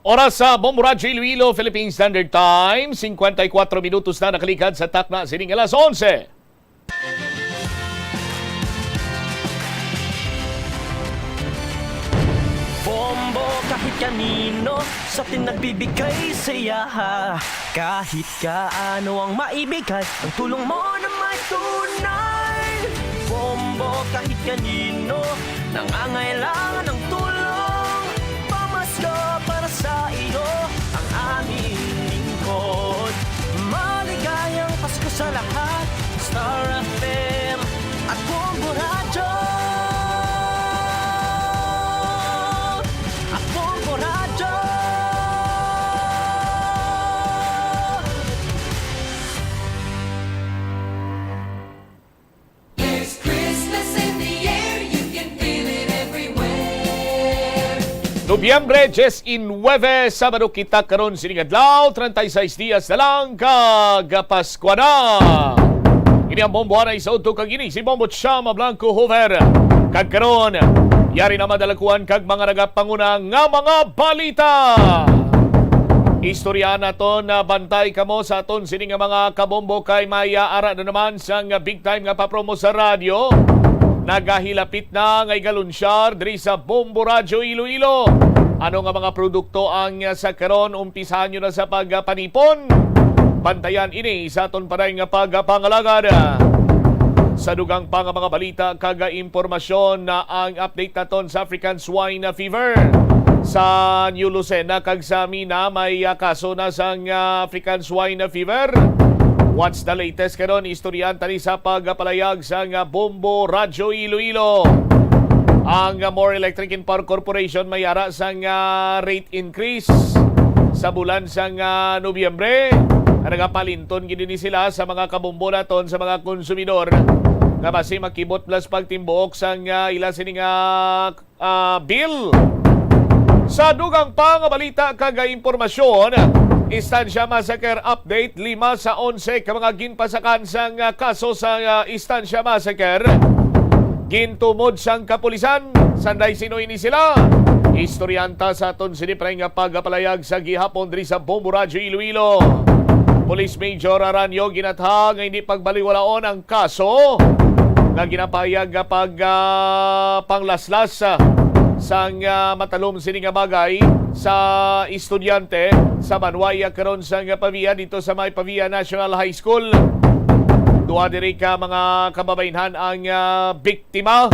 Oras sa Bombo Radio Iloilo, Philippine Standard Time, 54 minutos na nakalikad sa takna sining alas 11. Bombo kahit kanino sa nagbibigay saya. Kahit kaano ang maibigay, ang tulong mo na may tunay. Bombo kahit kanino nangangailangan ng tulong. Pamasko para sa iyo ang aming lingkod. Maligayang Pasko sa lahat, Star FM at Bombo Radio. At Bombo Radio. There's Christmas in the air, you can feel it everywhere. Nobyembre 19, Sabado kita karon sining adlaw, 36 dias na lang kagapaskwa na. Ini ang Bombo Aray sa uto kag ini si Bombo Chama Blanco Hover. Kag karon, yari na madalakuan kag mga nagapanguna nga mga balita. Istorya na to na bantay kamo sa aton sining nga mga kabombo kay maya ara na naman sang big time nga papromo sa radyo. Nagahilapit na ngay galunsyar diri sa Bombo Radio Iloilo. Ano nga mga produkto ang sa karon umpisahan nyo na sa pagpanipon? Bantayan ini sa aton paray nga pagpangalagad. Sa dugang pa nga mga balita kaga impormasyon na ang update naton sa African Swine Fever. Sa New Lucena kag sa Mina may kaso na sang African Swine Fever. What's the latest karon? Istoryan tani sa pagpalayag sa Bombo Radio Iloilo. Ang More Electric and Power Corporation may ara sang rate increase sa bulan sang Nobyembre. Nagapalinton gid ni sila sa mga kabombo naton sa mga konsumidor nga basi makibot plus pagtimbok sang ila sining bill. Sa dugang pa nga balita kag impormasyon, Estancia Massacre update 5 sa 11 ka mga ginpasakan sang kaso sa Estancia Massacre. Gintumod sang kapulisan, sanday sinoy ni sila. Istoryanta sa aton sinipray nga pagpalayag sa gihapon diri sa Bombo Radio Iloilo. Police Major Aranyo ginatha nga hindi pagbaliwalaon ang kaso nga ginapayag nga panglaslas sang matalom sini nga bagay sa estudyante sa Banwaya karon sang Pavia dito sa may Pavia National High School. Duha diri ka mga kababaynhan ang biktima.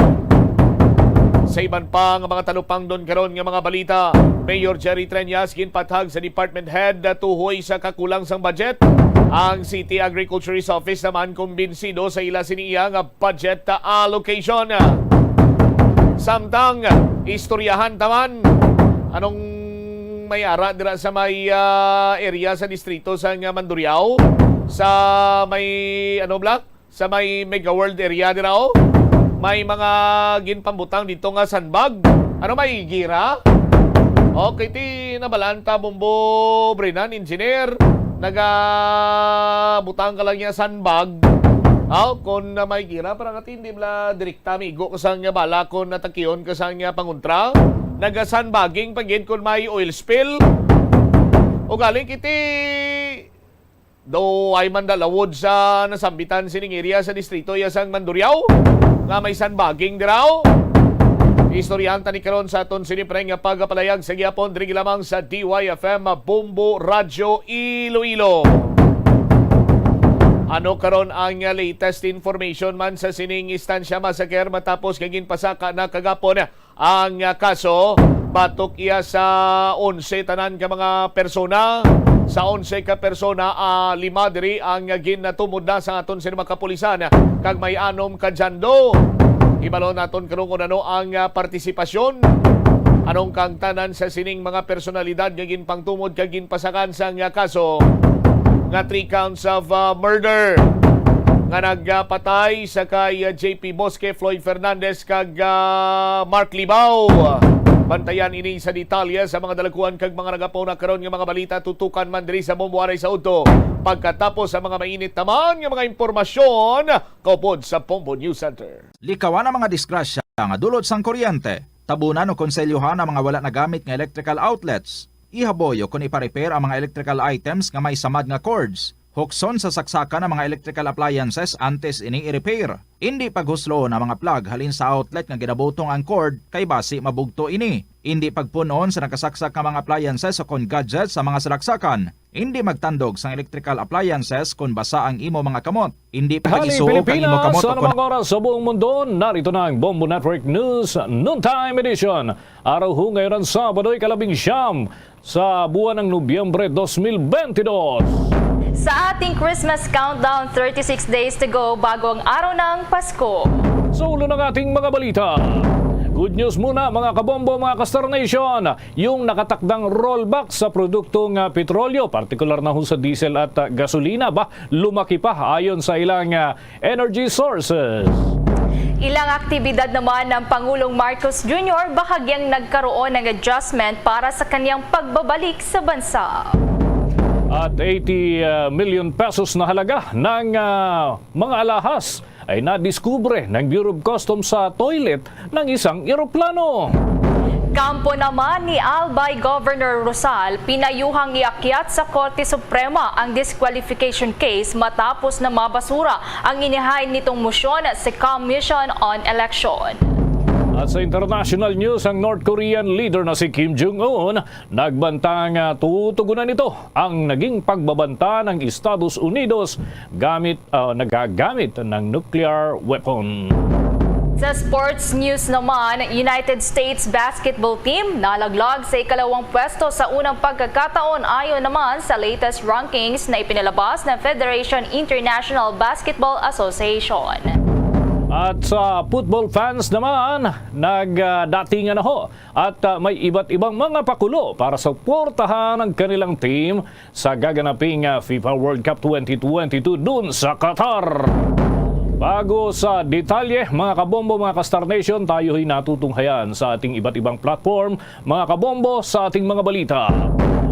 Sa iban pa nga mga talupang doon karon nga mga balita, Mayor Jerry Treñas ginpatag sa Department Head tuhoy sa kakulang sang budget. Ang City Agriculturist Office naman kumbinsido sa ila siniya nga budget allocation. Samtang istoryahan taman anong may ara dira sa may area sa distrito sa Mandurriao sa may sa may Mega World area dira may mga ginpambutang dito nga sandbag. Ano may gira? Okay, ti nabalanta Bombo Brenan, engineer. Nagabutang ka lang niya sandbag. Kung may gira, parang atindi bla direkta migo kasang nga bala kung natakyon kasang nga panguntra. Nagasandbagging pagin kung may oil spill. O galing kiti do ay mandalawod sa nasambitan sining area sa distrito yasang Mandurriao nga may sandbagging diraw. Istoryanta ni karon sa aton sinipray nga pagpalayag sa gihapon diri lamang sa DYFM Bombo Radio Iloilo. Ano karon ang latest information man sa sining Estancia Massacre matapos kagin pasaka na kagapon ang kaso? Batok iya sa 11 tanan ka mga persona. Sa 11 ka persona, 5 diri ang ginatumod na sa aton sa mga kapulisan kag may 6 ka jando. Ibalo naton karon kung ano ang partisipasyon. Anong kang tanan sa sining mga personalidad nga ginpangtumod kag ginpasakan sa kaso nga 3 counts of murder nga nagpatay sa kay JP Bosque, Floyd Fernandez kag Mark Libao. Bantayan ini sa detalye sa mga dalakuan kag mga nagapaw na karon nga mga balita tutukan man diri sa Bombo Aray sa Uto. Pagkatapos sa mga mainit naman nga mga impormasyon kaupod sa Bombo News Center. Likawan ang mga disgrasya nga dulot sang kuryente. Tabunan o konselyohan ang mga wala nagamit nga electrical outlets. Ihaboyo kung ipa-repair ang mga electrical items nga may samad nga cords. Hukson sa saksakan ng mga electrical appliances antes ini i-repair. Hindi paghuslo na mga plug halin sa outlet nga ginabutong ang cord kay basi mabugto ini. Hindi pagpunon sa nakasaksak nga mga appliances o kon gadgets sa mga salaksakan. Hindi magtandog sa electrical appliances kung basa ang imo mga kamot. Hindi Hali pag-isuog ang imo kamot Pilipinas, o sa kun mga oras sa buong mundo, narito na ang Bombo Network News Noontime Edition. Araw ho ngayon ang Sabado, ika-11 sa buwan ng Nobyembre 2022. Sa ating Christmas countdown, 36 days to go bago ang araw ng Pasko. Sa ulo ng ating mga balita. Good news muna mga kabombo, mga Kastar Nation. Yung nakatakdang rollback sa produktong petrolyo, partikular na ho sa diesel at gasolina, lumaki pa ayon sa ilang energy sources. Ilang aktibidad naman ng Pangulong Marcos Jr. bahagyang nagkaroon ng adjustment para sa kanyang pagbabalik sa bansa. At 80 million pesos na halaga ng mga alahas ay nadiskubre ng Bureau of Customs sa toilet ng isang eroplano. Kampo naman ni Albay Governor Rosal, pinayuhang iakyat sa Korte Suprema ang disqualification case matapos na mabasura ang inihain nitong motion sa Commission on Election. At sa international news, ang North Korean leader na si Kim Jong-un nagbantang tutugunan nito ang naging pagbabanta ng Estados Unidos nagagamit ng nuclear weapon. Sa sports news naman, United States basketball team nalaglag sa ikalawang pwesto sa unang pagkakataon ayon naman sa latest rankings na ipinalabas ng Federation International Basketball Association. At sa football fans naman, nagdatingan na ho at may iba't ibang mga pakulo para suportahan ang kanilang team sa gaganaping FIFA World Cup 2022 dun sa Qatar. Bago sa detalye, mga kabombo, mga Kastar Nation, tayo'y natutunghayan sa ating iba't ibang platform, mga kabombo, sa ating mga balita.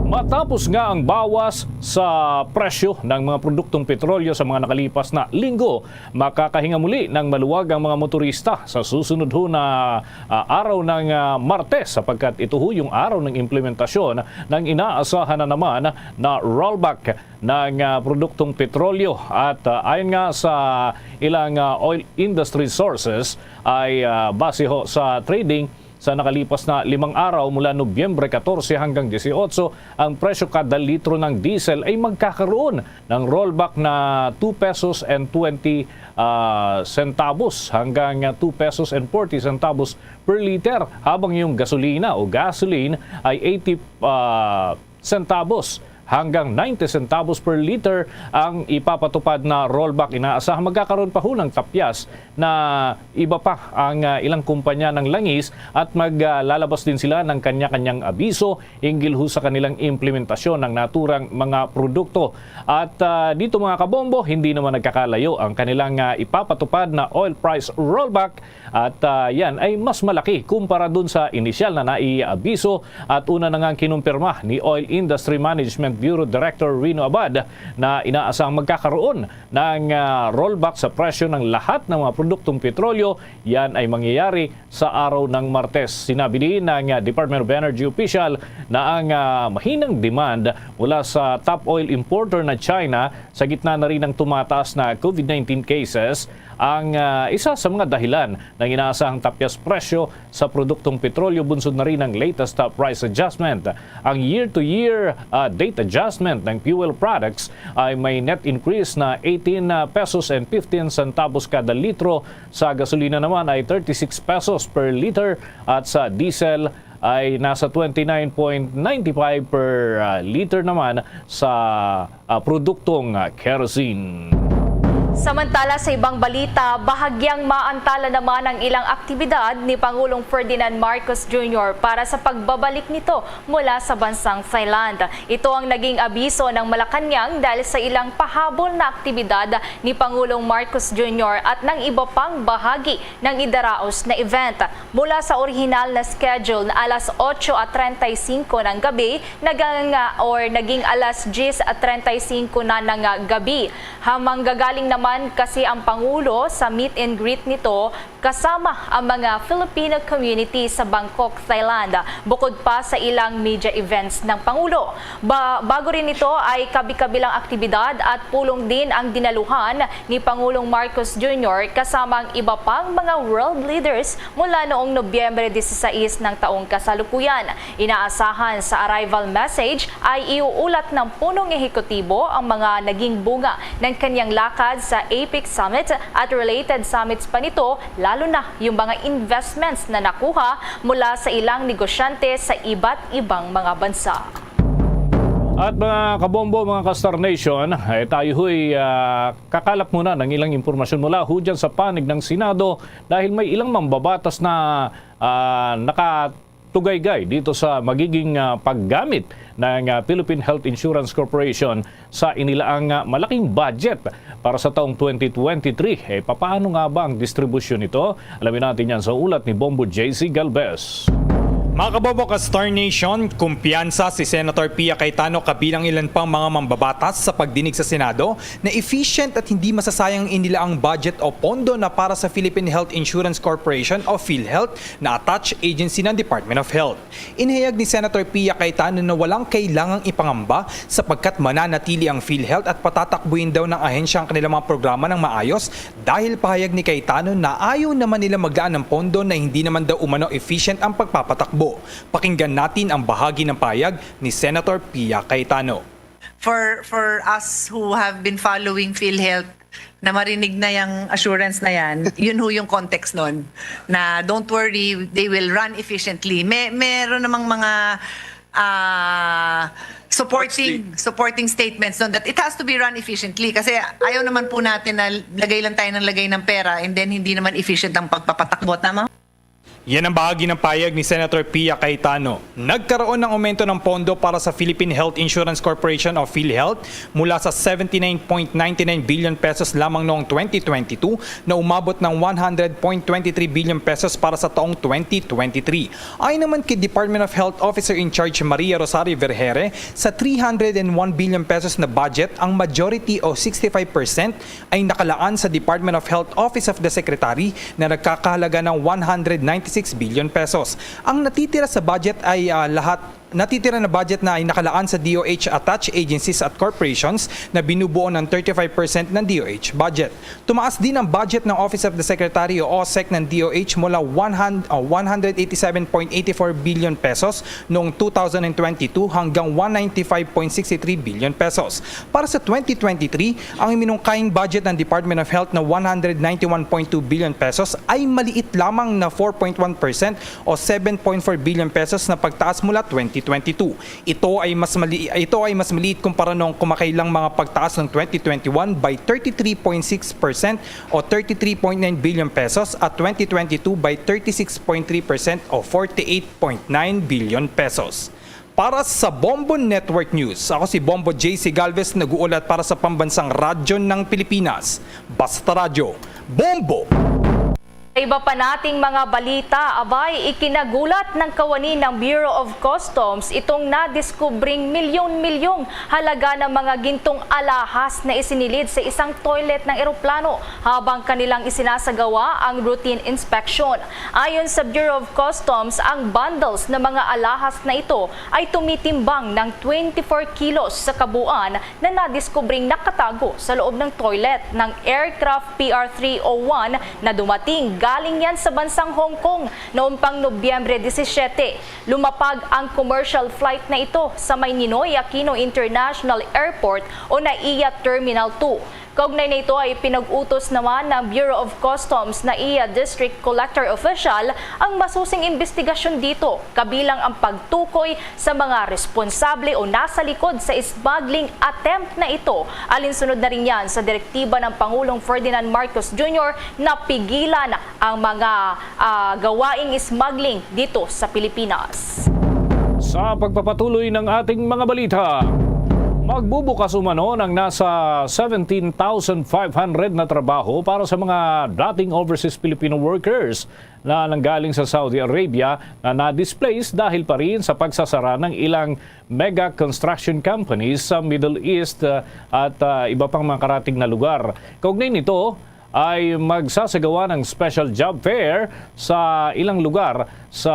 Matapos nga ang bawas sa presyo ng mga produktong petrolyo sa mga nakalipas na linggo, makakahinga muli ng maluwag ang mga motorista sa susunod ho na araw ng Martes sapagkat ito ho yung araw ng implementasyon ng inaasahan na naman na rollback ng produktong petrolyo. At ayon nga sa ilang oil industry sources ay base ho sa trading sa nakalipas na 5 araw mula Nobyembre 14 hanggang 18, ang presyo kada litro ng diesel ay magkakaroon ng rollback na 2 pesos and 20 centavos hanggang 2 pesos and 40 centavos per liter, habang yung gasolina o gasoline ay 80 centavos hanggang 90 centavos per liter ang ipapatupad na rollback. Inaasahan magkakaroon pa ho ng tapyas na iba pa ang ilang kumpanya ng langis at maglalabas din sila ng kanya-kanyang abiso hinggil ho sa kanilang implementasyon ng naturang mga produkto. At dito mga kabombo, hindi naman nagkakalayo ang kanilang ipapatupad na oil price rollback at yan ay mas malaki kumpara dun sa inisyal na naiabiso at una na nga kinumpirma ni Oil Industry Management Bureau Director Rino Abad na inaasahang magkakaroon ng rollback sa presyo ng lahat ng mga produktong petrolyo. Yan ay mangyayari sa araw ng Martes. Sinabi din ng Department of Energy official na ang mahinang demand mula sa top oil importer na China sa gitna na rin ng tumataas na COVID-19 cases ang isa sa mga dahilan ng inaasahang tapyas presyo sa produktong petrolyo. Bunsod na rin ang latest price adjustment. Ang year-to-year date adjustment ng fuel products ay may net increase na 18 pesos and 15 centavos kada litro. Sa gasolina naman ay 36 pesos per liter at sa diesel ay nasa 29.95 per liter naman sa produktong kerosene. Samantala sa ibang balita, bahagyang maantala naman ang ilang aktibidad ni Pangulong Ferdinand Marcos Jr. para sa pagbabalik nito mula sa bansang Thailand. Ito ang naging abiso ng Malacanang dahil sa ilang pahabol na aktibidad ni Pangulong Marcos Jr. at ng iba pang bahagi ng idaraos na event. Mula sa orihinal na schedule na alas 8:35 ng gabi, naging alas 10:35 na ng gabi. Manggagaling naman naman kasi ang Pangulo sa meet and greet nito kasama ang mga Filipino community sa Bangkok, Thailand, bukod pa sa ilang media events ng Pangulo. Bago rin ito ay kabi-kabilang aktibidad at pulong din ang dinaluhan ni Pangulong Marcos Jr. kasama ang iba pang mga world leaders mula noong Nobyembre 16 ng taong kasalukuyan. Inaasahan sa arrival message ay iuulat ng punong ehekutibo ang mga naging bunga ng kanyang lakad sa APEC Summit at related summits pa nito, lalo na yung mga investments na nakuha mula sa ilang negosyante sa iba't ibang mga bansa. At mga kabombo, mga ka-Star Nation, tayo ho'y kakalap muna ng ilang impormasyon mula ho dyan sa panig ng Senado dahil may ilang mambabatas na nakatugaygay dito sa magiging paggamit ng Philippine Health Insurance Corporation sa inilaang malaking budget para sa taong 2023. Paano nga ba ang distribusyon nito? Alamin natin yan sa ulat ni Bombo JC Galvez. Mga kabobo ka Star Nation, kumpiyansa si Senator Pia Cayetano kabilang ilan pang mga mambabatas sa pagdinig sa Senado na efficient at hindi masasayang inilaang budget o pondo na para sa Philippine Health Insurance Corporation o PhilHealth na attached agency ng Department of Health. Inihayag ni Senator Pia Cayetano na walang kailangang ipangamba sapagkat mananatili ang PhilHealth at patatakbuhin daw ng ahensya ang kanilang mga programa ng maayos dahil pahayag ni Cayetano na ayaw naman nila maglaan ng pondo na hindi naman daw umano efficient ang pagpapatakbo. Pakinggan natin ang bahagi ng payag ni Senator Pia Cayetano. For us who have been following PhilHealth, na marinig na yung assurance na yan, yun ho yung context nun. Na don't worry, they will run efficiently. Meron namang mga supporting statements on that it has to be run efficiently kasi ayaw naman po natin na lagay lang tayo ng lagay ng pera and then hindi naman efficient ang pagpapatakbo. Tama? Yan ang bahagi ng payag ni Senator Pia Cayetano. Nagkaroon ng aumento ng pondo para sa Philippine Health Insurance Corporation o PhilHealth mula sa 79.99 billion pesos lamang noong 2022 na umabot ng 100.23 billion pesos para sa taong 2023. Ayon naman kay Department of Health Officer in Charge Maria Rosario Vergere, sa 301 billion pesos na budget, ang majority o 65% ay nakalaan sa Department of Health Office of the Secretary na nagkakahalaga ng 196 billion pesos. Ang natitira sa budget ay natitira na budget na ay nakalaan sa DOH attached agencies at corporations na binubuo ng 35% ng DOH budget. Tumaas din ang budget ng Office of the Secretary o OSEC ng DOH mula 187.84 billion pesos noong 2022 hanggang 195.63 billion pesos. Para sa 2023, ang iminungkayang budget ng Department of Health na 191.2 billion pesos ay maliit lamang na 4.1% o 7.4 billion pesos na pagtaas mula 2022. Ito ay mas maliit kumpara noong kumakailang mga pagtaas ng 2021 by 33.6% o 33.9 billion pesos at 2022 by 36.3% o 48.9 billion pesos. Para sa Bombo Network News, ako si Bombo JC Galvez, nag-uulat para sa pambansang radyo ng Pilipinas. Basta Radyo, Bombo! Iba pa nating mga balita, abay ikinagulat ng kawani ng Bureau of Customs itong nadiskubring milyon-milyong halaga ng mga gintong alahas na isinilid sa isang toilet ng eroplano habang kanilang isinasagawa ang routine inspection. Ayon sa Bureau of Customs, ang bundles ng mga alahas na ito ay tumitimbang ng 24 kilos sa kabuuan na nadiskubring nakatago sa loob ng toilet ng aircraft PR-301 na dumating galing yan sa bansang Hong Kong noong pang Nobyembre 17. Lumapag ang commercial flight na ito sa may Ninoy Aquino International Airport o NAIA Terminal 2. Kaugnay na ito ay pinag-utos naman ng Bureau of Customs na NAIA District Collector Official ang masusing investigasyon dito, kabilang ang pagtukoy sa mga responsable o nasa likod sa smuggling attempt na ito. Alinsunod na rin yan sa direktiba ng Pangulong Ferdinand Marcos Jr. na pigilan ang mga gawaing smuggling dito sa Pilipinas. Sa pagpapatuloy ng ating mga balita, Magbubukas umano ng nasa 17,500 na trabaho para sa mga dating overseas Filipino workers na nanggaling sa Saudi Arabia na na-displace dahil pa rin sa pagsasara ng ilang mega construction companies sa Middle East at iba pang mga karating na lugar. Kaugnay nito ay magsasagawa ng special job fair sa ilang lugar sa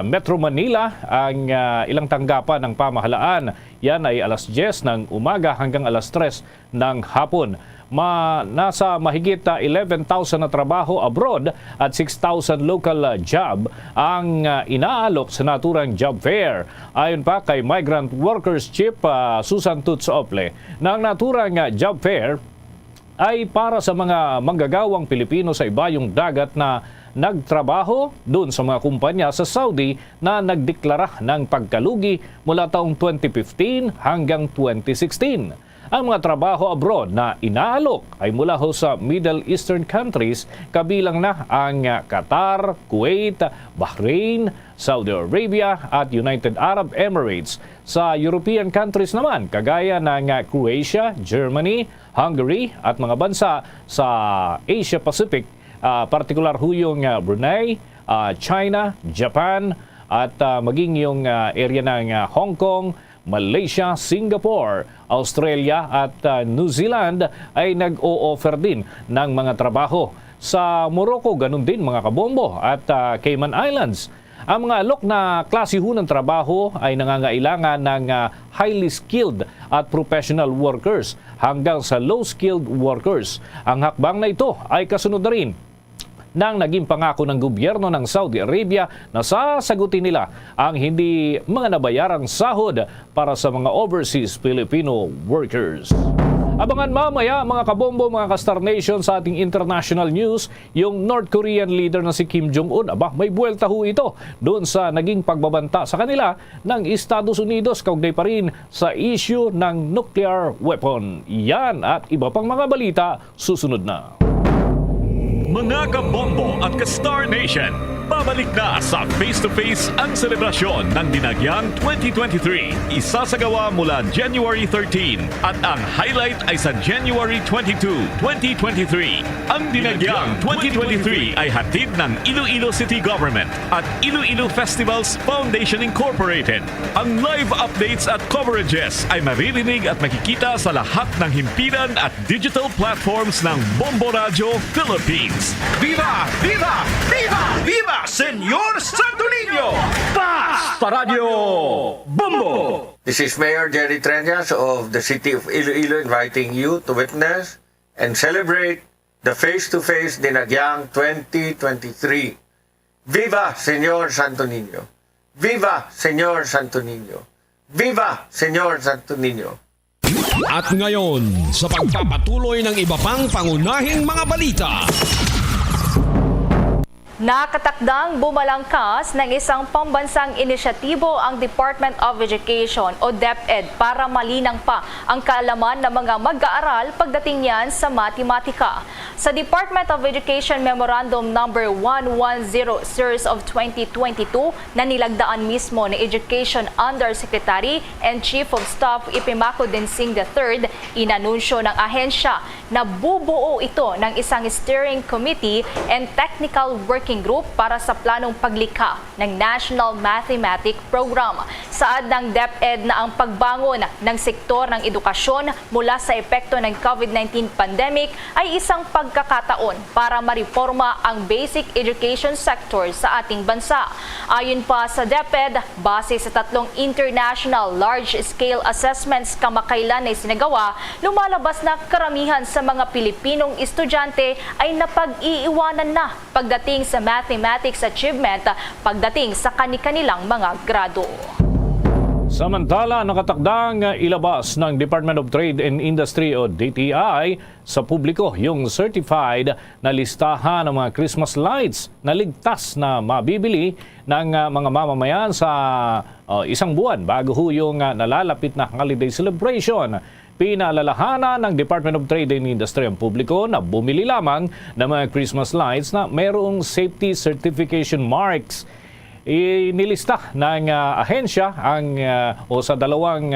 Metro Manila ang ilang tanggapan ng pamahalaan. Yan ay alas 10 ng umaga hanggang alas 3 ng hapon. Nasa mahigit 11,000 na trabaho abroad at 6,000 local job ang inaalok sa naturang job fair. Ayon pa kay Migrant Workers Chief Susan Tutso Ople, na ang naturang job fair ay para sa mga manggagawang Pilipino sa ibayong dagat na nagtrabaho doon sa mga kumpanya sa Saudi na nagdeklara ng pagkalugi mula taong 2015 hanggang 2016. Ang mga trabaho abroad na inaalok ay mula ho sa Middle Eastern countries, kabilang na ang Qatar, Kuwait, Bahrain, Saudi Arabia at United Arab Emirates. Sa European countries naman, kagaya ng Croatia, Germany, Hungary at mga bansa sa Asia Pacific, partikular ho yung Brunei, China, Japan at maging yung area ng Hong Kong, Malaysia, Singapore, Australia at New Zealand ay nag-o-offer din ng mga trabaho. Sa Morocco, ganun din mga kabombo at Cayman Islands. Ang mga alok na klase ho ng trabaho ay nangangailangan ng highly skilled at professional workers hanggang sa low-skilled workers. Ang hakbang na ito ay kasunod na rin ng naging pangako ng gobyerno ng Saudi Arabia na sasagutin nila ang hindi mga nabayarang sahod para sa mga overseas Filipino workers. Abangan mamaya mga kabombo, mga ka-Star Nation sa ating international news, yung North Korean leader na si Kim Jong-un. May buwelta ho ito doon sa naging pagbabanta sa kanila ng Estados Unidos, kaugnay pa rin sa issue ng nuclear weapon. Yan at iba pang mga balita susunod na. Mga kabombo at ka-Star Nation, babalik na sa face-to-face ang selebrasyon ng Dinagyang 2023. Isasagawa mula January 13 at ang highlight ay sa January 22, 2023. Ang Dinagyang 2023 ay hatid ng Iloilo City Government at Iloilo Festivals Foundation Incorporated. Ang live updates at coverages ay maririnig at makikita sa lahat ng himpilan at digital platforms ng Bombo Radio Philippines. ¡Viva! ¡Viva! ¡Viva! ¡Viva! ¡Señor Santo Niño! Basta Radio Bombo! This is Mayor Jerry Treñas of the City of Iloilo inviting you to witness and celebrate the face-to-face Dinagyang 2023. Viva Señor Santo Niño! Viva Señor Santo Niño! Viva Señor Santo Niño! At ngayon, sa pagpapatuloy ng iba pang pangunahing mga balita. Nakatakdang bumalangkas ng isang pambansang inisyatibo ang Department of Education o DepEd para malinang pa ang kaalaman ng mga mag-aaral pagdating niyan sa matematika. Sa Department of Education Memorandum No. 110 Series of 2022 na nilagdaan mismo ni Education Undersecretary and Chief of Staff Ipimaco Densing III, inanunsyo ng ahensya na bubuo ito ng isang steering committee and technical working group para sa planong paglikha ng National Mathematic Program. Saad ng DepEd na ang pagbangon ng sektor ng edukasyon mula sa epekto ng COVID-19 pandemic ay isang pagkakataon para mariporma ang basic education sector sa ating bansa. Ayon pa sa DepEd, base sa 3 international large-scale assessments kamakailan na isinagawa, lumalabas na karamihan sa mga Pilipinong estudyante ay napag-iiwanan na pagdating sa mathematics achievement pagdating sa kani-kanilang mga grado. Samantala, nakatakdang ilabas ng Department of Trade and Industry o DTI sa publiko yung certified na listahan ng mga Christmas lights na ligtas na mabibili ng mga mamamayan sa isang buwan bago yung nalalapit na holiday celebration. Pinaalalahanan ng Department of Trade and Industry ang publiko na bumili lamang ng mga Christmas lights na mayroong safety certification marks. inilista ng ahensya o sa dalawang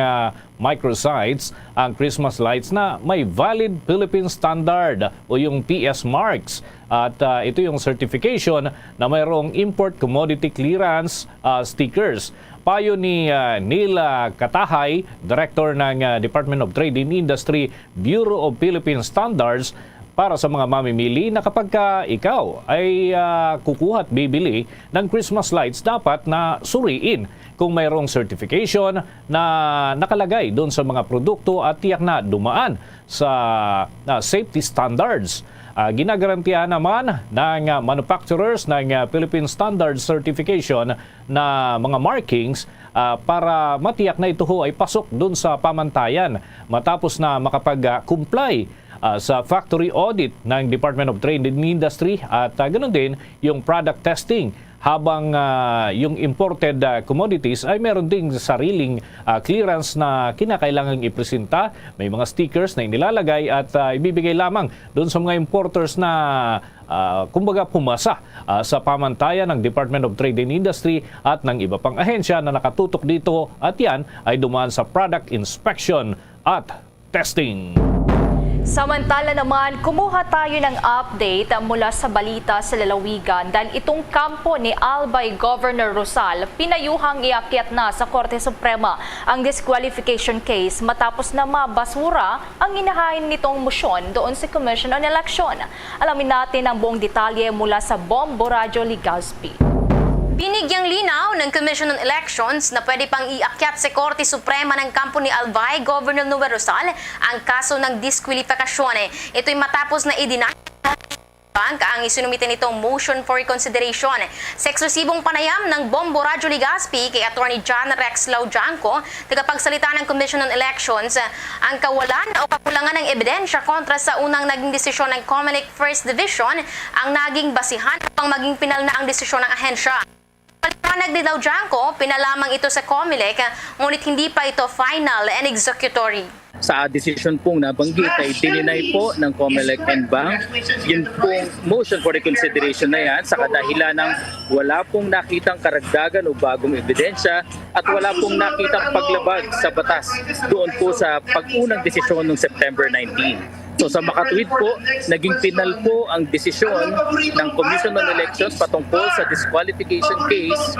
microsites ang Christmas lights na may valid Philippine Standard o yung PS marks. At ito yung certification na mayroong import commodity clearance stickers. Payo ni Neil Katahay, Director ng Department of Trade and Industry, Bureau of Philippine Standards, para sa mga mamimili na kapag ikaw ay kukuha at bibili ng Christmas lights, dapat na suriin kung mayroong certification na nakalagay doon sa mga produkto at tiyak na dumaan sa safety standards. Ginagarantiya naman ng manufacturers ng Philippine Standard Certification na mga markings para matiyak na ito ay pasok doon sa pamantayan matapos na makapag-comply sa factory audit ng Department of Trade and Industry at ganoon din yung product testing, habang yung imported commodities ay meron ding sariling clearance na kinakailangang ipresenta. May mga stickers na inilalagay at ibibigay lamang doon sa mga importers na kumbaga pumasa sa pamantayan ng Department of Trade and Industry at ng iba pang ahensya na nakatutok dito, at yan ay dumaan sa product inspection at testing. Samantala naman, kumuha tayo ng update mula sa balita sa lalawigan dahil itong kampo ni Albay Governor Rosal pinayuhang iakyat na sa Korte Suprema ang disqualification case matapos na mabasura ang inahain nitong motion doon sa Commission on Election. Alamin natin ang buong detalye mula sa Bombo Radio Legazpi. Binigyang linaw ng Commission on Elections na pwede pang iakyat sa Korte Suprema ng kampo ni Albay Governor Noel Rosal ang kaso ng diskwalifikasyon. Ito'y matapos na i-deny ang isinumite nitong motion for reconsideration. Sa eksklusibong panayam ng Bombo Radio Legazpi kay Attorney John Rex Laujanco, tagapagsalita ng Commission on Elections, ang kawalan o kakulangan ng ebidensya kontra sa unang naging desisyon ng COMELEC First Division ang naging basihan upang maging pinal na ang desisyon ng ahensya. Paliwanag ni Laujanco, pinalamang ito sa COMELEC, ngunit hindi pa ito final and executory. Sa decision pong nabanggit ay dininay po ng COMELEC and Bank yun pong motion for reconsideration na yan sa kadahilan ng wala pong nakitang karagdagan o bagong ebidensya at wala pong nakitang paglabag sa batas doon po sa pag-unang desisyon noong September 19. So sa makatuwid po, naging final po ang desisyon ng Commission on Elections patungkol sa disqualification case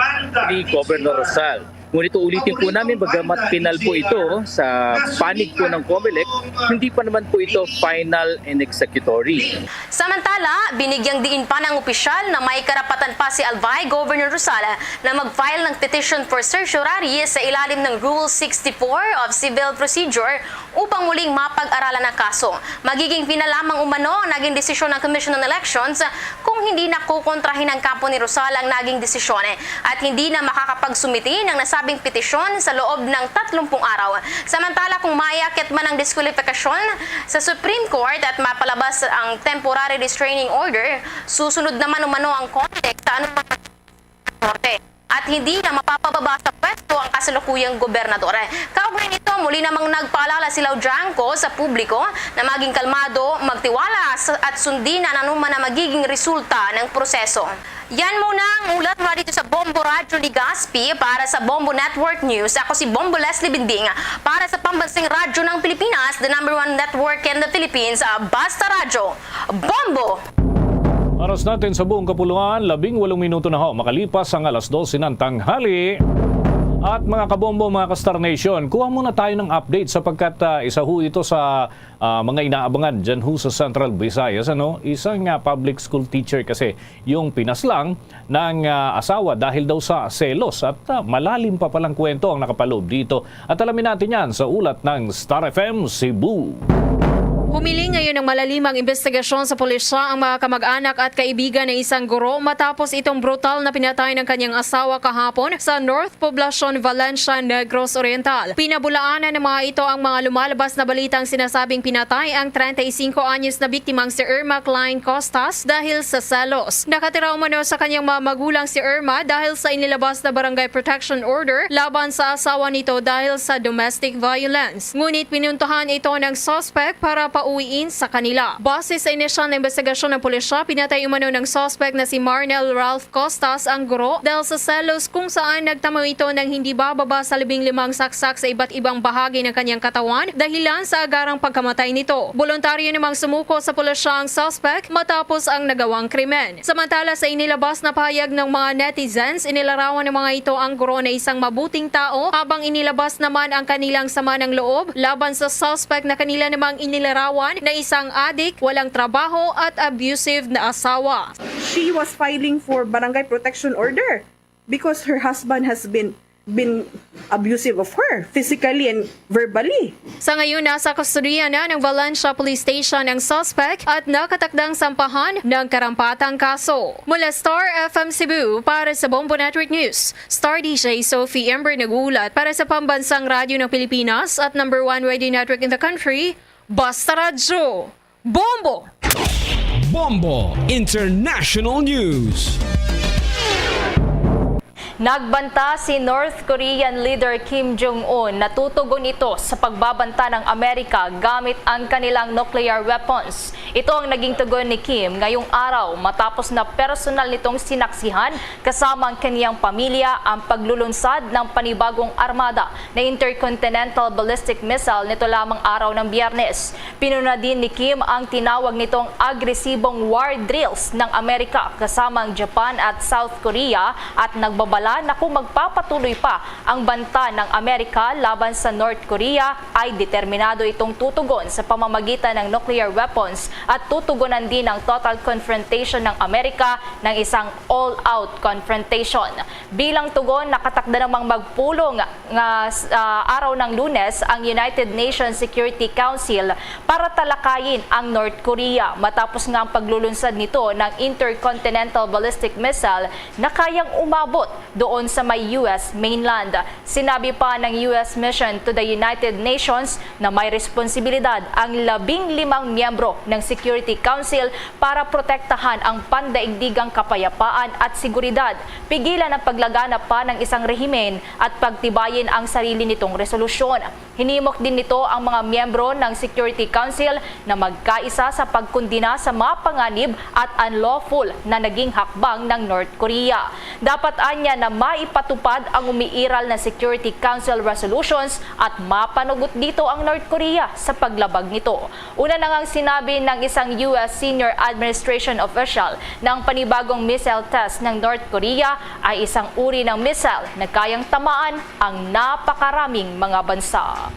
ni Governor Rosal. Ngunit ulitin po namin, bagamat final po ito sa panig po ng COMELEC, hindi pa naman po ito final and executory. Samantala, binigyang diin pa ng opisyal na may karapatan pa si Albay Governor Rosal na mag-file ng petition for certiorari sa ilalim ng Rule 64 of Civil Procedure upang muling mapag-aralan ang kaso. Magiging pinalamang umano ang naging desisyon ng Commission on Elections kung hindi nakukontrahin ng kampo ni Rosal ang naging desisyon at hindi na makakapagsumiti ng nasabing petisyon sa loob ng 30 araw. Samantala, kung maiakyat man ang diskwalifikasyon sa Supreme Court at mapalabas ang temporary restraining order, susunod naman umano ang COMELEC sa anumang korte at hindi na mapapababa sa pwesto ang kasalukuyang gobernador. Kaugnay nito, muli namang nagpaalala si Laujanco sa publiko na maging kalmado, magtiwala at sundin ang anuman na magiging resulta ng proseso. Yan muna ang ulat mula dito sa Bombo Radio Legazpi para sa Bombo Network News. Ako si Bombo Leslie Binding para sa Pambansang Radyo ng Pilipinas, the #1 network in the Philippines, Basta Radyo. Bombo! Oras natin sa buong kapuluan, 18 minuto na ho makalipas ang alas 12 ng tanghali. At mga kabombo, mga ka-Star Nation, kuha muna tayo ng update sapagkat isa ho ito sa mga inaabangan dyan ho sa Central Visayas. Isang public school teacher kasi yung pinaslang ng asawa dahil daw sa selos at malalim pa palang kwento ang nakapaloob dito. At alamin natin yan sa ulat ng Star FM Cebu. Humiling ngayon ng malalimang investigasyon sa pulisya ang mga kamag-anak at kaibigan ng isang guro matapos itong brutal na pinatay ng kanyang asawa kahapon sa North Poblacion, Valencia, Negros Oriental. Pinabulaanan ng mga ito ang mga lumalabas na balitang sinasabing pinatay ang 35 anyos na biktimang si Irma Klein Costas dahil sa selos. Nakatira umano sa kanyang mga magulang si Irma dahil sa inilabas na barangay protection order laban sa asawa nito dahil sa domestic violence. Ngunit pinuntahan ito ng suspect para pauwiin sa kanila. Base sa inisyal na investigasyon ng pulisya, pinatay umano ng suspect na si Marnel Ralph Costas ang guro dahil sa selos kung saan nagtamo ito ng hindi bababa sa 15 saksak sa iba't ibang bahagi ng kanyang katawan dahilan sa agarang pagkamatay nito. Voluntaryo namang sumuko sa pulisya ang suspect matapos ang nagawang krimen. Samantala sa inilabas na pahayag ng mga netizens, inilarawan ng mga ito ang guro na isang mabuting tao habang inilabas naman ang kanilang sama ng loob laban sa suspect na kanila namang inilarawan na isang adik, walang trabaho at abusive na asawa. She was filing for barangay protection order because her husband has been abusive of her physically and verbally. Sa ngayon, nasa kustodiya na ng Valencia Police Station ang suspect at nakatakdang sampahan ng karampatang kaso. Mula Star FM Cebu para sa Bombo Network News, Star DJ Sophie Ember nagulat para sa Pambansang Radyo ng Pilipinas at #1 radio network in the country, Basta Radyo. Bombo! Bombo International News. Nagbanta si North Korean leader Kim Jong-un na tutugon ito sa pagbabanta ng Amerika gamit ang kanilang nuclear weapons. Ito ang naging tugon ni Kim ngayong araw matapos na personal nitong sinaksihan kasama ang kaniyang pamilya ang paglulunsad ng panibagong armada na intercontinental ballistic missile nito lamang araw ng Biyernes. Pinuna din ni Kim ang tinawag nitong agresibong war drills ng Amerika kasama ang Japan at South Korea at nagbabala na kung magpapatuloy pa ang banta ng Amerika laban sa North Korea ay determinado itong tutugon sa pamamagitan ng nuclear weapons at tutugunan din ang total confrontation ng Amerika ng isang all-out confrontation. Bilang tugon, nakatakda namang magpulong araw ng Lunes ang United Nations Security Council para talakayin ang North Korea matapos nga ang paglulunsad nito ng intercontinental ballistic missile na kayang umabot doon sa may US mainland. Sinabi pa ng US mission to the United Nations na may responsibilidad ang 15 miyembro ng Security Council para protektahan ang pandaigdigang kapayapaan at seguridad, pigilan ang paglaganap pa ng isang rehimen at pagtibayin ang sarili nitong resolusyon. Hinimok din nito ang mga miyembro ng Security Council na magkaisa sa pagkundina sa mapanganib at unlawful na naging hakbang ng North Korea. Dapat anya na maipatupad ang umiiral na Security Council resolutions at mapanugot dito ang North Korea sa paglabag nito. Una na ngang sinabi ng isang US Senior Administration official na ang panibagong missile test ng North Korea ay isang uri ng missile na kayang tamaan ang napakaraming mga bansa.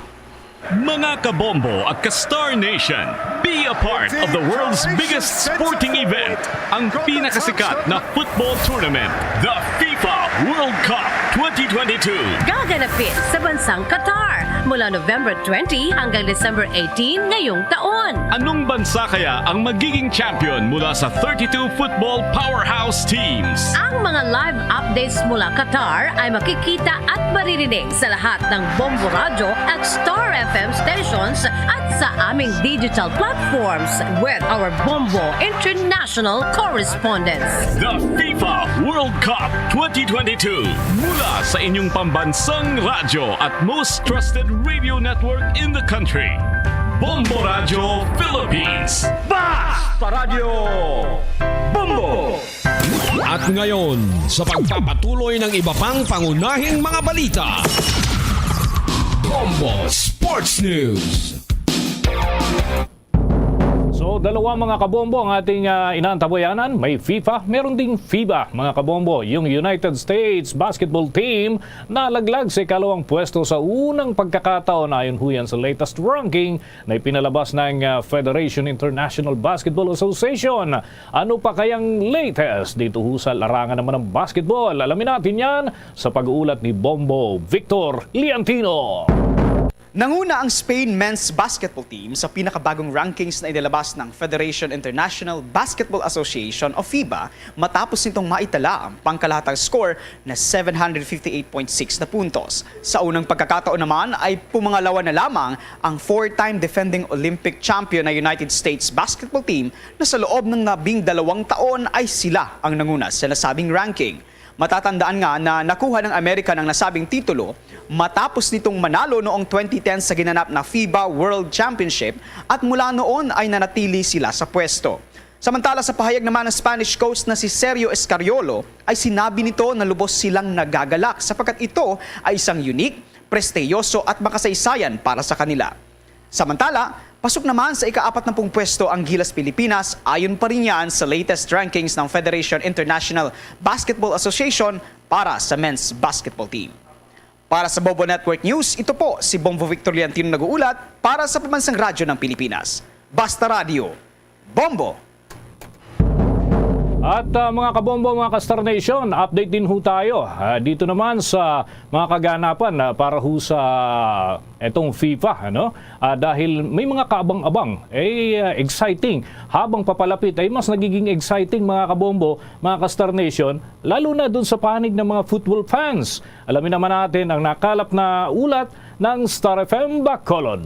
Mga kabombo at ka-Star Nation, be a part of the world's biggest sporting event, ang pinakasikat na football tournament, the FIFA World Cup 2022. Gaganapin sa bansang Qatar mula November 20 hanggang December 18 ngayong taon. Anong bansa kaya ang magiging champion mula sa 32 football powerhouse teams? Ang mga live updates mula Qatar ay makikita at maririnig sa lahat ng Bombo Radio at Star FM stations at sa aming digital platforms with our Bombo International correspondents. The FIFA World Cup 2022 mula sa inyong pambansang radyo at most trusted radio network in the country. Bombo Radio Philippines. Basta Radio Bombo! At ngayon, sa pagpapatuloy ng iba pang pangunahing mga balita, Bombo Sports News. So, dalawa mga kabombo ang ating inaantabayanan. May FIFA, meron ding FIBA mga kabombo. Yung United States basketball team nalaglag sa ikalawang pwesto sa unang pagkakataon ayon ho yan sa latest ranking na ipinalabas ng Federation International Basketball Association. Ano pa kayang latest dito ho sa larangan naman ng basketball? Alamin natin yan sa pag-uulat ni Bombo Victor Liantino. Nanguna ang Spain men's basketball team sa pinakabagong rankings na inilabas ng Federation International Basketball Association o FIBA matapos nitong maitala ang pangkalahatang score na 758.6 na puntos. Sa unang pagkakataon naman ay pumangalawa na lamang ang 4-time defending Olympic champion na United States basketball team na sa loob ng 12 taon ay sila ang nanguna sa nasabing ranking. Matatandaan nga na nakuha ng Amerika ng nasabing titulo matapos nitong manalo noong 2010 sa ginanap na FIBA World Championship at mula noon ay nanatili sila sa pwesto. Samantala sa pahayag naman ng Spanish coach na si Sergio Escariolo ay sinabi nito na lubos silang nagagalak sapagkat ito ay isang unique, prestiyoso at makasaysayan para sa kanila. Samantala, pasok naman sa ika-40 pwesto ang Gilas Pilipinas ayon pa rin yan sa latest rankings ng Federation International Basketball Association para sa men's basketball team. Para sa Bombo Network News, ito po si Bombo Victor Liantino nag-uulat para sa Pambansang Radyo ng Pilipinas. Basta Radio, Bombo! At mga kabombo, mga ka-Star Nation, update din ho tayo dito naman sa mga kaganapan para ho sa etong FIFA. Dahil may mga kaabang-abang, exciting. Habang papalapit ay mas nagiging exciting mga kabombo, mga ka-Star Nation, lalo na dun sa panig ng mga football fans. Alamin naman natin ang nakalap na ulat ng Star FM Bacolod.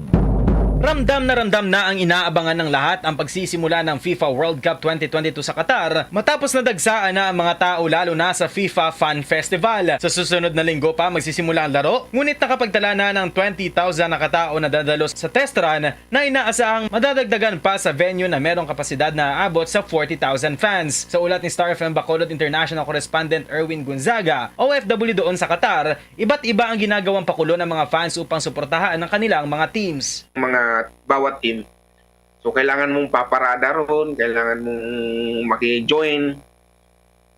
Ramdam na ang inaabangan ng lahat ang pagsisimula ng FIFA World Cup 2022 sa Qatar matapos nadagsaan na ang mga tao lalo na sa FIFA Fan Festival. Sa susunod na linggo pa magsisimula ang laro, ngunit nakapagtala na ng 20,000 na katao na dadalo sa test run na inaasahang madadagdagan pa sa venue na merong kapasidad na aabot sa 40,000 fans. Sa ulat ni Star FM Bacolod International Correspondent Erwin Gonzaga, OFW doon sa Qatar, iba't iba ang ginagawang pakulo ng mga fans upang suportahan ang kanilang mga teams. Bawat team. So, kailangan mong paparada ron, kailangan mong maki-join.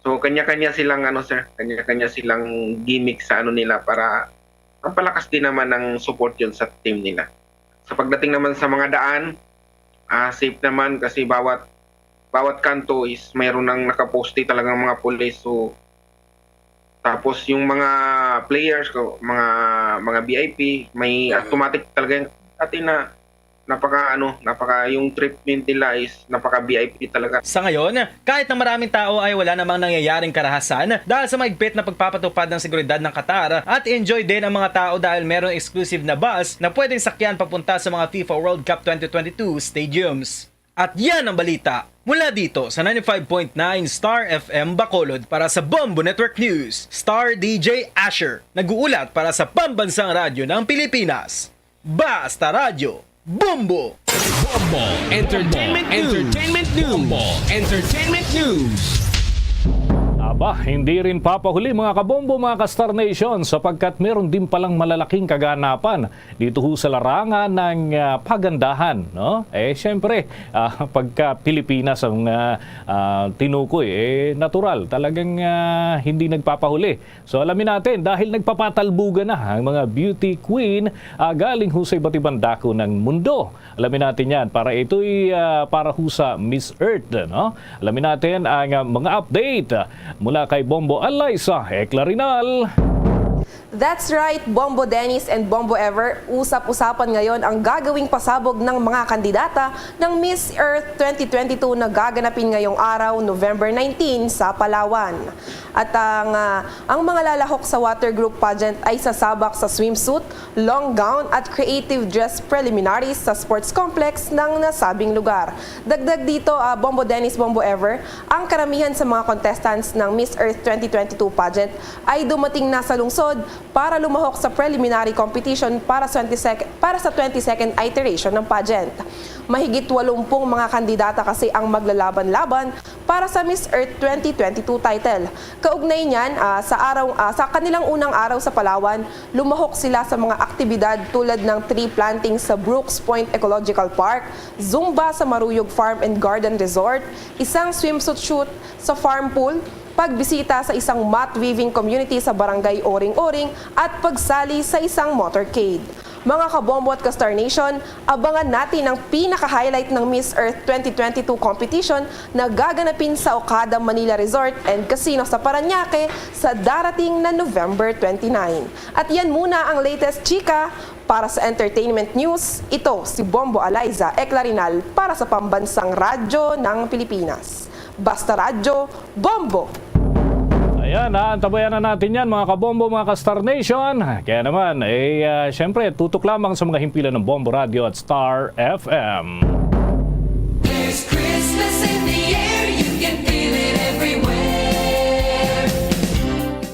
So, kanya-kanya silang, kanya-kanya silang gimmick sa nila para pampalakas din naman ng support yun sa team nila. Sa pagdating naman sa mga daan, safe naman kasi bawat kanto is mayroon ng nakaposte talagang mga police. So, tapos yung mga players, mga VIP, may automatic talaga yung atin na napaka yung treatment nila is napaka VIP talaga. Sa ngayon, kahit na maraming tao ay wala namang nangyayaring karahasan dahil sa maigpit na pagpapatupad ng seguridad ng Qatar at enjoy din ang mga tao dahil meron exclusive na bus na pwedeng sakyan papunta sa mga FIFA World Cup 2022 stadiums. At yan ang balita mula dito sa 95.9 Star FM Bacolod para sa Bombo Network News. Star DJ Asher, nag-uulat para sa Pambansang Radyo ng Pilipinas. Basta Radio, Bombo! Bombo Entertainment News. Bombo Entertainment News. Aba, hindi rin papahuli mga kabombo, mga ka-Star Nation sapagkat meron din palang malalaking kaganapan dito ho sa larangan ng pagandahan. No? Siyempre, pagka Pilipinas ang tinukoy, natural, talagang hindi nagpapahuli. So alamin natin, dahil nagpapatalbugan na ang mga beauty queen galing ho sa iba't ibang dako ng mundo. Alamin natin yan para ito'y para ho sa Miss Earth. No? Alamin natin ang mga update mula kay Bombo Alaysa Eclarinal. That's right, Bombo Dennis and Bombo Ever, usap-usapan ngayon ang gagawing pasabog ng mga kandidata ng Miss Earth 2022 na gaganapin ngayong araw, November 19 sa Palawan. At ang mga lalahok sa watergroup pageant ay sasabak sa swimsuit, long gown at creative dress preliminaries sa sports complex ng nasabing lugar. Dagdag dito, Bombo Dennis, Bombo Ever, ang karamihan sa mga contestants ng Miss Earth 2022 pageant ay dumating na sa lungsod para lumahok sa preliminary competition para sa 22nd iteration ng pageant. Mahigit 80 mga kandidata kasi ang maglalaban-laban para sa Miss Earth 2022 title. Kaugnay niyan, sa kanilang unang araw sa Palawan, lumahok sila sa mga aktibidad tulad ng tree planting sa Brooks Point Ecological Park, Zumba sa Maruyog Farm and Garden Resort, isang swimsuit shoot sa farm pool, pagbisita sa isang mat weaving community sa Barangay Oring-Oring at pagsali sa isang motorcade. Mga kabombo at ka-Star Nation, abangan natin ang pinaka-highlight ng Miss Earth 2022 competition na gaganapin sa Okada Manila Resort and Casino sa Parañaque sa darating na November 29. At yan muna ang latest chika para sa entertainment news. Ito si Bombo Alaysa Eclarinal para sa Pambansang Radyo ng Pilipinas. Basta Radyo, Bombo! Ayan, antabayan na natin yan mga kabombo, mga ka-Star Nation. Kaya naman, syempre, tutok lamang sa mga himpilan ng Bombo Radio at Star FM. There's Christmas in the air, you can feel it everywhere.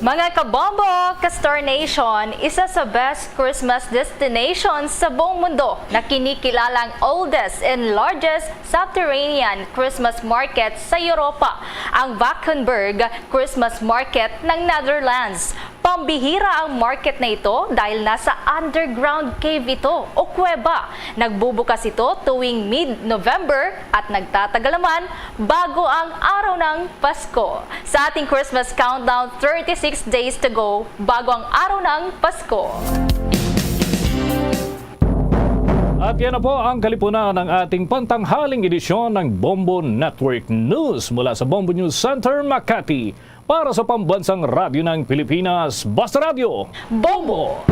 Mga kabombo, Castor Nation, isa sa best Christmas destinations sa buong mundo na kinikilalang oldest and largest subterranean Christmas market sa Europa, ang Valkenburg Christmas Market ng Netherlands. Pambihira ang market na ito dahil nasa underground cave ito o kuweba. Nagbubukas ito tuwing mid-November at nagtatagal naman bago ang araw ng Pasko. Sa ating Christmas countdown, 36 days to go bago ang araw ng Pasko. At yan na po ang kalipunan ng ating pantanghaling edisyon ng Bombo Network News mula sa Bombo News Center, Makati. Para sa pambansang radyo ng Pilipinas, Basta Radio, Bombo!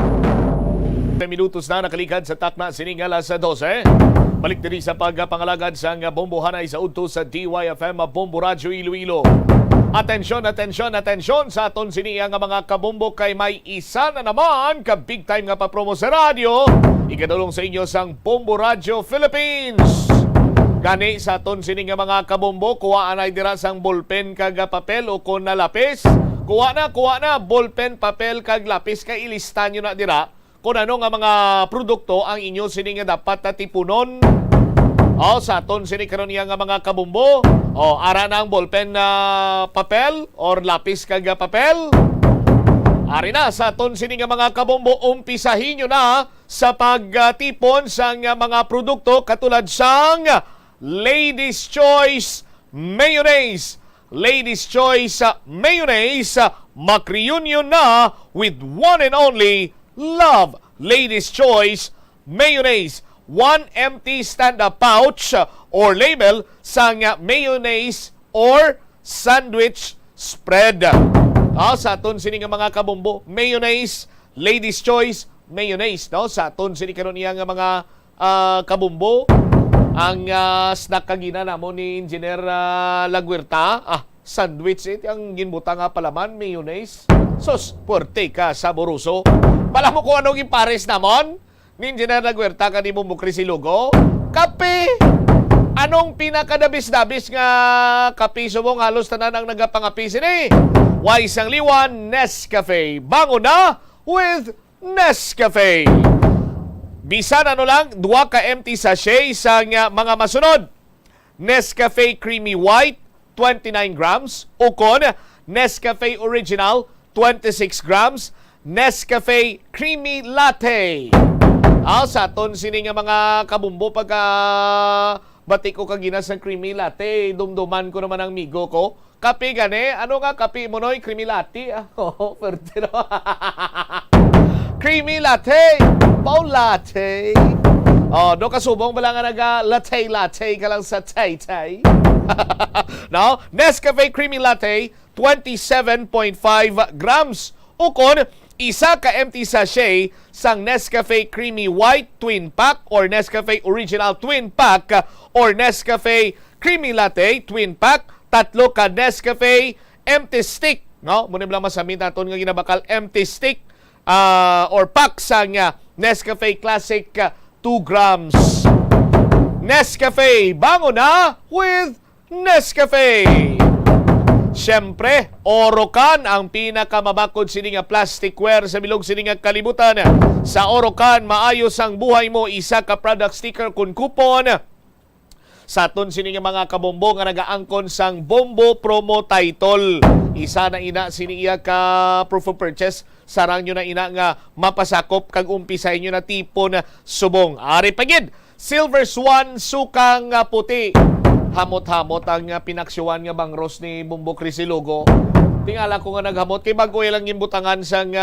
10 minutos na nakalikad sa takna sining alas 12. Balik diri sa pagpangalagad sa bombohanay sa udto sa DYFM Bombo Radio Iloilo. Atensyon, atensyon, atensyon sa aton siniya nga mga kabombo kay may isa na naman ka big time nga papromo sa radyo. Ikadulong sa inyo sang Bombo Radio Philippines. Gani sa aton sini nga mga kabombo, kuha anay dira sang ballpen kag papel o kon na lapis. Kuha na ballpen, papel kag lapis kay ilista nyo na dira kung ano nga mga produkto ang inyo sini nga dapat na tipunon. O sa aton sini karon nga mga kabombo, o ara na ang ballpen na papel or lapis kag papel. Ari na sa aton sini nga mga kabombo, umpisahin nyo na sa pagtipon sang mga produkto katulad sang Ladies' Choice Mayonnaise. Ladies' Choice Mayonnaise, mag-reunion na with one and only Love Ladies' Choice Mayonnaise. One empty stand-up pouch or label sang mayonnaise or sandwich spread. Sa aton sini nga mga kabombo, mayonnaise, Ladies' Choice Mayonnaise. No? Sa aton sini karon nga mga kabombo, ang snack kagina namo ni Engineer Laguerta, sandwich ang ginbuta nga palaman, mayonnaise. Sos, puerte ka, saboroso. Pala mo kung anong ipares namon ni Engineer Laguerta kanimo mo Krisilugo? Kape! Anong pinakadabis-dabis nga kape subong halos tanan ang nagapangapi sini? Wise ang liwan, Nescafe. Bango na with Nescafe. Bisan ano lang, 2 ka empty sachet sa mga masunod. Nescafe Creamy White, 29 grams. Ukon, Nescafe Original, 26 grams. Nescafe Creamy Latte. Sa aton sini nga mga kabumbo pagka batik ko kagina sa Creamy Latte, dumduman ko naman ang migo ko. Kape gani? Ano nga kape mo noy? Creamy Latte? Pwerte no. Creamy Latte. Paul Latte. Do kasubong bala nga naga-latte ka lang sa tay-tay. No? Nescafe Creamy Latte, 27.5 grams. Ukon, isa ka empty sachet sang Nescafe Creamy White Twin Pack or Nescafe Original Twin Pack or Nescafe Creamy Latte Twin Pack. 3 ka Nescafe Empty Stick. No? Muna lang masamit natin nga ginabakal empty stick or pack sang Nescafe Classic 2 grams. Nescafe, bango na with Nescafe. Siyempre, Orocan ang pinakamabakod sini nga plasticware sa bilog sini nga kalibutan. Sa Orocan, maayos ang buhay mo, isa ka product sticker kun coupon. Sa aton sini nga mga kabombo nga nagaangkon sang Bombo Promo Title. Isa na ina sini iya ka proof of purchase. Sarang nyo na ina nga mapasakop kag umpisay nyo na tipon subong. Ari pagid, Silver Swan sukang puti. Hamot-hamot ang pinaksyoan nga bangros ni Bumbo Krisilugo. Tingala ko nga naghamot kay bagoy lang imbutangan sang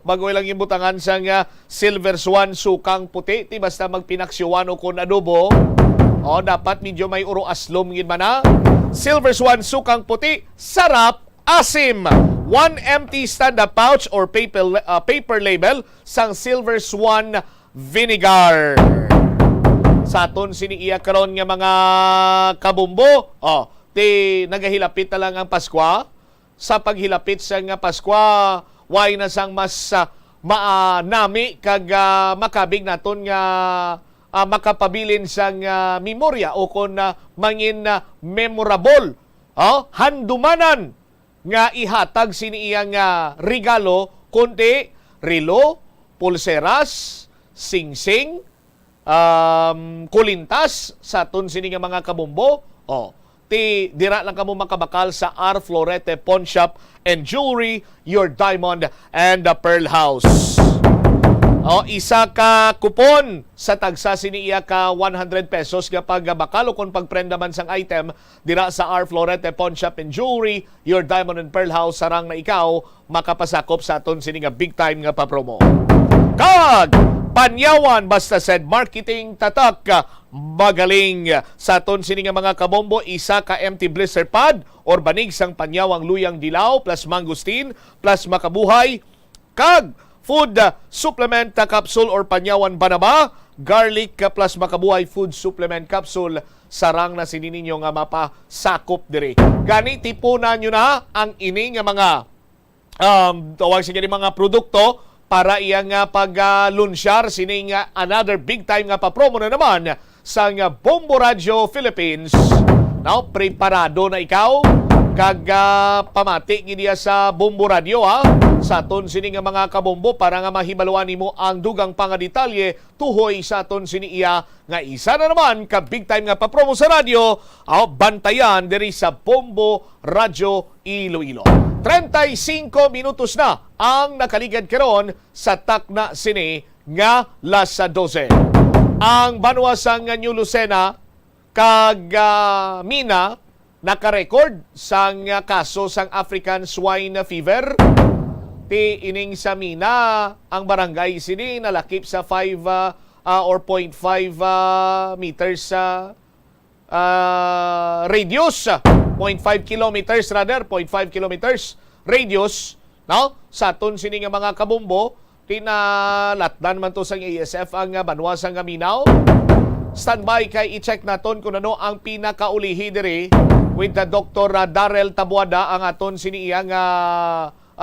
bagoy lang imbutangan sang Silver Swan sukang puti. Ti basta magpinaksyoan o kun adobo. Dapat medyo may uro aslom gid man na. Silver Swan sukang puti, sarap, asim. 1 empty stand-up pouch or paper label sang Silver Swan vinegar. Sa aton siniiya karon nga mga kabumbo, nagahilapit na lang ang Paskwa. Sa paghilapit sa nga Paskwa, why na sang mas maanami kag makabig naton nga makapabilin sang memorya o kon mangin memorable handumanan nga ihatag sini iyang regalo kundi relo, pulseras, singsing, kulintas sa aton sini nga mga kabombo. Ti dira lang kamo makabakal sa R. Florete Pawn Shop and Jewelry, your diamond and the pearl house. Isa ka kupon sa tagsa siniya ka 100 pesos kapag bakalo kung pagprenda man sang item dira sa R. Florete Pawn Shop and Jewelry, your diamond and pearl house, sarang na ikaw makapasakop sa aton sini nga big time nga papromo. Kag Panyawan basta said marketing tatak magaling sa aton sini nga mga kabombo, isa ka empty blister pad or banig sang Panyawang luyang dilaw plus mangustin plus makabuhay kag food supplement capsule or Panyawan banaba garlic plus makabuhay food supplement capsule, sarang na sini ninyo nga mapasakop diri. Gani tipunan nyo na ang ini nga mga tawag sige mga produkto para iyang pag-lunsyar sining another big time nga pa-promo na naman sa Bombo Radio Philippines. Now, preparado na ikaw kag pamati gidiya sa Bombo Radio sa aton sini nga mga kabombo para nga mahibaluan nimo ang dugang pangadetalye tuhoy sa aton sini iya nga isa na naman ka big time nga pa-promo sa radio. Bantayan diri sa Bombo Radio Iloilo. 35 minutos na ang nakaligad karon sa takna sini nga las 12. Ang banwa sang New Lucena kag Mina nakarecord sang kaso sang African swine fever. Ti ining sa Mina ang barangay sini nalakip sa 5 or 0.5 meters radius, 0.5 kilometers rather, 0.5 kilometers radius, no? Sa aton sini nga mga kabombo, tinalatdan man to sang ASF ang banwa sang Minao. Standby kay i-check naton kung ano ang pinakaulihi diri with the Dr. Darrell Tabuada, ang aton sini iyang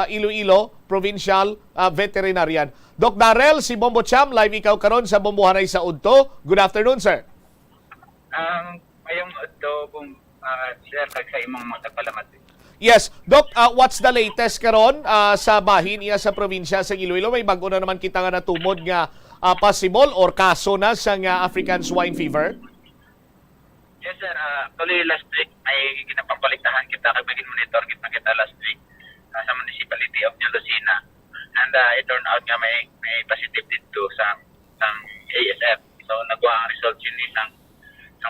Iloilo Provincial Veterinarian. Doc Darrell, si Bombo Cham, live ikaw karon sa Bombohanay sa Udto. Good afternoon, sir. Mayong Udto kung sir kag sa imong mga palamat. Yes, Doc, what's the latest karon sa bahin iya sa probinsya sa Iloilo? May bago na naman kita nga natumod nga possible or kaso na sa African swine fever? Yes sir, actually last week ay ginapapaliktahan kita kag maging monitor kita last week sa municipality of New Lucena. And it turned out nga may positive dito sa ASF. So nagwa ang result yun isang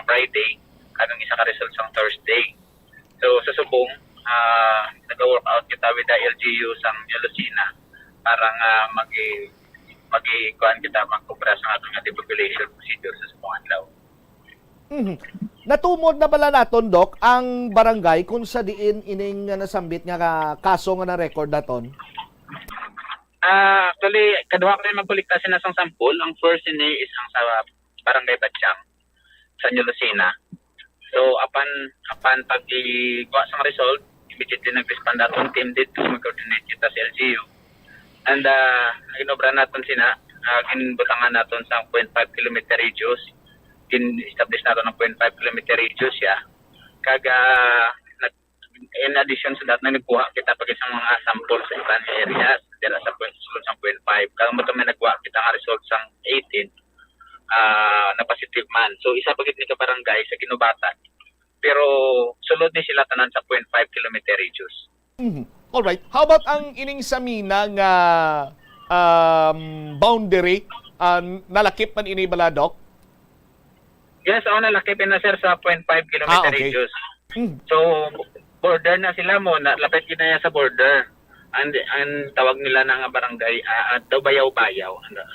Friday, kadang isa ka result sa Thursday. So sa subong nag-work out kita with the LGU sa New Lucena para nga mag-ikuan kita magkubra sa atong depopulation procedure sa subong adlaw. Natumod na pala naton, Doc, ang barangay kung sa diin ining nasambit nga kaso nga na-record naton? Actually, kaduha ko rin magkulikta na sang sample. Ang first ini is ang sa barangay Batsyang sa New Lucena. So, apan pag-ikuha sang result, immediately nag-respond atong team dito, mag-coordinate kita sa LGU. And inobra natin sina, ginbutangan natin sa 0.5 km radius. Establish natin ng 0.5 km radius siya. Kaga, in addition sa that, nagkuha kita pag isang mga sample sa ibang areas, dira sa 0.5. Kaga mo may nagkuha kita nga result sa 18 na positive man. So, isa pagit ni kabarangay sa Ginubatan. Pero, sulod ni sila tanan sa 0.5 km radius. Alright. How about ang ining sa Mina nga boundary? Nalakip man ini bala, Doc? Yes, nalakip na sir sa 0.5 km okay. radius. So, border na sila mo, lapit yun na yan sa border. And tawag nila na nga barangay, Bayaw-Bayaw.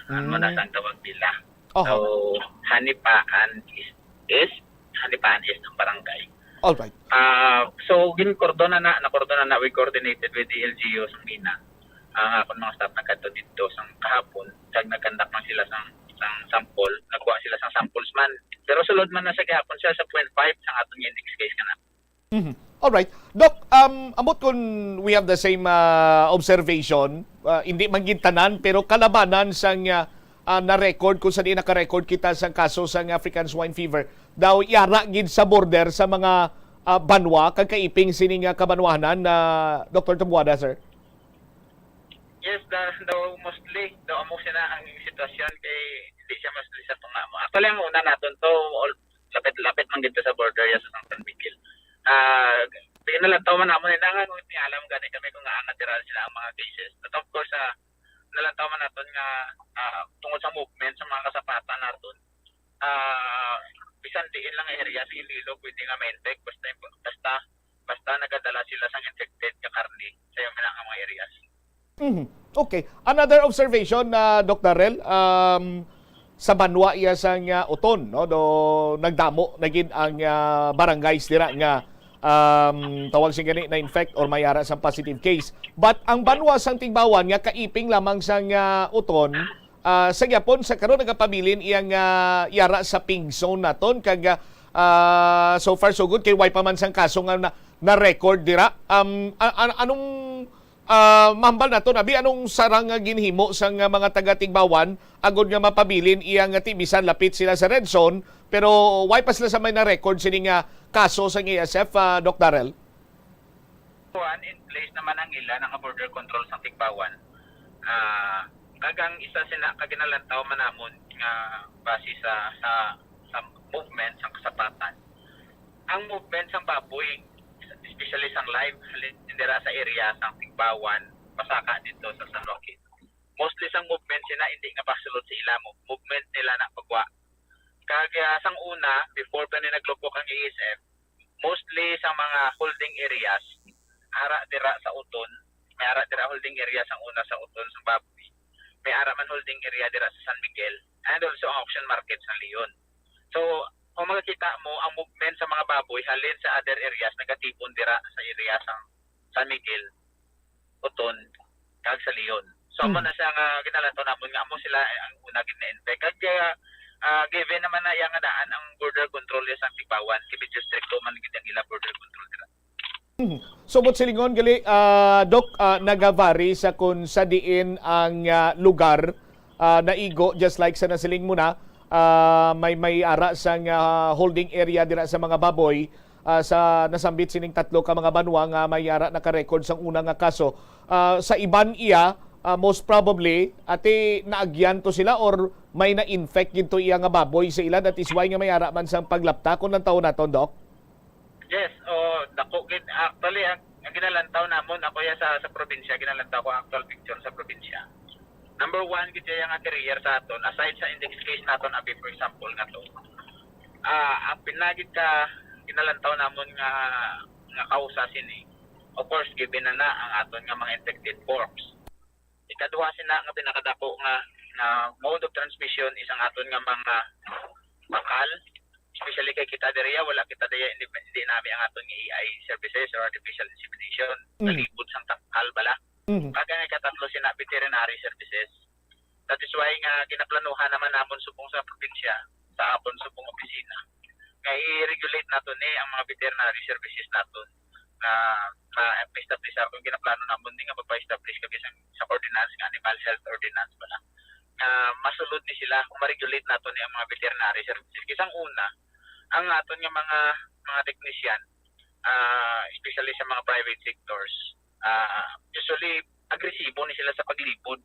Ano na ang tawag nila. So, Hanipaan is ng barangay. Alright. So, nakordona na, we coordinated with the LGU sa Mina. Kung mga staff na kanto dito sa kahapon, nagkandak man sila sa sample, nagkuha sila sa samples man. Pero sulod man na sa kahapon siya sa 0.5 sa atong index case ka na. Alright. Doc, amot kung we have the same observation, hindi man gintanan, pero kalabanan sang na-record, kung saan naka-record kita sa kaso sa African swine fever, daw yara gid sa border sa mga banwa kag kaiping sining kabanwahanan na Dr. Tabuada, sir? Yes, daw mostly, daw amo sila ang sitwasyon kay hindi siya mostly sa tungamo. Actually, ang una naton to, lapit-lapit man dito sa border ya sa San Miguel. Nalantaw man namon na nga kung alam gani kami kung nga tira sila ang mga cases. But of course, nalantaw man naton nga tungod sa movement sa mga kasapatan naton. Bisan diin lang ang area sa Iloilo pwede nga ma-infect basta nagadala sila sa infected nga karne sa yung mga areas. Okay. Another observation na Dr. Rel, sa banwa iya sang uton, no, do nagdamo naging ang barangays dira nga tawag siya gani na infect or mayara sang positive case. But ang banwa sang Tigbawan nga kaiping lamang sang uton, sa gyapon sa karon nagapabilin iyang yara sa pink zone naton kag so far so good kay way pa man sang kaso nga na record dira. Anong mambal nato abi anong sarang nga ginhimo sang mga taga Tigbawan agod nga mapabilin iyang tibisan lapit sila sa red zone pero why pa sila sa may na record sining kaso sa ASF, Doc Darrell? In place naman ang ilan ang border control sa Tigbawan. Kagang isa sina kaginalantaw man namon nga base sa movement sa kasapatan. Ang movement sa baboy especially sa live dira sa area sa Tigbawan, pasaka dito sa San Roque. Mostly sang movement sila hindi nga pasulod sa ila mo. Movement nila na pagwa. Kaya sang una before pa ni naglupok ang ASF, mostly sa mga holding areas, ara dira sa Uton, may ara dira holding area sang una sa Uton sa baboy. May ara man holding area dira sa San Miguel and also ang auction market sa Leon. So kung makikita mo ang movement sa mga baboy halin sa other areas nagatipon dira sa area sa San Miguel, Uton, kag sa Leon. So amo na siya nga ginalantaw namon nga amo sila ang una gina-infect. Kaya given naman na yang daan ang border control sa Tigbawan, kibit districto man gid ang ila border control dira. Subot silingon gali Doc, nagavari sa kung sa diin ang lugar naigo just like sa nasiling mo na may ara sang holding area dira sa mga baboy sa nasambit sining tatlo ka mga banwa nga may ara naka-record sang una nga kaso. Sa iban iya most probably ati naagyan to sila or may na-infect ginto iya nga baboy sa ila that is why nga may ara man sang paglapta kung nang taon naton, Doc. Yes, dako gid actually ang ginalantaw namon ako ya sa probinsya ginalantaw ko actual picture sa probinsya. Number 1 gid yang career sa aton aside sa index case naton abi for example nga to. Ang pinagid ka ginalantaw namon nga kausa sini. Of course given na ang aton nga mga infected porks. Ikaduha sina nga pinakadako nga mode of transmission is ang aton nga mga bakal. Especially kay kita diriya wala kita daya hindi namin ang aton AI services or artificial insemination nalibot sang takal bala. Kaya nga katatlo sina veterinary services. That is why nga ginaplanuhan naman namon subong sa probinsya sa apon subong opisina. Nga i-regulate nato ni ang mga veterinary services naton na ma-establish kung ginaplano namon ni nga magpa-establish kami sa ordinance nga animal health ordinance bala. Masulod ni sila kung ma-regulate nato ni ang mga veterinary services. Kisang una ang aton nga mga technician especially sa mga private sectors usually agresibo ni sila sa paglibod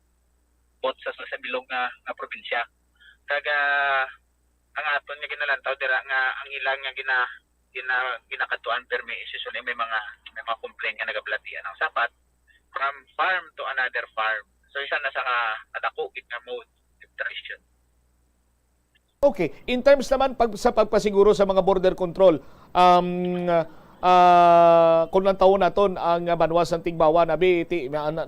bot sa bilog nga probinsya kaga ang aton nga ginalantaw dira nga ang ilang nga ginakatuan permi usually may mga complaint nga nagablatian ang sapat from farm to another farm. So isa na sa kadako gid nga mode of tradition. Okay, in terms naman sa pagpasiguro sa mga border control, kung nang taon naton ang banwa sa Tigbawan, abi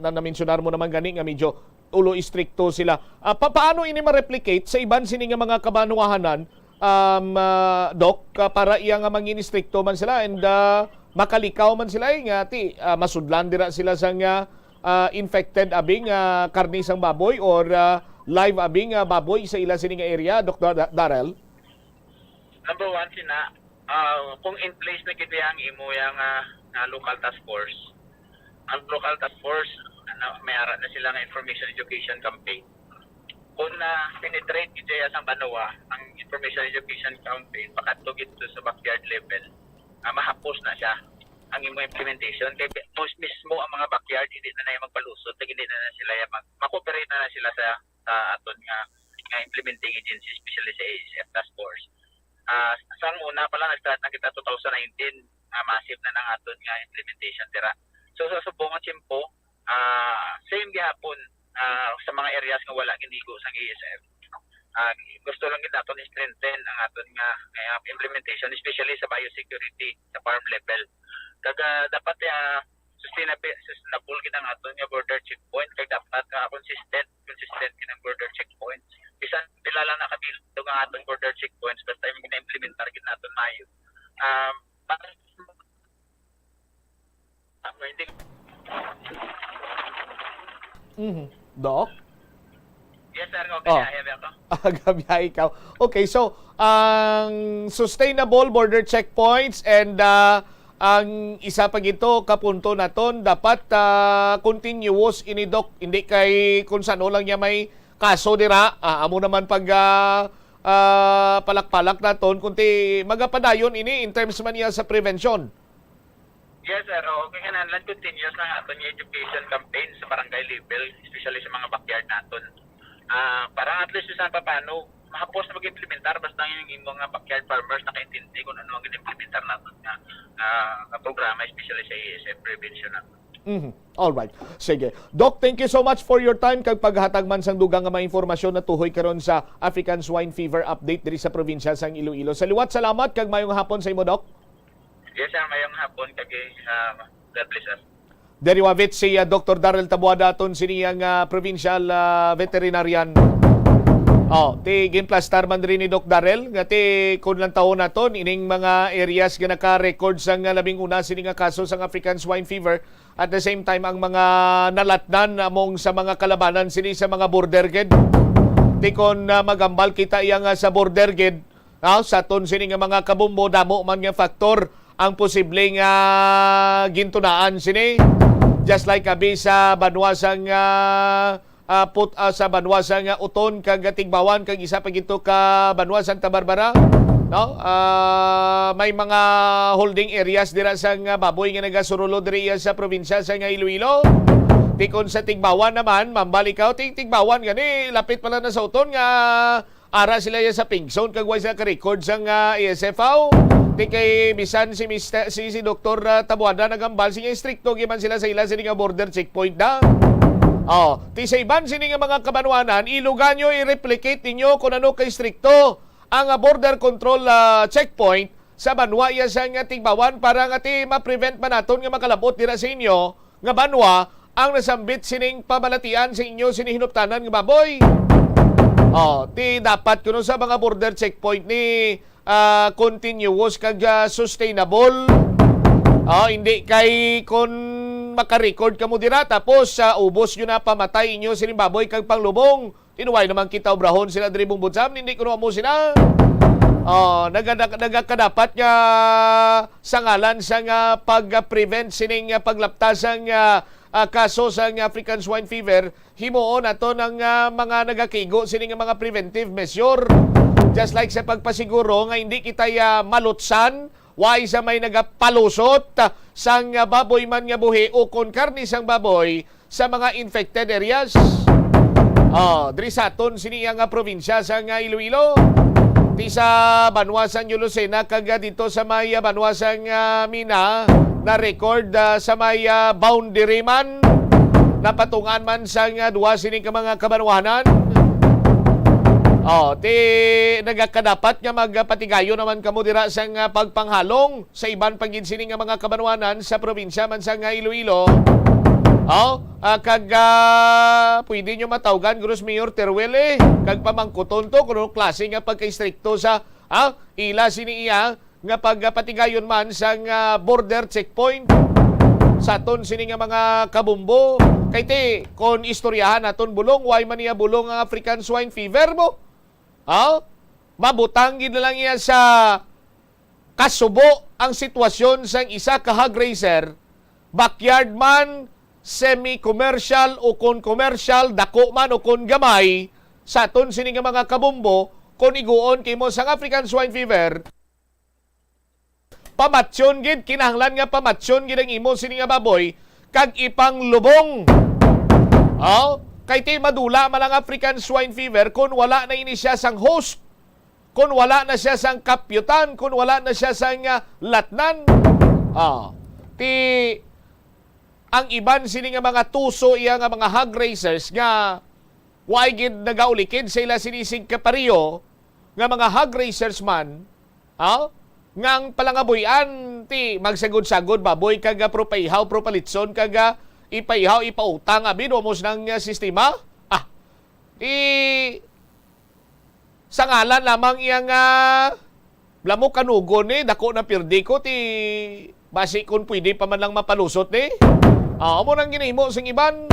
na-mentionar mo naman gani nga medyo ulo istrikto sila. Paano ini ma-replicate sa iban sini nga mga kabanwahanan, Doc, para iya nga mangin istrikto man sila and makalikaw man sila nga masudlan dira sila sa nga infected abing karni sang baboy or live abing baboy sa ila sining area, Dr. Darrell? Number 1 sina kung in place na gid ang imo yang local task force. Ang local task force may ara na sila nga information education campaign. Kung penetrate gid sa banwa ang information education campaign pakadto gid sa backyard level. mahapos na siya ang imong implementation. Kaya mismo ang mga backyard hindi na na magpalusot, hindi na sila makooperate na sila sa aton nga implementing agency, especially sa ASF task force. Sa una pa lang nag-start na kita 2019, massive na ng aton nga implementation tira. So sa subong tiyempo, same gihapon sa mga areas nga wala gindigo sa ASF. Gusto lang kita naton strengthen ang aton nga implementation, especially sa biosecurity sa farm level. Kaga dapat sustainable kinang aton nga border checkpoint, kay dapat consistent kinang border checkpoints. Bisan pilala na kabildo nga aton border checkpoints basta yung gina-implementar gid naton mayo. Doc? Yes, sir. Okay, ako. Gabiya ikaw. Okay, so ang sustainable border checkpoints and ang isa pa gito kapunto naton dapat continuous ini Doc, hindi kay kung sano lang niya may kaso dira. Amo naman pag palak-palak naton kunti magapadayon ini in terms man niya sa prevention. Yes, sir. Okay, kinahanglan continuous na aton yung education campaign sa barangay level, especially sa mga backyard naton. Para at least sa paano mahapos na mag-implementar basta yung mga backyard farmers nakaintindi kung ano ang implementar natin na programa, especially sa ASF prevention natin. All right. Sige. Doc, thank you so much for your time kag paghatag man sang dugang nga mga informasyon na tuhoy karon sa African Swine Fever update diri sa probinsya sang Iloilo. Saliwat salamat kag mayong hapon sa imo, Doc. Yes, sir. Mayong hapon kag God bless us. Deriwavit si Dr. Darrell Tabuada aton siniyang provincial veterinarian. Ti ginplastar man rin ni Doc Darrell nga ti kun lang taon naton ining mga areas nga naka-record sang labing una sini nga kaso sang African Swine Fever, at the same time ang mga nalatnan among sa mga kalabanan sini sa mga border gate. Ti kon magambal kita iya nga sa border gate, sa ton sini nga mga kabumbo damo man nga faktor ang posibleng gintunaan sini. Just like abi sa banwasang sa banwasang Uton kag Tigbawan kag isa pa gito ka banwasang Tabarbara, no? May mga holding areas dira sang baboy nga nagasurulo diri sa probinsya sa Iloilo. Tikon sa Tigbawan naman, mambalikaw Tigbawan gani lapit pala na sa Uton nga ara sila sa pink zone kag wa sila ka record sang ASFO. Di kay bisan si Dr. Tabuada nagambal siya stricto giman sila sa ila sini nga border checkpoint da. Ti sa iban sini nga mga kabanwanan, ilugan nyo, i-replicate ninyo kung ano kay stricto ang border control checkpoint sa banwa iya sa nga Tigbawan para nga ti ma-prevent pa naton nga makalabot dira sa inyo nga banwa ang nasambit sining pamalatian sa inyo sini hinuptanan nga baboy. Ti dapat kuno sa mga border checkpoint ni continuous kag sustainable. Hindi kay kun maka-record ka mo dira tapos ubos nyo na pamatay inyo sining baboy kag panglubong. Tinuway naman kita obrahon sila diri bumbudjam, hindi kuno mo sila. Nagakadapat nga sa ngalan sa nga pag-prevent sining paglaptasang kaso sa African Swine Fever, himuon ato ng mga nagakigo sining mga preventive measure. Just like sa pagpasiguro nga hindi kita malutsan, why sa may nagapalusot sang baboy man nga buhi o kon karni sang baboy sa mga infected areas. Diri sa aton siniya nga probinsya sa Iloilo. Di sa banwasan Lucena kag dito sa may banwasan Mina na record sa may boundary man napatungan man sang duwa sining ka mga kabanwanan. Nagakadapat nga magpatigayo naman kamo dira sa pagpanghalong sa iban pagin sining nga mga kabanwanan sa probinsya man sa Iloilo. Pwede nyo matawgan Gros Mayor Teruel kag pamangkuton to kuno klase nga pagka-stricto sa ila sini iya nga pagpatigayon man sa border checkpoint sa aton sini nga mga kabumbo. Kay ti kon istoryahan naton bulong why man niya bulong ang African Swine Fever mo. Mabutang gid lang iya sa kasubo ang sitwasyon sang isa ka hog raiser, backyard man, semi-commercial o kon commercial, dako man o kon gamay, sa aton sini nga mga kabumbo, kon iguon kay mo sang African Swine Fever, pamatsyon gid, kinahanglan nga pamatsyon gid ang imo sini nga baboy kag ipang lubong. Kay ti madula malang African swine fever kung wala na ini siya sang host, kung wala na siya sang kapyutan, kung wala na siya sang latnan. Ti ang iban sini nga mga tuso iya nga mga hog raisers nga why gid nagaulikid sa ila sinisig kapariyo nga mga hog raisers man, ngang palangabuyan ti magsagod-sagod baboy kaga propaihaw propalitson kaga ipaihaw ipautang abin umos ng sistema. Sa ngalan lamang iyang lamo kanugon dako na pirdi ko ti basi kun pwede pa man lang mapalusot amo nang ginahimo sing iban.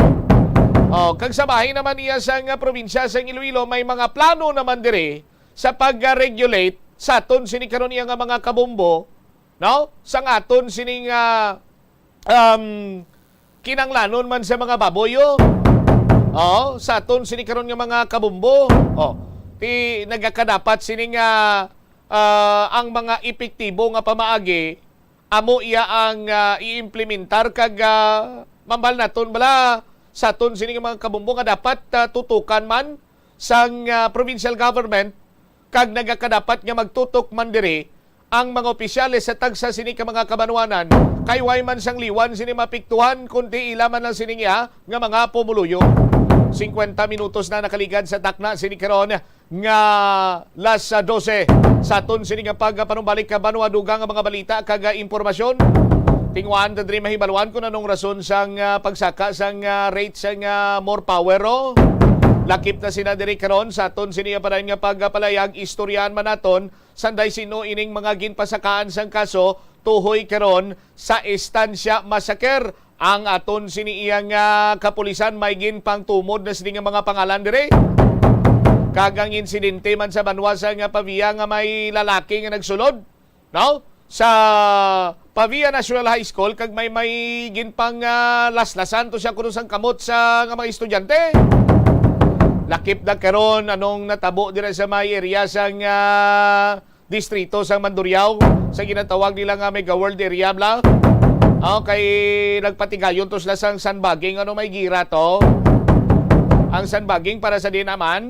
Kag sa bahay naman iya sa probinsya sa Iloilo may mga plano naman dire sa pag-regulate sa aton sini karon iya nga mga kabombo, no? Sa aton sini nga kinanglanon man sa mga baboyo. Sa aton sini karon nga mga kabombo. Ti nagakadapat sini nga ang mga epektibo nga pamaagi amo iya ang iimplementar kag mambal naton bala sa aton sini nga mga kabombo nga dapat tutukan man sang provincial government kag nagakadapat nga magtutok man diri ang mga opisyales sa tagsa sini ka mga kabanwanan kay way man sang liwan sini mapiktuhan kundi ila man lang sini nga mga pumuluyo. 50 minutos na nakaligad sa takna sini karon nga las 12 sa aton sini nga pagpanumbalik ka banwa dugang nga mga balita kag impormasyon. Tingwan dadri mahibalwan ko nanong rason sang pagsaka sang rate sang more power lakip na sina diri karon sa aton sini pa nga pagpalayag istoryahan man naton sanday sino ining mga ginpasakaan sang kaso tuhoy karon sa Estancia Massacre. Ang aton sini iyang kapulisan may ginpang tumod na sini nga mga pangalan dire. Kagang insidente man sa banwa sa nga Pavia nga may lalaki nga nagsulod, no? Sa Pavia National High School kag may ginpang laslasan to siya kuno sang kamot sa nga mga estudyante. Lakip na karon anong natabo dire sa may area sang distrito sang Mandurriao sa ginatawag nila nga Mega World Area bla. Kay nagpatigayon to sila sang sandbagging may gira to. Ang sandbagging para sa din naman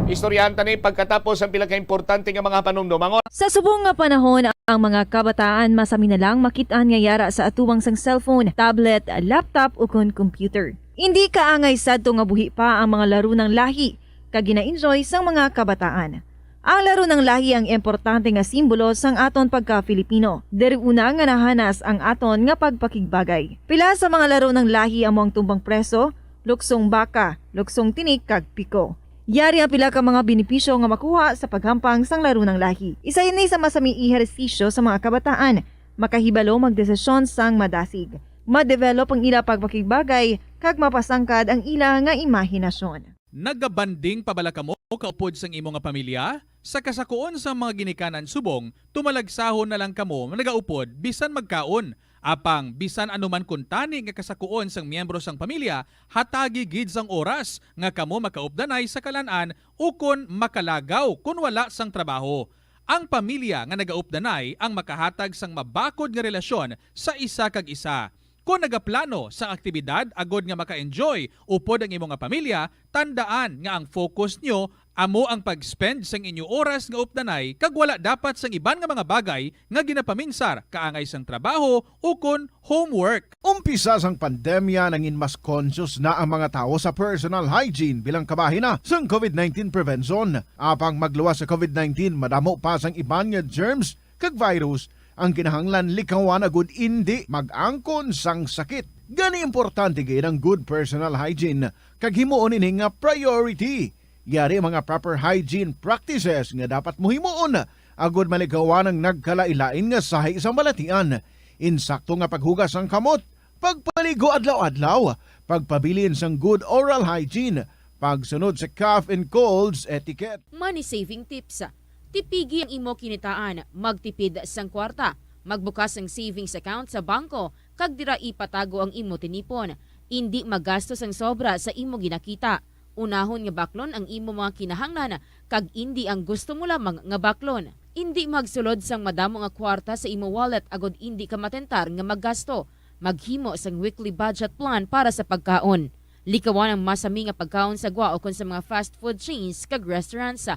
istoryahan tani pagkatapos ang pila ka importante nga mga panumdumangon. Sa subong nga panahon, ang mga kabataan masami na lang makitaan nga yara sa atuwang sang cellphone, tablet, laptop o kon computer. Hindi kaangay sadto nga buhi pa ang mga laro ng lahi kag gina-enjoy sang mga kabataan. Ang laro ng lahi ang importante nga simbolo sang aton pagka-Filipino. Diri una nga nahanas ang aton nga pagpakigbagay. Pila sa mga laro ng lahi among tumbang preso, luksong baka, luksong tinik kag piko. Yari ang pila ka mga benepisyo nga makuha sa paghampang sang laro ng lahi. Isa ini sa masaming ehersisyo sa mga kabataan, makahibalo magdesisyon sang madasig. Ma-develop ang ila pagpakigbagay kag mapasangkad ang ila nga imahinasyon. Nagabanding pabala kamo kaupod sang imo nga pamilya? Sa kasakuon sa mga ginikanan subong, tumalagsahon na lang kamo nagaupod bisan magkaon. Apang bisan anuman kuntani nga kasakuon sang miyembro sang pamilya, hatagi gid sang oras nga kamo makaupdanay sa kalanan ukon makalagaw kun wala sang trabaho. Ang pamilya nga nagaupdanay ang makahatag sang mabakod nga relasyon sa isa kag isa. Kung nagaplano sa aktibidad agod nga maka-enjoy upod ang imong nga pamilya, tandaan nga ang focus nyo amo ang pag-spend sang inyo oras nga updanay kag wala dapat sang iban nga mga bagay nga ginapaminsar kaangay sang trabaho ukon homework. Umpisa sang pandemya nangin mas conscious na ang mga tao sa personal hygiene bilang kabahina sang COVID-19 prevention. Apang magluwas sa COVID-19 madamo pa sang iban nga germs kag virus ang kinahanglan likawan agud indi mag-angkon sang sakit. Gani importante gid ang good personal hygiene kag himuon ini nga priority. Yari mga proper hygiene practices nga dapat mohimuon agud malikawan ang nagkalailain nga sahi sa balatian. Insakto nga paghugas ang kamot, pagpaligo adlaw-adlaw, pagpabilin sang good oral hygiene, pagsunod sa cough and colds etiquette. Money saving tips. Tipigi ang imo kinitaan, magtipid sang kwarta, magbukas ang savings account sa bangko, kag dira ipatago ang imo tinipon. Hindi magastos ang sobra sa imo ginakita. Unahon nga baklon ang imo mga kinahanglan, kag hindi ang gusto mo lamang nga baklon. Indi magsulod sang madamo nga kwarta sa imo wallet agod indi ka matentar nga maggasto. Maghimo sang weekly budget plan para sa pagkaon. Likawan ang masami nga pagkaon sa gwa o kon sa mga fast food chains kag restaurants.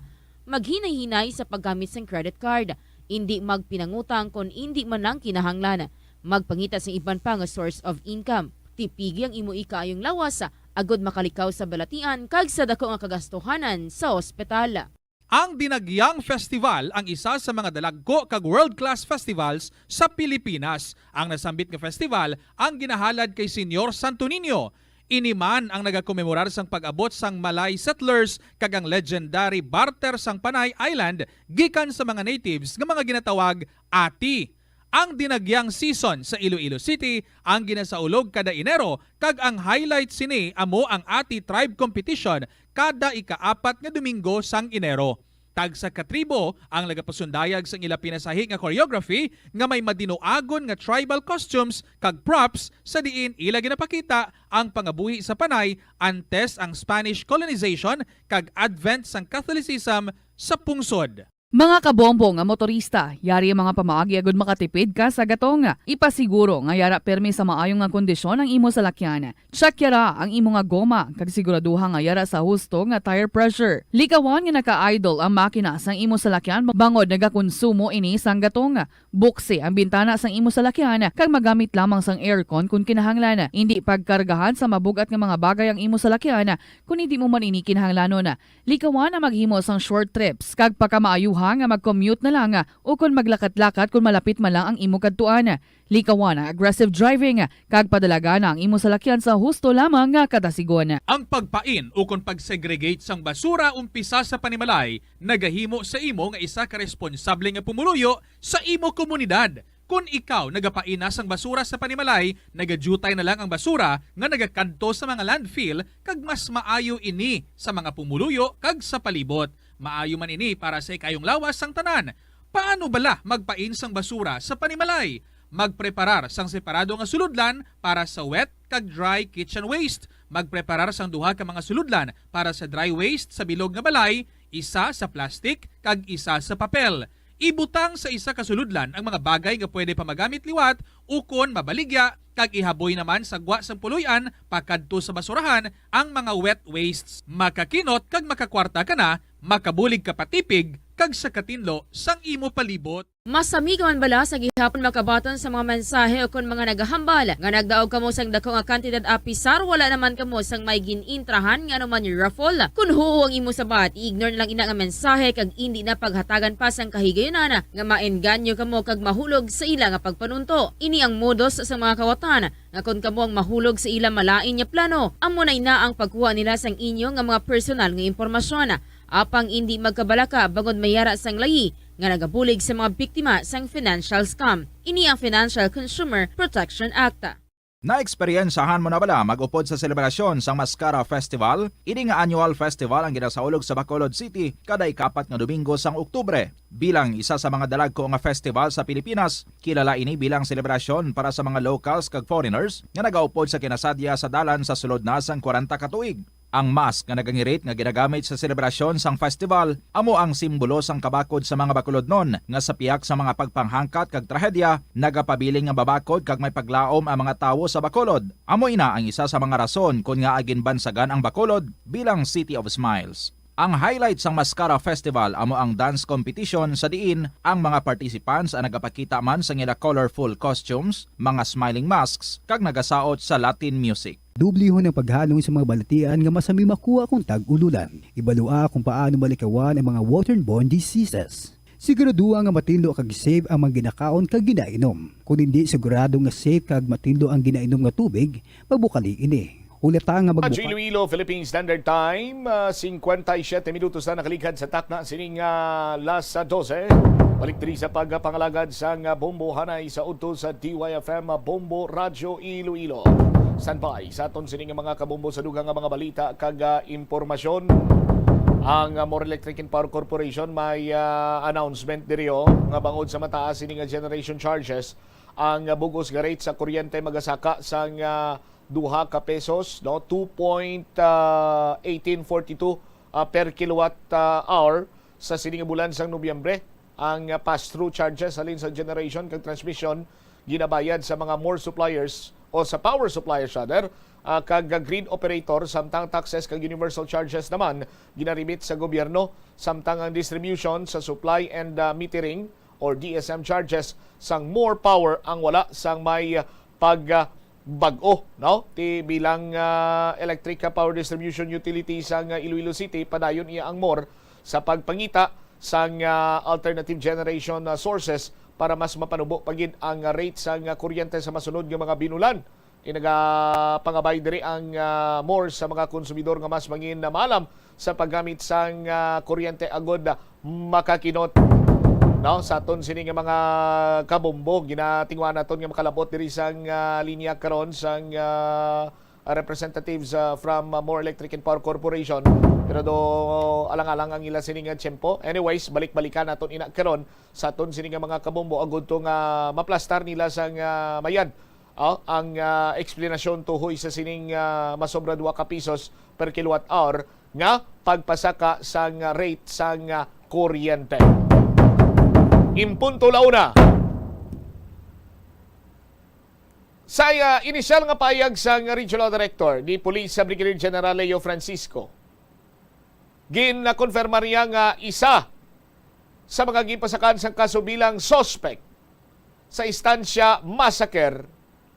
Maghinay-hinay sa paggamit sang credit card. Indi magpinangutang kon indi man lang kinahanglan. Magpangita sa iban pa nga source of income. Tipigi ang imo ikaayong lawas agod makalikaw sa balatian kag sa dako nga kagastuhanan sa ospital. Ang Dinagyang Festival ang isa sa mga dalagko kag world-class festivals sa Pilipinas. Ang nasambit nga festival ang ginahalad kay Senyor Santo Niño. Iniman ang nagakomemorar sang pag-abot sang Malay settlers kag ang legendary barter sang Panay Island gikan sa mga natives nga mga ginatawag ati. Ang Dinagyang season sa Iloilo City ang ginasaulog kada Enero kag ang highlight sini amo ang ati tribe competition kada ika-4 nga Domingo sang Enero. Tag sa katribo ang nagapasundayag sang ila pinasahi nga choreography nga may madinoagon nga tribal costumes kag props sa diin ila ginapakita ang pangabuhi sa Panay antes ang Spanish colonization kag advent sang Catholicism sa pungsod. Mga kabombo nga motorista, yari ang mga pamaagi agud makatipid ka sa gatong. Ipasiguro nga yara permi sa maayong nga kondisyon ang imo salakyan. Check yara ang imo nga goma kag siguraduha nga yara sa husto nga tire pressure. Likawan nga naka-idle ang makina sang imo salakyan bangod nagakonsumo ini sang gatong. Buksi ang bintana sang imo salakyan kag magamit lamang sang aircon kung kinahanglan. Hindi pagkargahan sa mabugat nga mga bagay ang imo salakyan kung hindi mo man ini kinahanglanon. Likawan ang maghimo sang short trips kag pagkamaayuhan nga mag-commute na lang o kung maglakat-lakat kung malapit man lang ang imo kadtuan. Likawan ang aggressive driving kag padalaga na ang imo salakyan sa husto lamang nga kadasigon. Ang pagpain o kung pag-segregate sang basura umpisa sa panimalay nagahimo sa imo nga isa ka responsable nga pumuluyo sa imo komunidad. Kung ikaw nagapaina sang basura sa panimalay, nagadutay na lang ang basura nga nagakadto sa mga landfill kag mas maayo ini sa mga pumuluyo kag sa palibot. Maayo man ini para sa ikayong lawas sang tanan. Paano bala magpain sang basura sa panimalay? Magpreparar sang separado nga suludlan para sa wet kag dry kitchen waste. Magpreparar sang duha ka mga suludlan para sa dry waste sa bilog nga balay, isa sa plastic kag isa sa papel. Ibutang sa isa ka suludlan ang mga bagay nga pwede pa magamit liwat ukon mabaligya kag ihaboy naman sa gwa sang puluyan pakadto sa basurahan ang mga wet wastes. Makakinot kag makakwarta ka na, makabulig ka patipig kag sa katinlo sang imo palibot. Masami ka man bala sa gihapon makabaton sa mga mensahe o kung mga nagahambal nga nagdaog kamo sang dako nga kantidad apisar wala naman kamo sang may ginintrahan nga naman yung raffle. Kung huo ang imo sabat, ignore na lang ina nga mensahe kag hindi na paghatagan pa sang kahigayonan nga maenganyo kamo kag mahulog sa ila nga pagpanunto. Ini ang modus sa mga kawatan nga kung kamo ang mahulog sa ila malain nga plano, amo na ina ang pagkuha nila sang inyo nga mga personal nga impormasyon. Apang hindi magkabalaka bangod mayara sang layi nga nagabulig sa mga biktima sang financial scam. Ini ang Financial Consumer Protection Act. Naeksperyensahan mo na bala mag-upod sa selebrasyon sang Mascara Festival? Ini nga annual festival ang ginasaulog sa Bacolod City kada ika-4 nga Domingo sang Oktubre. Bilang isa sa mga dalagko nga festival sa Pilipinas, kilala ini bilang selebrasyon para sa mga locals kag foreigners nga nagaupod sa kinasadya sa dalan sa sulod na sang 40 ka tuig. Ang mask nga nagangirit nga ginagamit sa selebrasyon sang festival amo ang simbolo sang kabakod sa mga Bacolodnon nga sa piyak sa mga pagpanghangkat kag trahedya nagapabiling nga babakod kag may paglaom ang mga tawo sa Bacolod. Amo ina ang isa sa mga rason kung nga agin bansagan ang Bacolod bilang City of Smiles. Ang highlight sang Mascara Festival amo ang dance competition sa diin ang mga participants ang nagapakita man sa ila colorful costumes, mga smiling masks kag nagasaot sa Latin music. Dublihon ang paghalong sa mga balatian nga masami makuha kung tag-ululan. Ibalua kung paano malikawan ang mga waterborne diseases. Siguraduha nga matindlo kag safe ang mga ginakaon kag ginainom. Kung hindi sigurado nga safe kag matindlo ang ginainom nga tubig, pabukali ini. Ulata nga Radyo Iloilo, Philippine Standard Time, 57 minutos na nakalikad sa takna sining las 12. Balik diri sa pagpangalagad sang Bombo Hanay sa udto sa DYFM Bombo Radyo Iloilo. Standby sa aton sining mga kabombo sa dugang nga mga balita kag impormasyon. Ang More Electric and Power Corporation may announcement diriyo nga bangod sa mataas sining generation charges ang bugos nga rate sa kuryente magasaka sang 2 ka pesos, no, 2.1842 per kilowatt hour sa sining bulan sang Nobyembre ang pass-through charges alin sa generation kag transmission ginabayad sa mga more suppliers o sa power suppliers rather, kag grid operator, samtang taxes kag universal charges naman ginaremit sa gobyerno, samtang ang distribution sa supply and metering or DSM charges sang more power ang wala sang may pagbago, no? Ti bilang electric power distribution utility sang Iloilo City, padayon iya ang more sa pagpangita sang alternative generation sources para mas mapanubo pagid ang rate sang kuryente sa masunod nga mga binulan. Inagapangabay diri ang more sa mga konsumidor nga mas mangin na malam sa paggamit sang kuryente agod makakinot. No, sa aton sini nga mga kabombo ginatingwa naton nga makalabot diri sang linya karon sang representatives from More Electric and Power Corporation, pero do alang-alang ang ila sini nga tiyempo. Anyways, balik-balikan naton ina karon sa aton sini nga mga kabombo agud to nga maplastar nila sang mayad ang eksplanasyon tuhoy sa sining masobra 2 ka pisos per kilowatt hour nga pagpasaka sang rate sang kuryente. Impunto launa. Sa inisyal nga payag sang Regional Director ni Police Brigadier General Leo Francisco, gin-konfirma niya nga isa sa mga gipasakan sang kaso bilang suspect sa istansya massacre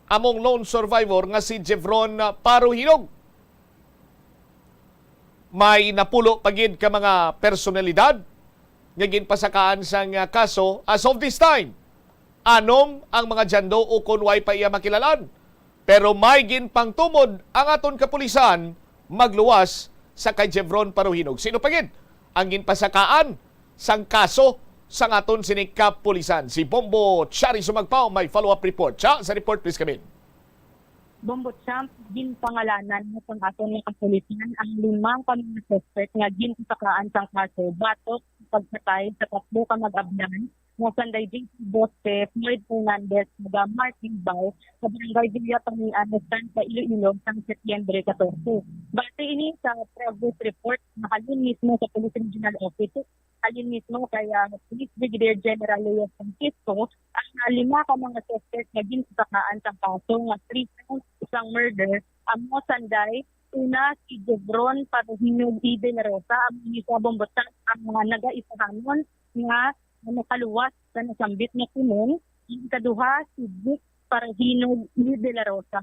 among lone survivor nga si Jevron Paruhinog. May napulo pagid ka mga personalidad nga ginpasakaan sang kaso as of this time. Anom ang mga jando o kung way pa iya makilalan. Pero may ginpangtumod ang aton kapulisan magluwas sa kay Jevron Paruhinog. Sino pagid ang ginpasakaan sang kaso sang aton sining kapulisan? Si Bombo Chari Sumagpao, may follow-up report. Cha, sa report please come in. Bombo Champ, ginpangalanan mo pang aton ng kapulisan ang 5 pamilya suspect nga ginpasakaan sang kaso batok pagpatay sa 3 ka mag-abyan nga Sanday J. Bosque, Floyd Fernandez, mga Martin Bay, sa Barangay Villa Pamian, sa Iloilo, sang Setyembre 14. Base ini sa progress report na halin mismo sa Police Regional Office, halin mismo kaya Police Brigadier General Leo Francisco, ang 5 ka mga suspect na ginsakaan sa kaso nga 3 counts isang murder, ang mo Sanday, una si Jevron Paruhinog de la Rosa, ang isa Bombotang, ang mga naga-isahanon nga nakaluwas sa nasambit na kunon. Ang ikaduha si Vic Paruhinog de la Rosa,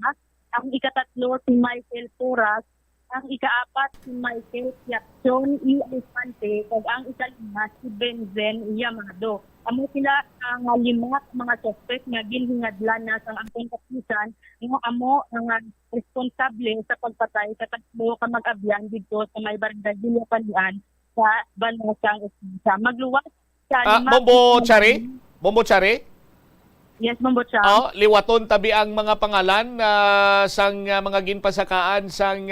ang ikatatlo si Michael Porras, ang ikaapat si Michael Jackson E. Alfante, ug ang ikalima si Benzen Yamado. Amo sila ang 5 mga suspect nga ginhingadlan na sa angkong kapulisan nga amo ang responsable sa pagpatay sa 3 ka mag-abyan dito sa may Barangay Villa Palian sa Banosang Usa. Magluwas Bombo Chari? Bombo Chari? Yes, Bombo Chari. Liwaton tabi ang mga pangalan sang mga ginpasakaan sang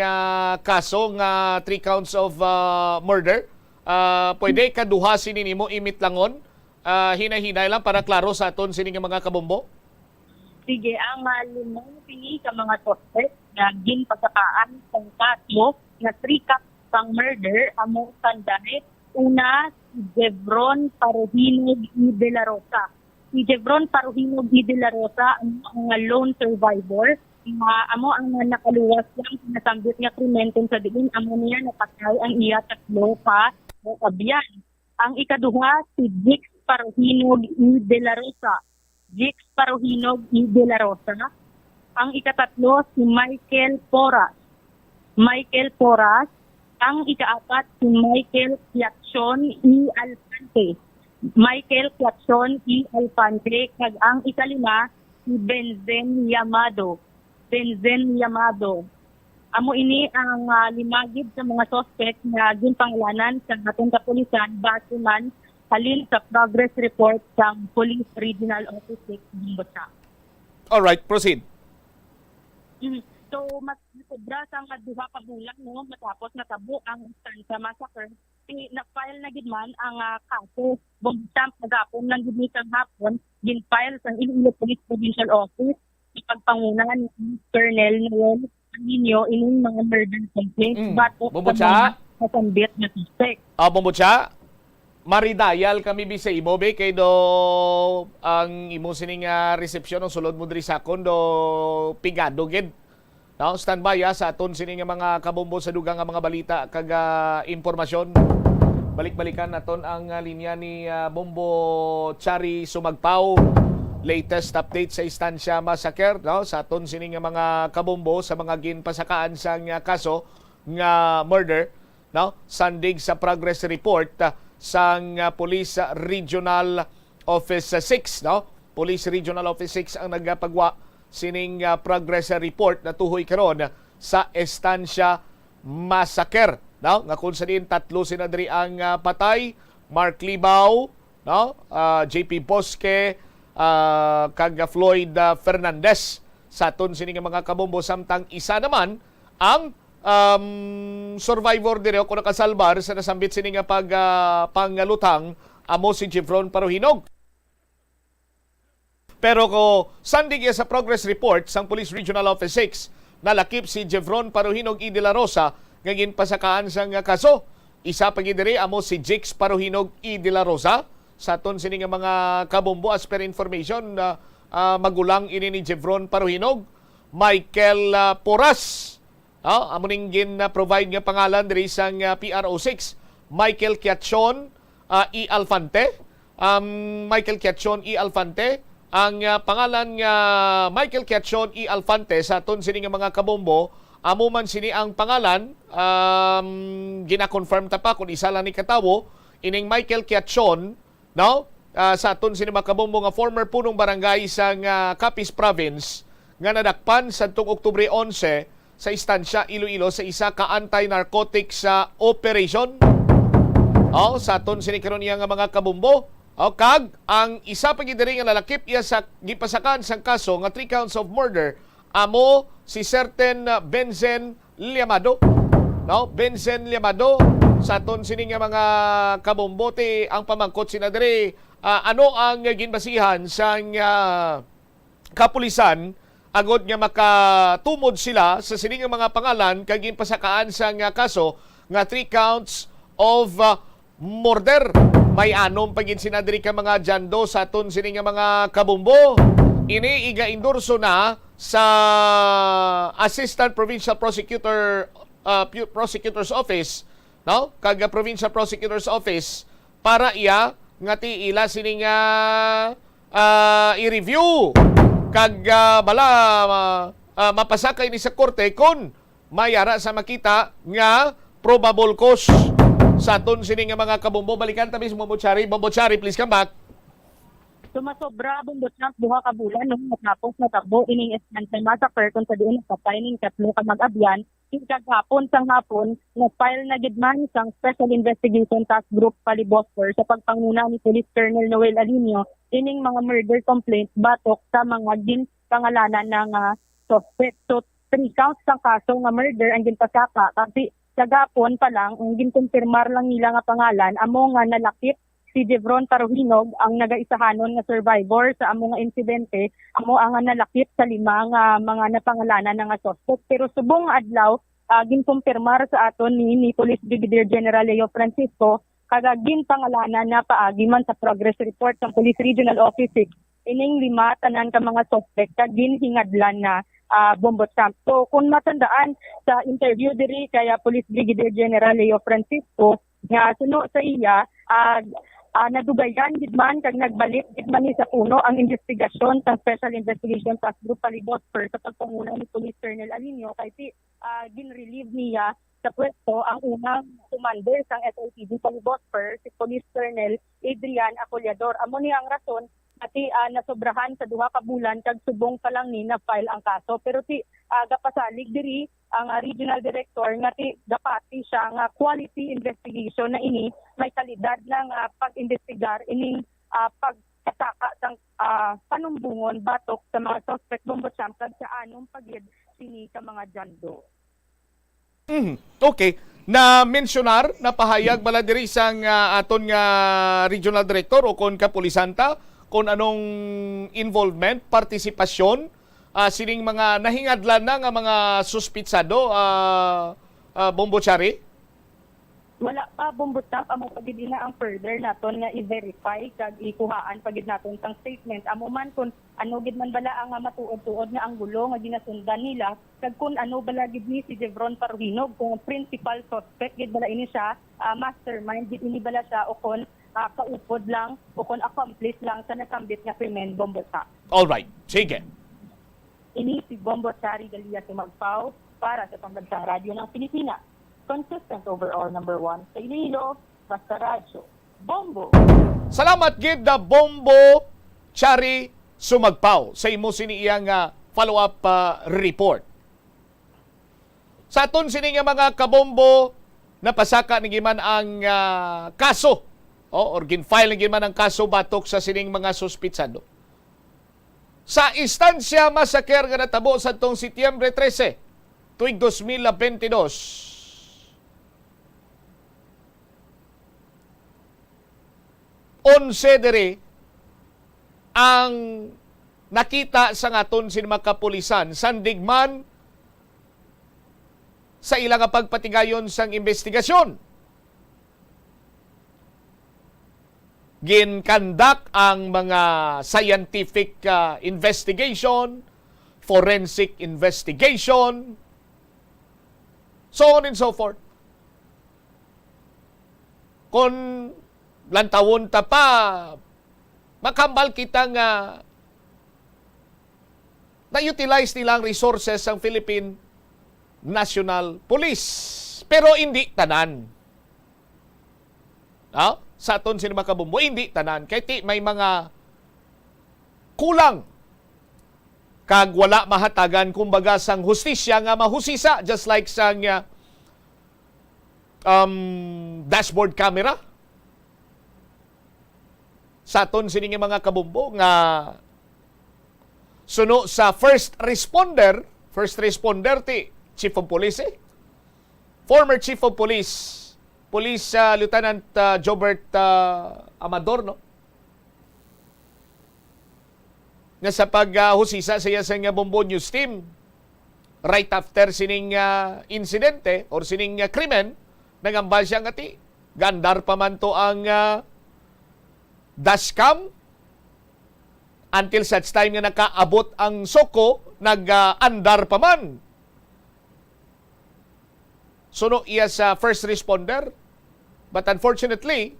kaso nga 3 counts of murder. Pwede kaduhasin nimo imit langon? Hinay-hinay lang para klaro sa aton sining mga kabombo? Sige, ang 5 pini ka mga suspect na ginpasakaan sang kaso nga 3 counts pang murder amo Sanday. Una, si Jevron Paruhinog de la Rosa. Si Jevron Paruhinog de la Rosa ang lone survivor. Amo ang nakaluwas lang nasambit nga krimen sa diin. Amo niya napatay ang iya 3 pa abyan. Ang ikaduha, si Jix Paruhinog de la Rosa. Jix Paruhinog de la Rosa. Ang ikatatlo, si Michael Porras. Michael Porras. Ang ikaapat, si Michael Jackson E. Alfante. Michael Jackson E. Alfante. Kag ang ikalima, si Benzen Yamado. Benzen Yamado. Amo ini ang limagid sa mga suspect na ginpanglanan sa atong kapulisan base man halin sa progress report sa Police Regional Office 6 Bimbosa. All right, proceed. So, mas sobra sa mga 2 ka bulan no matapos natabo ang istansa massacre, na-file na gid man ang kaso. Bomb-stamp nagapon lang gid mitang hapon gin-file sa Iloilo Police Provincial Office ipagpangunan ni Colonel Noel Ninyo ining mga murder complaints batok sa mga kasambit na suspect. Bombocha? maridayal kami bisa imo be kay do ang imo sining resepsyon ng sulod mo diri sa kondo pigado gid. No, standby sa aton sining mga kabombo sa dugang nga mga balita kag impormasyon. Balik-balikan naton ang linya ni Bombo Chari Sumagpao. Latest update sa istansya massacre, no, sa aton sining mga kabombo sa mga ginpasakaan sang kaso nga murder, no, sandig sa progress report sang Police Regional Office 6, no? Police Regional Office 6 ang nagpagwa sining progress report na tuhoy karon sa estansya massacre, no? Nga kung saan tatlo sinadri ang patay, Mark Libaw, no? JP Bosque, kag Floyd Fernandez sa aton sining mga kabombo, samtang isa naman ang survivor dire ko nakasalbar sa nasambit sini nga pangalutang amo si Jevron Paruhinog. Pero ko sandig sa progress report sang Police Regional Office 6 nalakip si Jevron Paruhinog E. de la Rosa nga ginpasakaan sang kaso. Isa pa gid diri amo si Jix Paruhinog E. de la Rosa sa aton sini nga mga kabombo. As per information magulang ini ni Jevron Paruhinog, Michael Poras. Amo ning gin-provide nga pangalan diri sang PRO6, Michael Kiatchon E. Alfante. Michael Kiatchon E. Alfante. Ang pangalan nga Michael Kiatchon E. Alfante sa aton sini nga mga kabombo, amo man sini ang pangalan, gina-confirm ta pa kung isa lang ni katawo, ining Michael Kiatchon, no? Sa aton sini mga kabombo nga former punong barangay sang Capiz Province nga nadakpan sa Oktubre 11 sa istansya Iloilo sa isa ka anti-narcotics operation. Sa aton sinikaron niya nga mga kabumbo. Kag ang isa pa gid diri nga lalakip iya sa gipasakan sang kaso nga 3 counts of murder amo si certain Benzen Liamado. No, Benzen Liamado sa aton sini nga mga kabumbo ti ang pamangkot sina diri ano ang ginbasihan sang kapulisan agod nga makatumod sila sa sining mga pangalan kag ginpasakaan sa kaso nga 3 counts of murder. May anom pagin sinadiri ka mga jando sa aton sining mga kabumbo. Ini iga-endorso na sa Assistant Provincial Prosecutor's Office, no? Kag Provincial Prosecutor's Office para iya nga tiila sining i-review kag mapasakay ni sa korte kung mayara sa makita nga probable cause sa aton sini nga mga kabumbo. Balikan tabi si Bombo Chari. Bombo Chari, please come back. Sumasobra Bombo Champ duha ka bulan nung matapos natabo ining estansya massacre kung sa diin patay ning tatlo ka mag-abyan. Kagahapon sang hapon na-file na gid man sang Special Investigation Task Group Palibosper sa pagpanguna ni Police Colonel Noel Alinio ining mga murder complaints batok sa mga ginpangalanan ng suspect. So 3 counts sang kaso nga murder ang ginpasaka kasi kagahapon pa lang ang ginkumpirmar lang nila nga pangalan amo nga nalakip si Jevron Paruhinog ang nagaisahanon nga survivor sa amo nga insidente, amo ang nalakip sa 5 nga mga napangalanan nga suspect. Pero subong adlaw ginkumpirmar sa aton ni Police Brigadier General Leo Francisco kaga ginpangalanan na paagi man sa progress report ng Police Regional Office 6 ining 5 tanan ka mga suspect kag ginhingadlan na Bombo Champ. So kung matandaan sa interview diri kaya Police Brigadier General Leo Francisco nga suno sa iya nadugayan gid man kag nagbalik gid man ni sa puno ang investigasyon sa Special Investigation Task Group Palibosper sa pagpanguna ni Police Colonel Alinio kay gin-relieve niya sa pwesto ang unang commander sang SLPD Palibosper si Police Colonel Adrian Acolyador. Amo ni ang rason ati nasobrahan sa duha ka bulan kag subong pa lang ni na-file ang kaso. Pero gapasalig diri ang regional director nga gapati siya nga quality investigation na ini may kalidad ng pag-investigar ining pagkataka sang panumbungon batok sa mga suspect Bombo Champ kag sa anong pagid sini ka mga jando. Okay. Na mensionar na pahayag bala diri sang aton nga regional director o kon kapulisanta kung anong involvement, partisipasyon sining mga nahingadlan na nga mga suspitsado, Bombo Chari? Wala pa bumbutap amo pagid na ang further naton nga i-verify kag ikuhaan pagid naton tang statement amo man kun ano gid man bala ang matuod-tuod nga ang gulo nga ginasundan nila kag kun ano bala gid ni si Jevron Paruhinog kung principal suspect gid bala ini siya, mastermind gid ini bala siya o kon kaupod lang o kon accomplice lang sa nakambit nga krimen bombota. All right, sige. Ini si Bombo Chari Dalia Tumagpao para sa Pambansang Radyo ng Pilipinas. Consistent overall number 1 sa Iloilo, basta radyo. Bombo! Salamat gid na Bombo Chari Sumagpao sa imo siniyang follow-up report. Sa aton sini nga mga kabombo, napasaka ni giman ang kaso or ginfile ni giman ang kaso batok sa sining mga suspitsado. Sa instansya masaker nga natabo sa tong Setyembre 13, tuig 2022, 11 diri ang nakita sa ngaton sin mga kapulisan sandigman sa ilang pagpatigayon sang investigasyon. Ginkandak ang mga scientific investigation, forensic investigation, so on and so forth. Kung lantawon ta pa, makambal kita nga na-utilize nilang resources ang Philippine National Police. Pero hindi tanan. Sa aton sini mga kabumbo, hindi tanan. Kaya may mga kulang kag wala mahatagan kumbaga sang hustisya nga mahusisa just like sang dashboard camera. Sa aton sini nga mga kabumbo nga suno sa first responder ti Chief of Police, former Chief of Police Lieutenant Jobert Amador, no? Nga sa paghusisa sa iya sa Bombo News Team right after sining insidente or sining krimen, nangambal siya nga ti gandar pa man to ang dashcam until such time nga nakaabot ang soko, nag-andar pa man. Suno iya sa first responder, but unfortunately,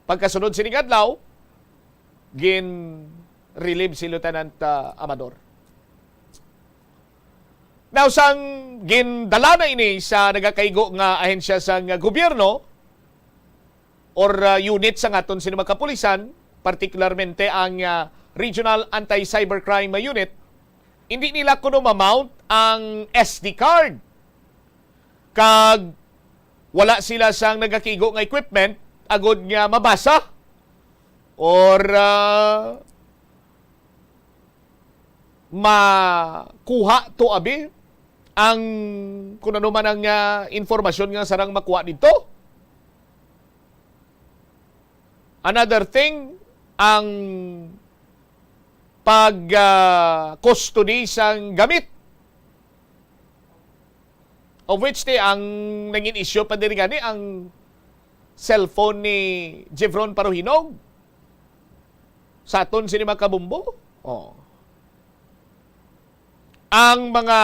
pagkasunod sining adlaw, gin-relieve si Lieutenant Amador. Now, sang gindala na ini sa nagakaigo nga ahensya sa gobyerno or unit sa ngaton sino mga kapulisan, particularmente ang Regional Anti-Cybercrime Unit, hindi nila kuno ma-mount ang SD card. Kag wala sila sang nagakigo nga equipment agod nga mabasa or makuha to abi ang kung ano man ang informasyon nga sarang makuha dito. Another thing, ang pag-custody sang gamit, of which ang naging issue pa din gani ang cellphone ni Jevron Paruhinog sa aton sini mga kabumbo. Ang mga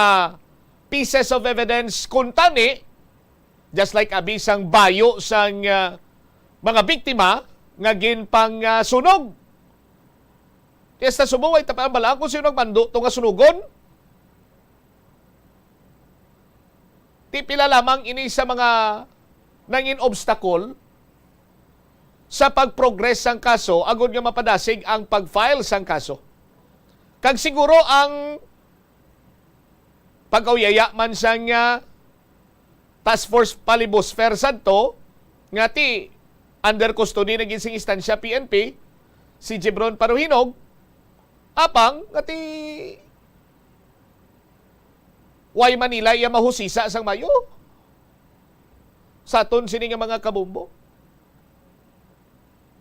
pieces of evidence kuntani, just like abisang bayo sang mga biktima nga ginpang sunog. Kaya sa sumuway tapang balaan kung sino nagmando ito nga sunugon. Tipila lamang ini sa mga nangin obstacle sa pag-progress sang kaso agud nga mapadasig ang pag-file sang kaso. Kag siguro ang pag-awyaya man sang Task Force Palibos Fersanto nga ti under custody na ginsing instansya PNP si Jevron Paruhinog apang nga ti Why Manila iya mahusisa sang mayo sa aton sini nga mga kabumbo.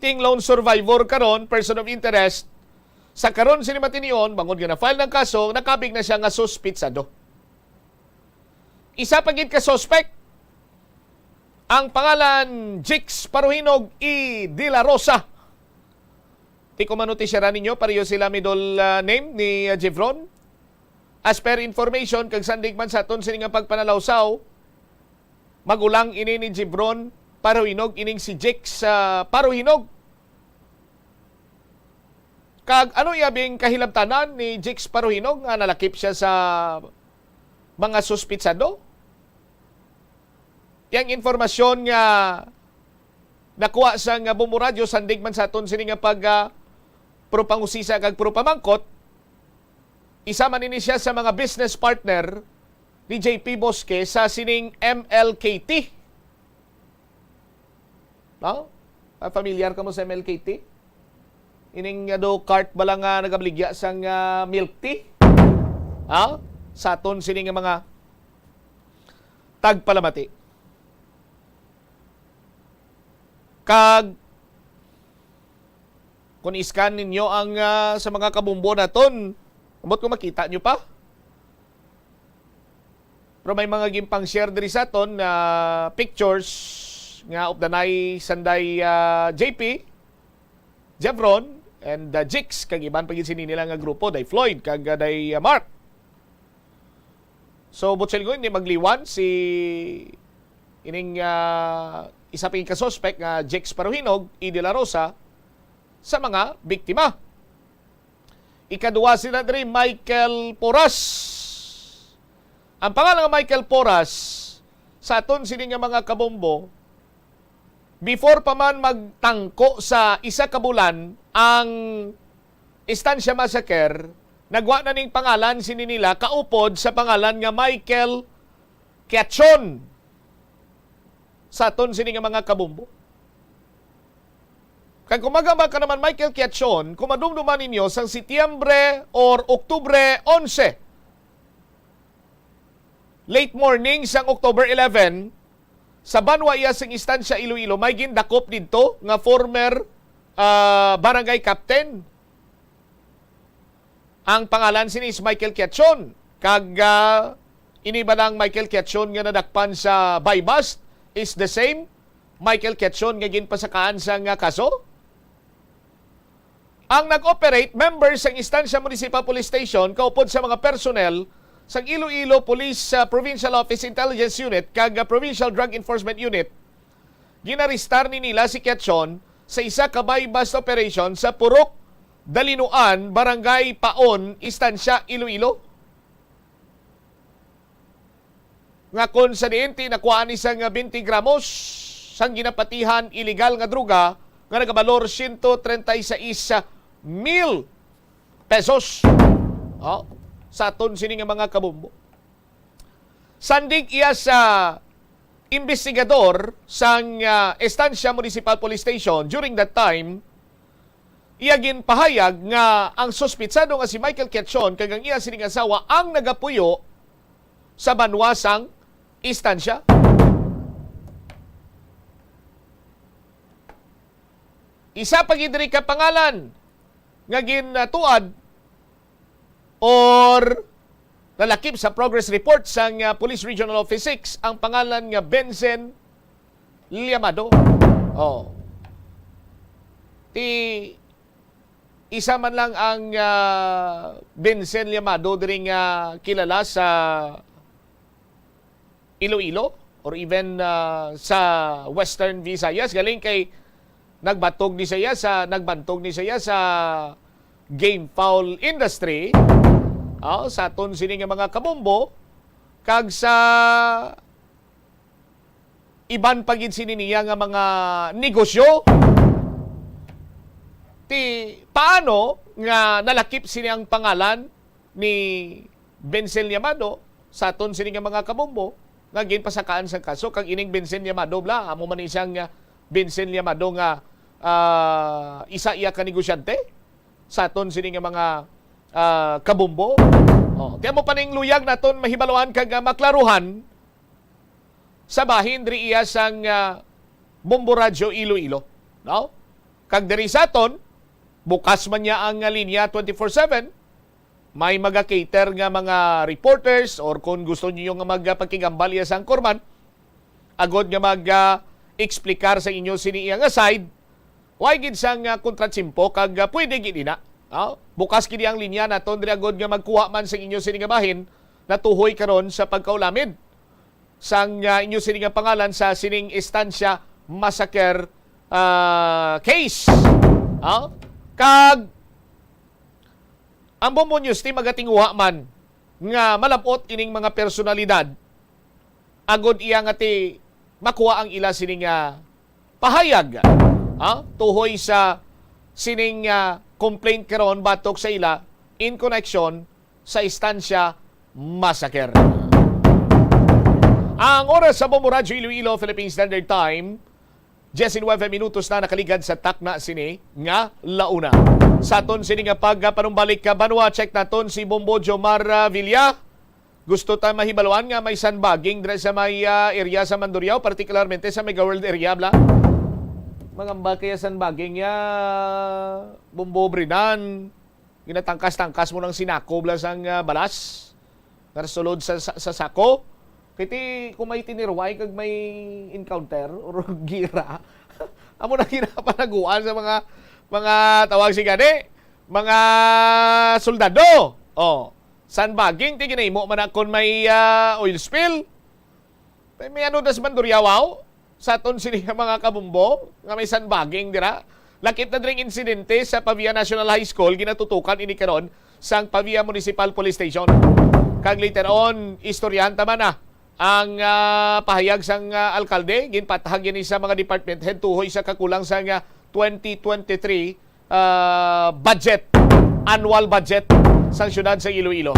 Ting lone survivor karon, person of interest, sa karon sini matinion bangod nga na file ng kaso, nakabig na siya nga suspitsado. Isa pa gid ka suspect Ang pangalan Jix Paruhinog I. De La Rosa. Ti ko manotisyaran ninyo, pareho sila middle name ni Jevron. As per information, kag sandig man sa aton sining pagpanalawsaw, magulang ini ni Jevron Paruhinog, ining si Jix Paruhinog. Kag ano yabing kahilabtanan ni Jix Paruhinog nga nalakip siya sa mga suspitsado? Yang informasyon nga nakuha sa nga Bomboradyo sandig man sa aton sini nga pag propangusisa kag propamangkot, isa man ini siya sa mga business partner ni JP Bosque sa sining MLKT. No? Familiar ka mo sa MLKT? Ining do cart bala nga nagabligya sang milk tea? Sa aton sini nga mga tagpalamati. Kag kung iskan ninyo ang sa mga kabumbo naton, amot ko makita nyo pa. Pero may mga gimpang share diri sa aton na pictures nga of the night sanday JP, Jevron, and Jix, kag iban pagin sini nila nga grupo, day Floyd, kag day Mark. So, butsel ko, hindi magliwan si ining isa pang kasuspek nga Jix Paruhinog, I. De La Rosa, sa mga biktima. Ikaduwa sila diri Michael Porras. Ang pangalan nga Michael Porras, sa aton sini nga mga kabombo, before pa man magtangko sa isa ka bulan ang Estancia Massacre, nagwa na ning pangalan sini nila kaupod sa pangalan nga Michael Quechon. Sa aton sini nga mga kabumbo. Kag kumagamba ka naman Michael Quechon, kumadumduman ninyo sang Setyembre or Oktubre 11. Late morning sang October 11, sa Banwa iya sing Estancia Iloilo, may gindakop dito nga former barangay captain. Ang pangalan sini is Michael Quechon. Kag iniba lang Michael Quechon nga nadakpan sa buy-bust is the same Michael Quechon nga ginpasakaan sa nga kaso. Ang nag-operate members ng Estancia Municipal Police Station kaupod sa mga personnel sa Iloilo Police Provincial Office Intelligence Unit kag Provincial Drug Enforcement Unit, ginaristar ni nila si Quechon sa isa ka buy-bust operation sa Purok Dalinuan, Barangay Paon, Estancia, Iloilo. Nga kon sa dienti nakuha ni sang 20 gramos sang ginapatihan illegal nga droga nga nagabalor 136,000 pesos. Sa aton sini nga mga kabumbo. Sandig iya sa investigador sang Estancia Municipal Police Station during that time, iya ginpahayag nga ang suspitsado nga si Michael Quechon kag ang iya sining asawa ang nagapuyo sa banwasang Estancia. Isa pa gid ka pangalan nga gintuad or nalakip sa progress report sang Police Regional Office 6 ang pangalan nga Benzen Liamado. Isa man lang ang Benzen Liamado diri nga kilala sa Iloilo or even sa Western Visayas, galing kay nagbantog ni siya sa game foul industry. Sa aton sini nga mga kabombo kag sa iban pagid sini niya nga mga negosyo. Paano nga nalakip sini ang pangalan ni Benzen Liamado sa aton sini nga mga kabombo nga ginpasakaan sa kaso kag ining Benzen Liamado bla amo man isang Benzen Liamado nga isa iya ka negosyante sa aton sini nga mga kabumbo. Kaya mo paning luyag naton mahibaluan kag maklaruhan sa bahin diri iya sang Bomboradyo Iloilo. No? Kag diri sa aton bukas man niya ang linya 24/7. May mag-cater nga mga reporters or kung gusto niyo nga magpakigambal iya sang korman, agod nga mag-eksplikar sa inyo sini iyang side, why gid sang kontratsimpo kag pwede gid ina. Bukas kini ang linya naton diri agod nga magkuha man sa inyo sini nga bahin natuhoy karon sa pagkaulamid sang inyo sini nga pangalan sa sining Estancia massacre case. Kag ang Bombo News team magatinguha man nga malapot ining mga personalidad agod iya nga ti makuha ang ila sining pahayag tuhoy sa sining complaint karon batok sa ila in connection sa Estancia massacre. Ang oras sa Bombo Radyo Iloilo Philippine Standard Time 19 minutos na nakaligad sa takna sini nga launa. Sa aton sini nga pagpanumbalik ka banwa check naton si Bombo Jomar Villa. Gusto tayo mahibaluan nga may sandbagging dre sa may area sa Mandurriao, particularmente sa Mega World area bla. Mangamba kaya sandbagging Bombo Brinan. Ginatangkas-tangkas mo ng sinako bla sang balas. Narasulod sa sako. Kiti kung may tinirway kag may encounter or gira. Amo na ginapanaguan sa mga tawag si gani, mga soldado. Sandbagging ti ginahimo man kon may oil spill. May ano das Mandurriao sa aton sini mga kabumbo nga may sandbagging dira. Lakip na dring insidente sa Pavia National High School ginatutukan ini karon sang Pavia Municipal Police Station. Kag later on istoryahan tama na ang pahayag sang alkalde ginpatahag yan sa mga department head tuhoy sa kakulang sang 2023 budget, annual budget sang syudad sa Iloilo.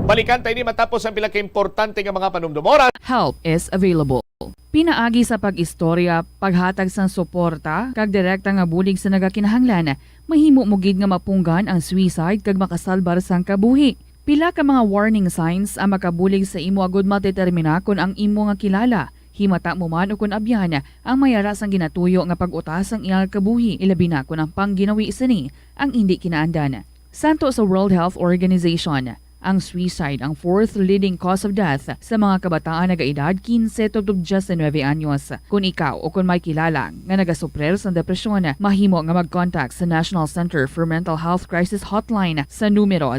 Balikan tayo ni matapos ang pila ka importante nga mga panumdumora. Help is available. Pinaagi sa pag-istorya, paghatag sang suporta, kag direkta nga bulig sa nagakinahanglan, mahimo mo gid nga mapunggan ang suicide kag makasalbar sang kabuhi. Pila ka mga warning signs ang makabulig sa imo agud matetermina kung ang imo nga kilala. Himata mo man o kung abyan ang mayara sang ginatuyo nga pag-utas ang iyang kabuhi, ilabi na kung ang pangginawi sini ang hindi kinaandan. Santo sa World Health Organization, ang suicide ang fourth leading cause of death sa mga kabataan nagaedad 15 to 19 anyos. Kung ikaw o kung may kilala nga nagasuprer sa depresyon, mahimo nga mag-contact sa National Center for Mental Health Crisis Hotline sa numero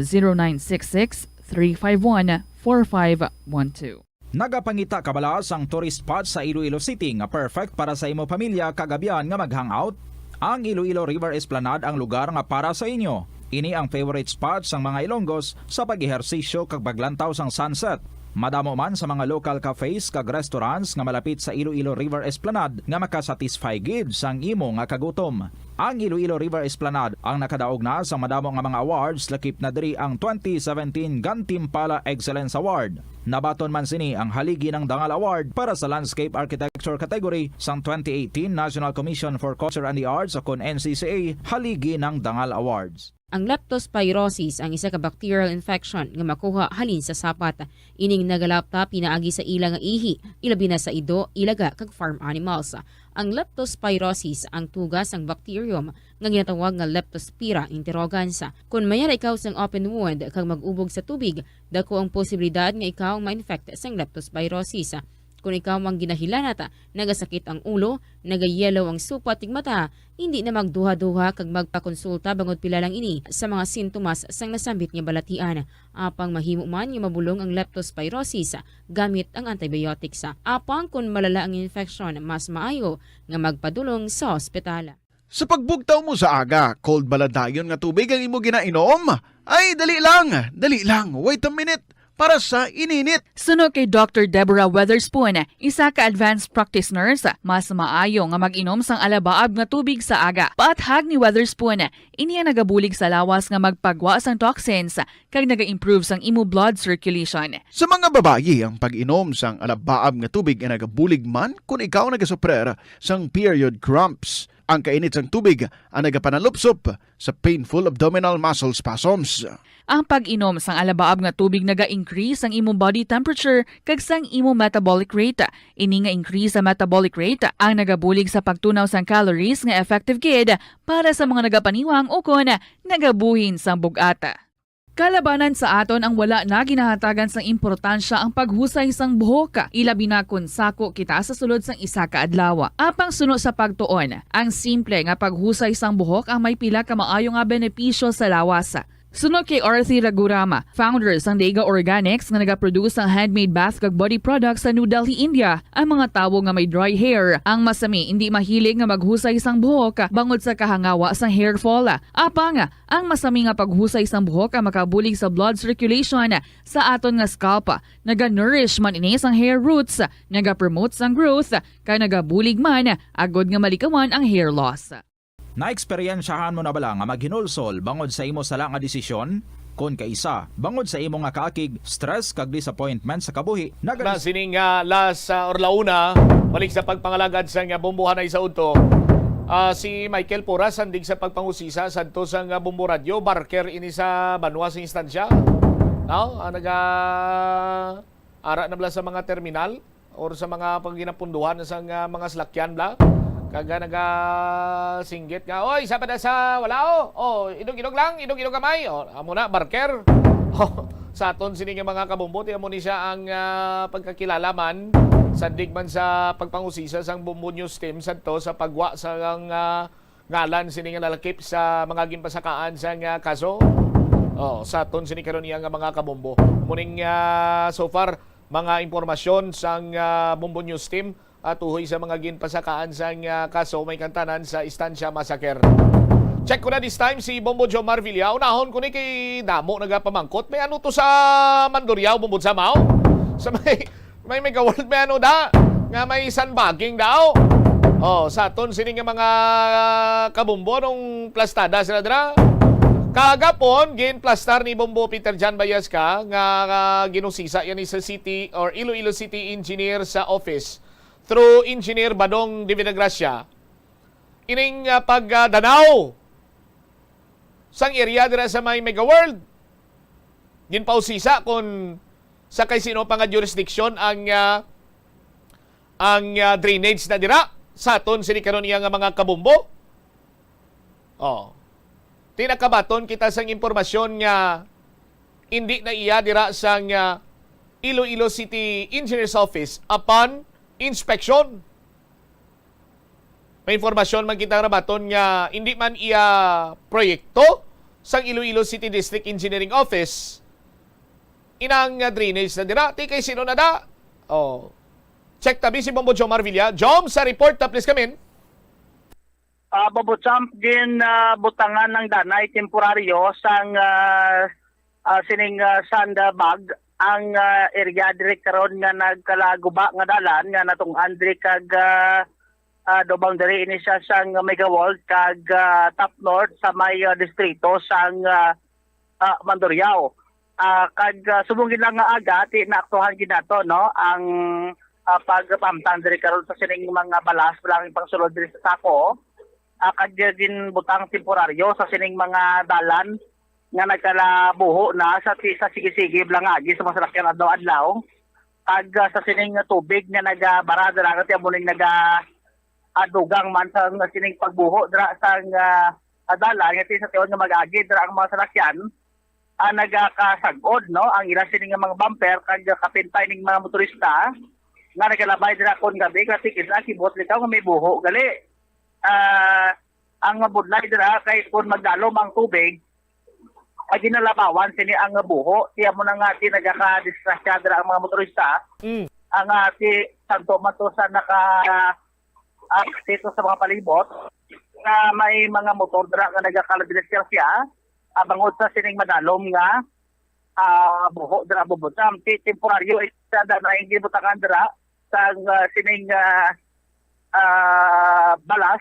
0966-351-4512. Nagapangita kabalas ang tourist spot sa Iloilo City nga perfect para sa imo pamilya kagabihan nga mag-hangout. Ang Iloilo River Esplanade ang lugar nga para sa inyo. Ini ang favorite spot sang mga Ilonggos sa pag-ehersisyo kag paglantaw sang sunset. Madamo man sa mga local cafes kag restaurants nga malapit sa Iloilo River Esplanade nga makasatisfy gid sang imo nga kagutom. Ang Iloilo River Esplanade ang nakadaog na sa madamo nga mga awards lakip na diri ang 2017 Gantimpala Excellence Award. Nabaton man sini ang haligi ng Dangal Award para sa Landscape Architecture category sang 2018 National Commission for Culture and the Arts o kon NCCA haligi ng Dangal Awards. Ang leptospirosis ang isa ka bacterial infection nga makuha halin sa sapat. Ining nagalapta pinaagi sa ila nga ihi, ilabi na sa ido, ilaga kag farm animals. Ang leptospirosis ang tugas ang bacterium nga ginatawag nga Leptospira interrogans. Kung mayara ikaw sang open wound kag mag-ubog sa tubig, dako ang posibilidad nga ikaw ma-infect sang leptospirosis. Kung ikaw mang ginahilanata, nagasakit ang ulo, nagayelo ang supat tig mata, hindi na magduha-duha kag magpakonsulta bangod pila lang ini sa mga sintomas sang nasambit nga balatian. Apang mahimo man nga mabulong ang leptospirosis gamit ang antibiotics. Apang kung malala ang infection, mas maayo nga magpadulong sa ospital. Sa pagbugtaw mo sa aga, cold baladayon nga tubig ang imo ginainom? Ay, dali lang, wait a minute. Para sa ininit. Suno kay Dr. Deborah Weatherspoon, isa ka advanced practice nurse, mas maayo nga mag-inom sang alabaab nga tubig sa aga. Paathag ni Weatherspoon, iniya nagabulig sa lawas nga magpagwa sang toxins kag naga-improve sang imo blood circulation. Sa mga babayi, ang pag-inom sang alabaab nga tubig ay nagabulig man kung ikaw nagasuprer sang period cramps. Ang kainit sang tubig ang nagapanalupsop sa painful abdominal muscle spasms. Ang pag-inom sang alabaab nga tubig naga-increase ang imong body temperature kag sang imong metabolic rate. Ini nga increase sa metabolic rate ang nagabulig sa pagtunaw sang calories nga effective gid para sa mga nagapaniwang o kon nagabuhin sang bugata. Kalabanan sa aton ang wala na ginahatagan sang importansya ang paghusay sang buhok, ilabi na kun sako kita sa sulod sang isa ka adlaw. Apang suno sa pagtuon, ang simple nga paghusay sang buhok ang may pila ka maayo nga benepisyo sa lawas. Sunod kay Arthi Ragurama, founder sang Dega Organics nga nagaproduce ng handmade bath kag body products sa New Delhi, India. Ang mga tawo nga may dry hair, ang masami hindi mahilig nga maghusay sang buhok bangod sa kahangawa sang hair fall. Apang ang masami nga paghusay sang buhok ang makabulig sa blood circulation sa aton nga scalp. Naga-nourish man ini sang hair roots, naga-promote sang growth, kay nagabulig man agod nga malikawan ang hair loss. Naeksperyensyahan mo na bala nga maghinulsol bangod sa imo sala nga desisyon? Kung kaisa, bangod sa imo nga kaakig, stress kag disappointment sa kabuhi. Na sining last or launa, balik sa pagpangalagad sa nga bombohan ay sa unto. Si Michael Puras sandig sa pagpangusisa sadto sa nga bombo radyo, barker ini sa banwa sa instansya. No? Ara na bala sa mga terminal or sa mga paginapunduhan sa mga salakyan bla. Kaga naga-singgit nga, oy, sa pada sa wala idog-idog lang, idog-idog kamay. Amo na, barker. Sa aton sining mga kabombo, amo ni siya ang pagkakilalaman sandig man sa pagpangusisa sang Bombo News team sadto sa pagwa sa ngalan sining nalakip sa mga gimpasakaan sa kaso. Sa aton sining karon nga mga kabombo. Muning so far mga impormasyon sang Bombo News team at uhoy sa mga ginpasakaan sa kaso may kantanan sa Estancia Massacre. Check ko na this time si Bombo Jomar Villa. Unahon ko ni kay Damo nagapamangkot. May ano to sa Mandurriao, Bombo Samao? Sa may megawald may ano da? Nga may sandbagging daw. Sa aton sining mga kabombo nung plastada sila dra. Kagapon, ginplastar ni Bombo Peter Jan Bayaska nga ginusisa yan sa city or Iloilo City Engineer sa office. Through Engineer Badong Divinagracia, ining pagdanaw sang area dira sa may Megaworld. Ginpausisa kung sa kay sino pa nga jurisdiction ang drainage na dira sa aton sini karon nga mga kabombo. Tinakabaton kita sang impormasyon nga hindi na iya dira sang Iloilo City Engineer's Office upon inspection. May informasyon man kita rabaton nga hindi man iya proyekto sang Iloilo City District Engineering Office. Inang drainage na dira. Ti kay sino na da? Check tabi si Bombo Jomar Villa. Jom, sa report na please come in. Bobo Champ, butangan ng danay temporaryo sang sining sandbag ang area direktoron nga nagkalaguba nga dalan nga natong Andre kag dobang diri ini siya sang Megawald kag Top North sa may distrito sang Mandurriao. Kag subong lang nga aga ti naaktuhan ginato no ang pagpamtan diri karon sa sining mga balas lang pangsulod diri sa sako. Kag din butang temporaryo sa sining mga dalan nga nagkalabuho na sa sige-sige blangagi sa masalakyan adlaw-adlaw. Kag sa sining tubig nga nagabarada ra kat amuning adugang man sa sining pagbuho dira sa dalan nga sa tion nga mag-agi dira ang mga salakyan nagakasagod no ang ila sining mga bumper kag kapintay ning mga motorista nga nagalabay dira kon gabi kasi kisa kibot litaw nga may buho gali. Ang budlay dira kay kun magdalom ang tubig ay ginalabawan sini ang buho tiya mo na nga ti nagaka-distrasya dira ang mga motorista. Ang ti Santo Mato sa dito sa mga palibot na may mga motor dira nga nagaka-distrasya siya bangod sa sining madalom nga buho dira bubutam ti temporaryo isa da na hindi butakan dira sa sining balas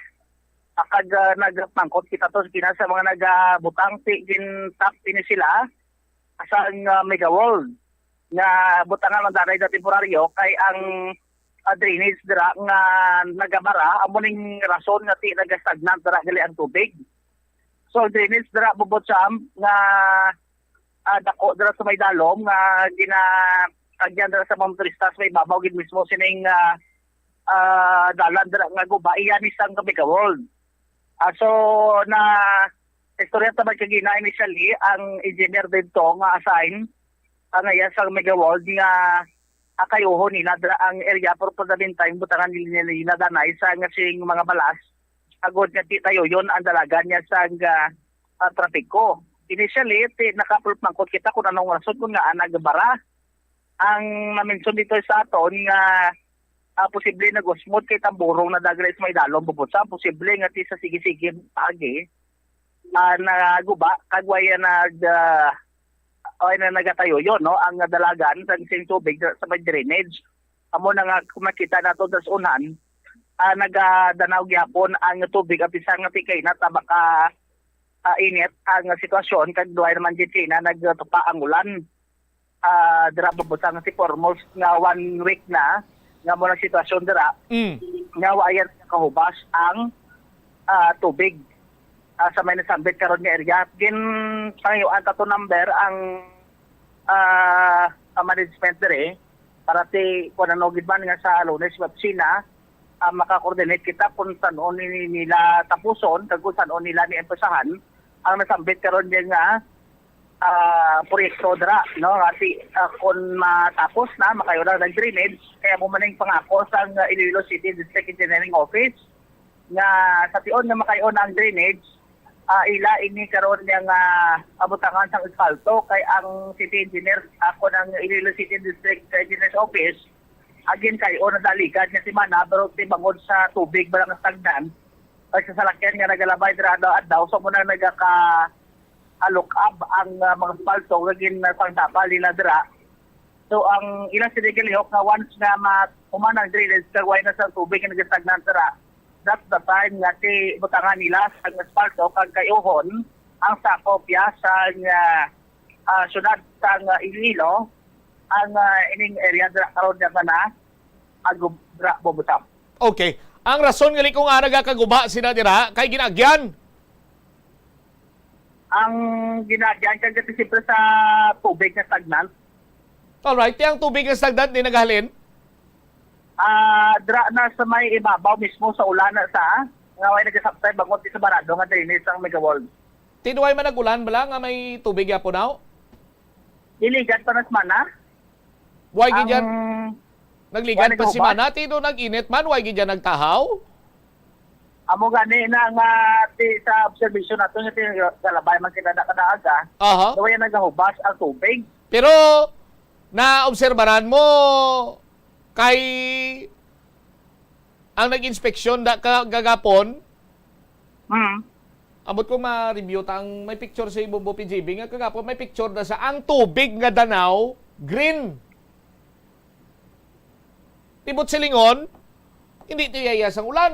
akag nagpangkot kita to kina sa mga nagabutang gin tap ini sila sa Megawald nga butangan man daray da temporaryo kay ang drainage dira nga nagabara amuning rason nga ti nagastagnant dira gali ang tubig. So drainage dira bubot sam nga dako dira sa may dalom nga agyan dira sa mga turistas may babaw gid mismo sining dalan dira nga guba iyan isang Megawald. So na istorya ta magkagina initially ang engineer dito nga assign ang iya sa Mega World nga akayuho nila ang area for the meantime butangan nila danay sa nga sing mga balas agod nga ti tayo yon ang dalagan niya sa trapiko. Initially nakapulot mangkot kita kung anong rason kung nga nagbara ang na-mention dito sa aton nga posible na gusmod kay tamburong na dagres may dalom bubutsa posible nga ti sa sige-sige agi naguba kagwaya na nagatayo yon no ang dalagan sa sing tubig sa may drainage amo na nga makita nato sa unan nagadanaw gyapon ang tubig apisan nga tikay na tabaka init ang sitwasyon kag duay naman dito na nagtupa ang ulan dira bubutsa nga si Formos nga 1 week na nga mo na sitwasyon dira nga wayan kahubas ang tubig sa may nasambit karon nga area gin pangayuan tato number ang management dire para ti kun ano gid man nga sa Lunes Wapsina maka-coordinate kita kung saan nila tapuson kag kung saan nila ni-empesahan ang nasambit karon nga proyekto dira no ati kung matapos na makayo na ng drainage kaya mo maning pangako sa Iloilo City District Engineering Office nga sa tion nga makayo na ang drainage ila ini karon nga abutangan sang asfalto kay ang city engineer ako ng Iloilo City District Engineers Office agin kay na daligad nga si Mana pero ti bangod sa tubig barang stagnan ay sa salakyan nga nagalabay dira daw so mo na nagaka look up ang mga asfalto gagin pangtapal nila dira. So ang ilang sinigilihok nga once nga humanang drainage kagway na sa tubig nga nagstagnan dira. That's the time nga ti butangan nila sa asfalto kag kayuhon ang sakopya sa syudad sa Iloilo ang ining area dira karon nga na agubra bobutap. Okay. Ang rason nga likong nagakaguba sina dira kay ginagyan. Ang ginagyan kag siyempre sa tubig nga stagnant. Alright, ang tubig nga stagnant di nagahalin? Dra na sa may ibabaw mismo sa ulan sa nga way nagasabtay bangot sa barado nga drainage ang Mega World. Tinuway man nagulan bala nga may tubig ya po now? Iligat pa nas mana. Why gidyan? Nagligan pa si Mana tino nag-init man why gidyan nagtahaw? Amo gani na nga sa observation nato nga galabay man kinada kadaaga. Daw nagahubas ang tubig. Pero naobserbaran mo kay ang nag-inspeksyon gagapon. Abot ko ma-review tang may picture sa Ibombo PGB nga kagapon may picture na sa ang tubig nga danaw green. Tibot silingon hindi tiyayas ang ulan.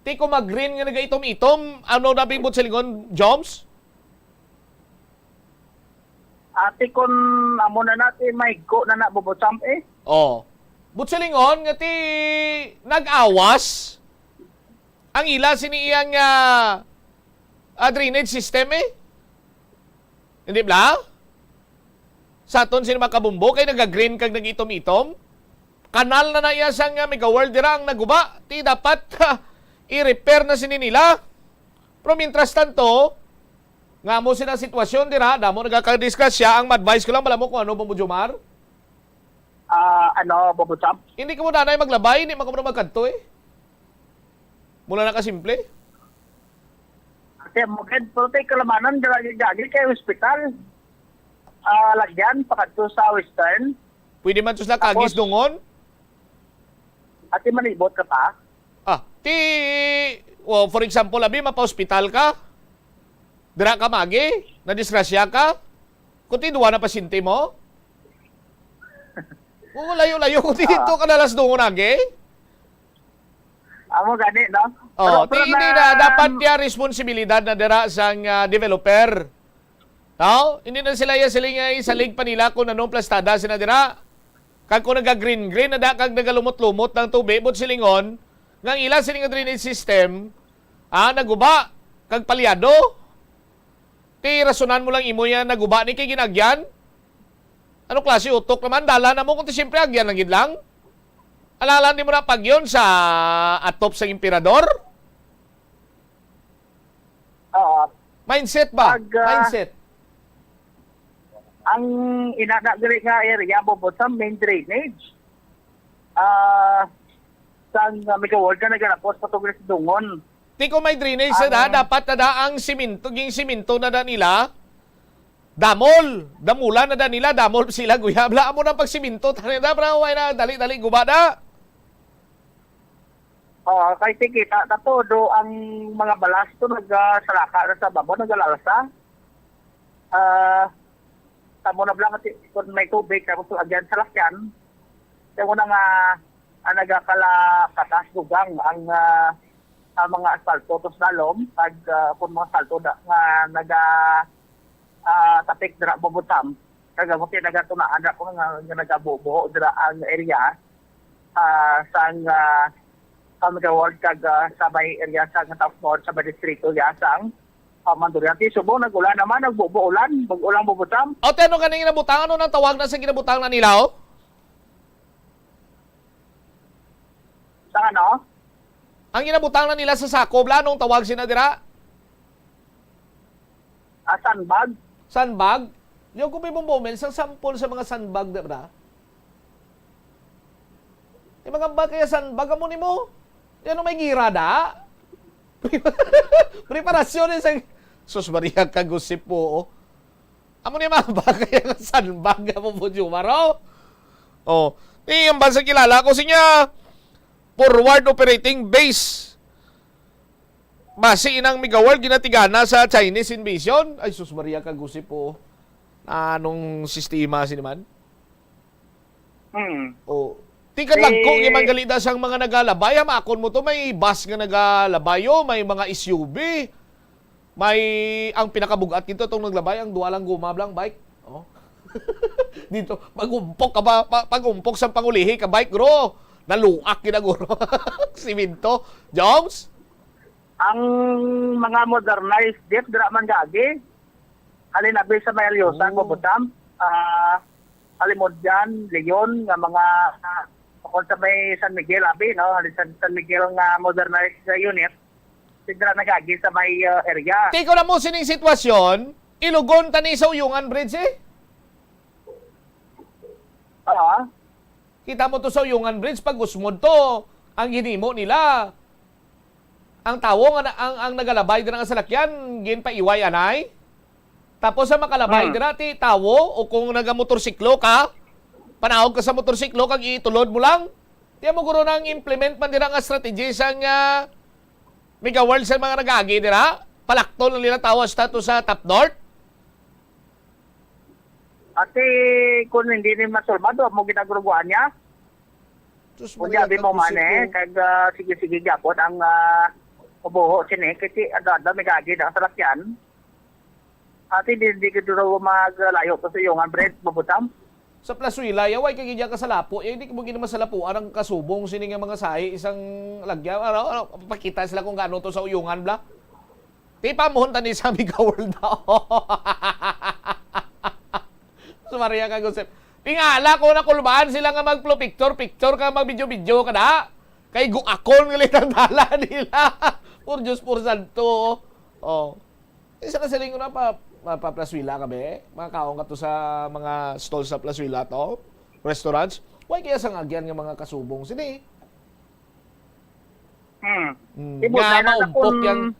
Ti ko mag-green nga nagaitom-itom, ano na bing butselingon, Joms? Ati kon amo na natin may go na nabubutsam Butselingon nga ti nag-awas ang ila siniyang drainage system Hindi ba? Sa aton sino makabumbo kay nag-green kag nag-itom-itom? Kanal na iya sang Mega World dira ang naguba. Ti dapat i-repair na sini nila. Pero mintras tanto, nga mo sila sitwasyon dira, damo nagkaka-discuss siya, ang advice ko lang, bala mo kung ano, Bombo Jomar? Bombo Champ? Hindi ka mo nanay maglabay, hindi mo na magkanto Mula na kasimple. Kasi mugad, pero tayo kalamanan, dira-dira kay hospital. Lagyan, pakadto sa Western. Pwede man ito sa kagis dungon? At manibot ka pa? For example, abi, mapa-hospital ka, dira ka magi, nadisgrasya ka, kung tinuwa na pasyente mo, layo-layo, kung dito ka nalas doon agi. Amo gani, no? Hindi na, dapat niya responsibilidad na dira sa developer. No? Hindi na sila siling isalig pa nila kung anong plastada sila dira. Kag kung naga-green-green, na kag nagalumot-lumot ng tubig, but silingon, ngang ilan siling drainage system, naguba, kag palyado. Ti rasunan mo lang imo yan, naguba ni kay ginagyan. Ano klase utok naman? Dala na mo kung ti siyempre agyan lang lang. Alalan di mo na pag yun sa atop sa emperador. Mindset ba? Mindset. Ang inadagri nga area bubot sa main drainage. Sang Migaward ka naganapos patuglis dungon. Di ko may drainage na dapat na ang siminto, ging siminto na nila. Damulan na nila, damol sila guyabla mo na pag siminto, tanida pra na dali-dali gubada. Kay tikita na todo ang mga balasto nagsalaka na sa babo, nagalalasa. Tamo na blang kung may tubig, tapos agyan sa lakyan. Kaya mo na nga nagakala-katas dugang ang mga asfalto tos dalom, kung mga asfalto nga tapik dira bobotam. Kaya mo nagatunaan ako nga nagabubo dira ang area sang World kag sabay area sang South North sabay distrito yasang Mandurriante. Subo nagulan naman nagbubuulan, ulang bubutam. O teno kanang ginabutangan ano nang tawag na sa ginabutang na nila o? Sa ano? Ang ginabutang na nila sa Sakob, anong tawag sina dira? Sandbag. Sandbag? Yung kung may bumomel, sang sample sa mga sandbag, diba? Yung mga ba kaya sandbag mo ni mo? Yan may girada. Preparasyon sa Sus Maria kagusip po. Amo ni mga ba kaya sandbag mo po Jumaro? Oh, yung bansa kilala ko siya forward operating base. Base inang Migaward ginatigana sa Chinese invasion. Ay sus Maria kagusip po. Anong sistema siniman? Oh. Tingkan lang kung yung manggalida sang mga nagalabay, makon mo to may bus nga nagalabayo, may mga SUV. May ang pinakabugat dito tong naglabay ang duwalang gumablang bike. Oh. Dito pagumpok ka ba pagumpok sa pangulihi ka bike bro. Naluak kinaguro. Siminto. Jones? Ang mga modernized jeep dira man gagi. Halin abi sa Mayalyosa Bobotam. Halimod dyan, Leon, nga mga kung sa may San Miguel, abi, no? San Miguel nga modernized unit, sigla nagagi sa may area. Tiko na mo sining sitwasyon, ilugon tani sa Uyungan Bridge eh? Kita mo to sa Uyungan Bridge, pag gusmod to, ang ginimo nila. Ang tawo nga ang nagalabay din ang salakyan, gin pa iway anay. Tapos sa makalabay dira ti tawo o kung nagamotorsiklo ka, panahog ka sa motorsiklo kag itulod mo lang. Tiyan mo guro nang implement man dira nga strategy sang Migaward sa mga nagagi dira. Palaktol nila tawo status sa Top North. Ate, kung hindi ni masulmado, mo ginagruguan niya. Kung sabi mo man kag sige-sige gapon ang ubuho sini, kasi ada may gagi na sa lakyan. Ate, hindi ka doon maglayo sa Uyungan Bridge, mabutam? Sa Plasuila, yaway kagidya ka sa lapo, hindi mo ginawa sa lapuan ang kasubong sining mga sahi, isang lagyan. Pakita sila kung gaano to sa Uyungan, bla. Di pa mohon tani sa Migaward na. Sumaria ka, Gusep. Tingala ko na kulbaan sila nga magplo-picture ka, mag-video-video ka na. Kay guakon ng litang dala nila. Por Diyos, por Santo. Oh. Isa ka siling ko na Plaswila ka be? Makakaon ka to sa mga stalls sa Plaswila to? Restaurants? Why kaya sa ngagyan ng mga kasubong? Sini? Nga maumpok yung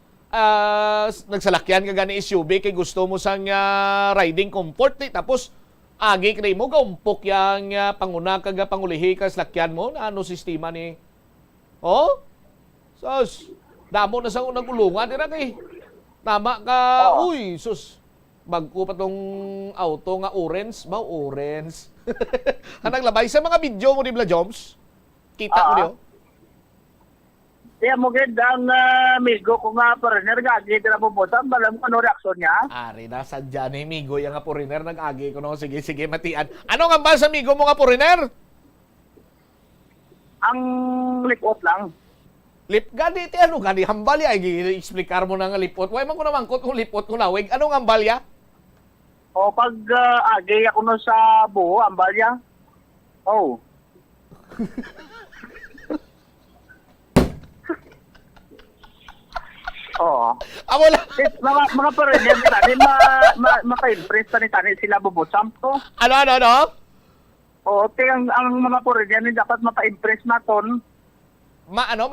nagsalakyan ka gani SUV kay gusto mo sang riding comfort tapos agi kay mo gaumpok yang panguna kag pangulihi ka salakyan mo na ano sistema ni sus damo na sang unang kulungan dira kay tama ka uy sus bagko pa tong auto nga orange ba orange anang labay sa mga video mo ni Bla Joms kita mo niyo. Kaya mo gid ang migo ko nga foreigner gagi dira bobotam balam ano reaksyon niya? Ari na sadya ni migo yang nga foreigner nag-agi ko no sige matian. Ano nga ba sa migo mo nga foreigner? Ang lipot lang. Gani ti ano gani hambalya ay gi-explicar mo na nga lipot. Way man ko naman kung lipot ko nawig. Ano nga hambalya? O pag agi ako no sa buho hambalya. Oh. Oo. Amo lang. Mga foreigner tani maka-impress tani sila Bobo Champ ko. Ano? Oo, ang mga foreigner ni dapat mapa-impress naton. Ano?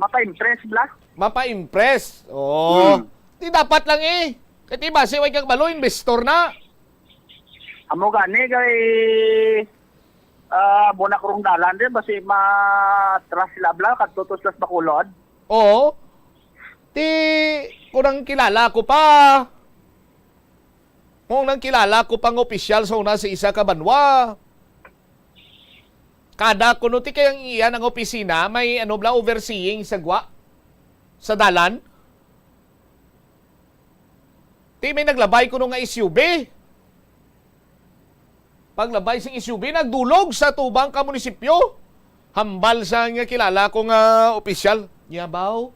Mapa-impress bla. Mapa-impress. Oh. Di dapat lang eh. Kasi base way kang balo, investor na. Amo gani kay bunak rong dalan din basi matras sila bla kadto sila sa Bacolod. Oo. Ti kurang kilala ko pa. Kung nang kilala ko pang opisyal sa una sa isa ka banwa. Kada kuno ti kayang iyan ang opisina may overseeing sa gwa sa dalan. Ti may naglabay kuno nga SUV. Paglabay sing SUV nagdulog sa tubang ka munisipyo. Hambal sa nga kilala ko nga opisyal. Yabaw,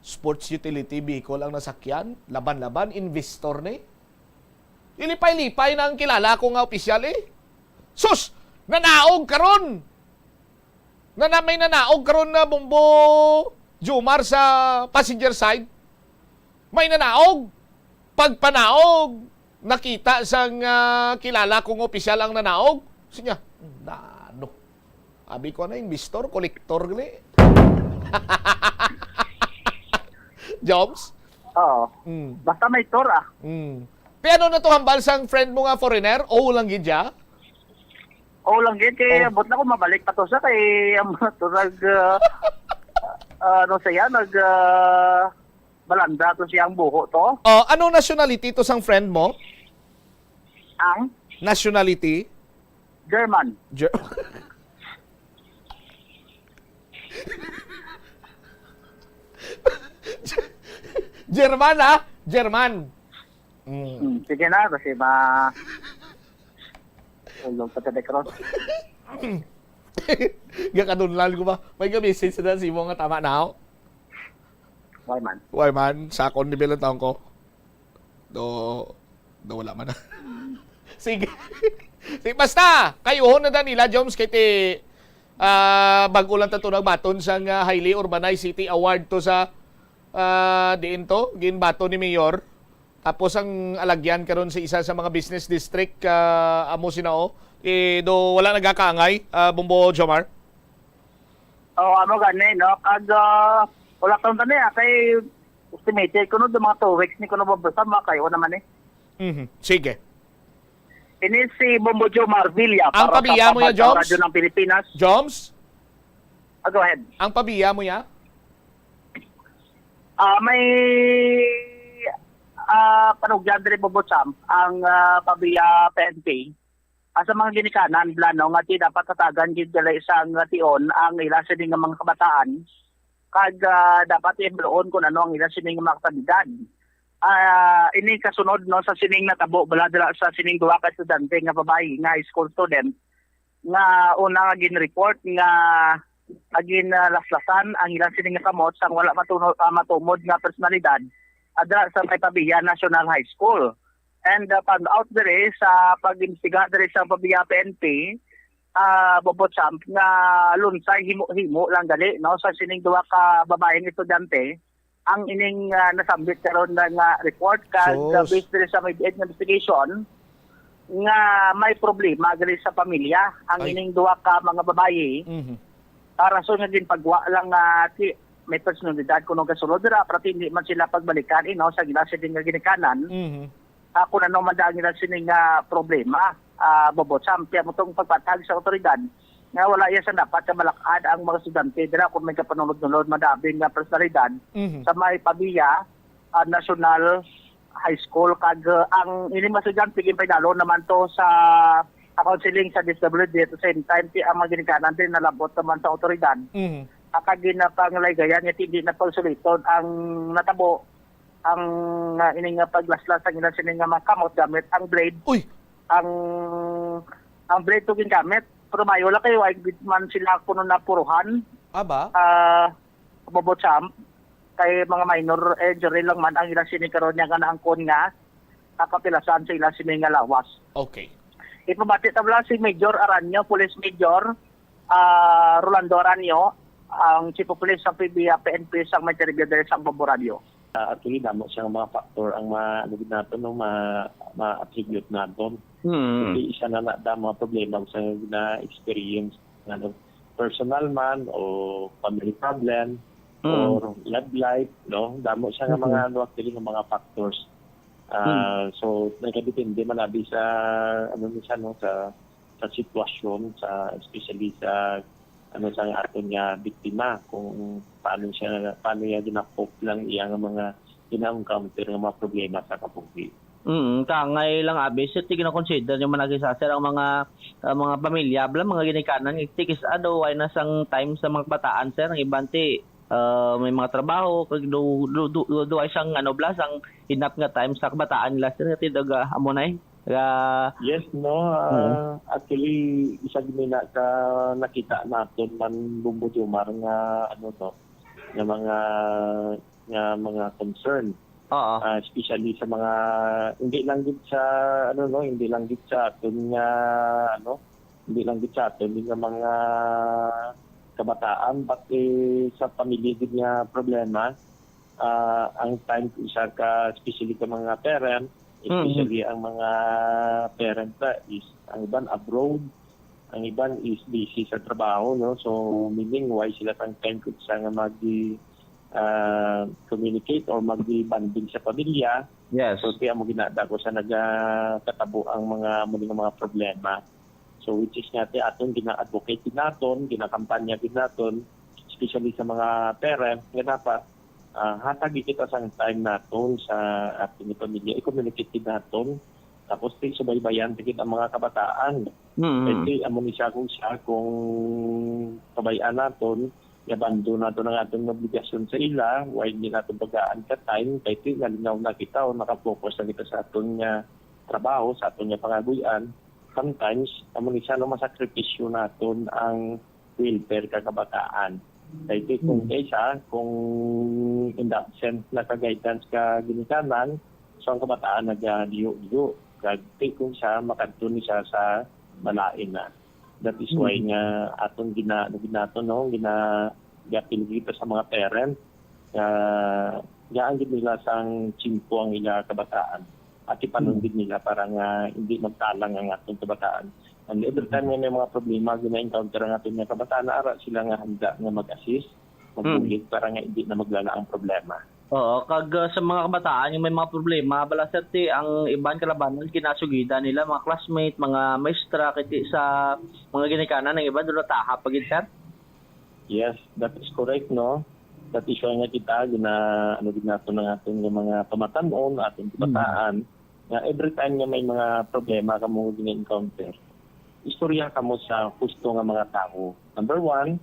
sports utility vehicle ang nasakyan. Laban-laban, investor ni. Ilipay-lipay na ang kilala ko nga opisyal eh. Sus! Nanaog karon. May nanaog karon na Bombo Jumar sa passenger side. May nanaog. Pagpanaog, nakita sang kilala kong opisyal ang nanaog. Sinya, ano? Abi ko na, investor, kolektor gali. Jobs? Oo. Basta may tour Pero na to hambal sang friend mo nga foreigner? O lang gidya? Oo lang gid kay abot na ko mabalik pa to sa kay to balanda to siyang buho to. Anong nationality to sang friend mo? Ang nationality? German. German German. Sige na kasi ulong pa tayo cross. Gakadunlan ko ba? May message na si mo nga tama na ako. Why man? Sakon ni bilang taong ko. Wala man na. Sige. Basta, kayuhon na nila, Joms, kay bago lang tatunag baton sa Highly Urbanized City Award to sa diin to, ginbato ni Mayor. Tapos ang alagyan karon sa isa sa mga business district amo sinao. Do wala nagakaangay, Bombo Jomar? Ano gani, no? Wala kang tani kay estimated kuno do mga 2 weeks ni kuno babasa makayo naman Sige. Ini si Bombo Jomar Villa ang pabiya mo ya, Joms? Radyo ng Pilipinas. Joms? Go ahead. Ang pabiya mo ya? May panugyan diri Bombo Champ ang pabiya PNP. Asa mga ginikanan blano nga ti dapat tatagan gid dala isang tion ang ila sining mga kabataan kag dapat ibloon kung ano ang ila sining mga kandidat. Ini kasunod no sa sining natabo bala dala sa sining duwa ka estudyante nga babae nga high school student nga una nga gin-report nga agin laslasan ang ila sining kamot sang wala matumod nga personalidad adra sa may Pabiya National High School. And found out dere sa pag-imbestiga dere sa Pabiya PNP, Bobo Champ, nga lunsay himo lang gali no sa sining duwa ka babaeng estudyante ang ining nasambit karon nga report kag based dere sa may investigation nga may problema gali sa pamilya ang ining duwa ka mga babae. Rason nga din pagwa lang may personalidad kuno kasulod dira para hindi man sila pagbalikan sa gilasa din nga ginikanan. Kung ano man daan nila sining problema, Bobo Champ, mo itong pagpatag sa otoridad nga wala iya sa dapat sa malakad ang mga estudyante dira kung may kapanunod-nunod madabing nga personalidad sa may Pabiya National High School kag ang ini mga estudyante ginpaydalo naman to sa counseling sa disability at the same time ang mga ginikanan din nalabot naman sa otoridad. Kag ginapanglaygayan nga hindi na pagsuliton ang natabo ang ining paglaslas ang ilang sining mga kamot gamit ang blade. Ang blade to gingamit pero mayo la kayo ay man sila kuno na puruhan. Bobo Champ kay mga minor injury lang man ang ilang sining karon nga naangkon nga kapilasan sa ilang sining nga lawas. Okay. Ipabati tabla si Major Aranyo, Police Major Rolando Aranyo ang Chief of Police sa PNP sa may trigger sa Bombo Radio. Actually, damo siyang mga factor ang ma-attribute natin, no, ma-attribute natin. Hindi isa na mga problema sa na-experience ano, personal man o family problem or love life, no? Damo siya nga mga ano, actually ng mga factors. So nagdepende man abi sa ano siya, no, sa sitwasyon, sa especially sa ano sa aton nga biktima, kung paano niya ginakop lang iya nga mga gina-encounter nga mga problema sa kapugi. Kangay lang abi sa tigna consider yung managisa sir ang mga pamilya bla mga ginikanan tikis ado ay nasang time sa mga bataan sir ang ibanti may mga trabaho kag do ay sang ano bla sang hinap nga time sa kabataan nila sir ti daga amonay. Yes, no. Actually, isa din na ka nakita natin man bumbudumar nga ano to, nga mga concern. Especially sa mga hindi lang gid sa ano no, hindi lang gid sa aton nga ano, hindi lang gid sa aton nga mga kabataan but sa pamilya gid nga problema. Ang time isa ka especially ka mga parents, especially ang mga parents is ang iban abroad, ang iban is busy sa trabaho, no, so meaning why sila tang time kung sa nga communicate or mag-banding sa pamilya. Yes. So kaya mo ginada ko sa nagkatabo ang mga problema. So which is natin aton gina-advocate naton, ginakampanya din naton, especially sa mga parents nga dapat hatag kita sa time naton sa ating pamilya, i-communicate naton, tapos subaybayan tigit ang mga kabataan. Kasi amo ni siya kung pabayaan naton, yabando naton ang atong obligasyon sa ila, while hindi natin bagaan ka time, kasi nalinaw na kita o nakapokus na kita sa aton nga trabaho, sa aton nga pangaguyan. Sometimes, amo ni siya masakripisyo naton ang welfare kakabataan. Kaya kung in that sense na ka-guidance ka ginikanan, so ang kabataan nag-diyo-diyo. Kaya kung siya, makadto siya sa malain na. That is why nga atong ginato, no, ginapil kita sa mga parents, gaan gid nila sang chimpo ang ila kabataan. At ipanunggid nila para nga hindi magtalang ang atong kabataan. And every time may mga problema gina-encounter ang ating mga kabataan, ara sila nga handa nga mag-assist, magbulit para nga hindi na maglala ang problema. Oo, kag sa mga kabataan yung may mga problema, bala serte ang ibang kalabanan kinasugida nila mga classmate, mga maestra kiti sa mga ginikanan ng iba dulo taha pagid sir. Yes, that is correct, no. That is why nga kita ginato ng ating mga pamatanon, ating kabataan, na every time nga may mga problema kamo gina-encounter, istorya kamo sa husto nga mga tao. Number one,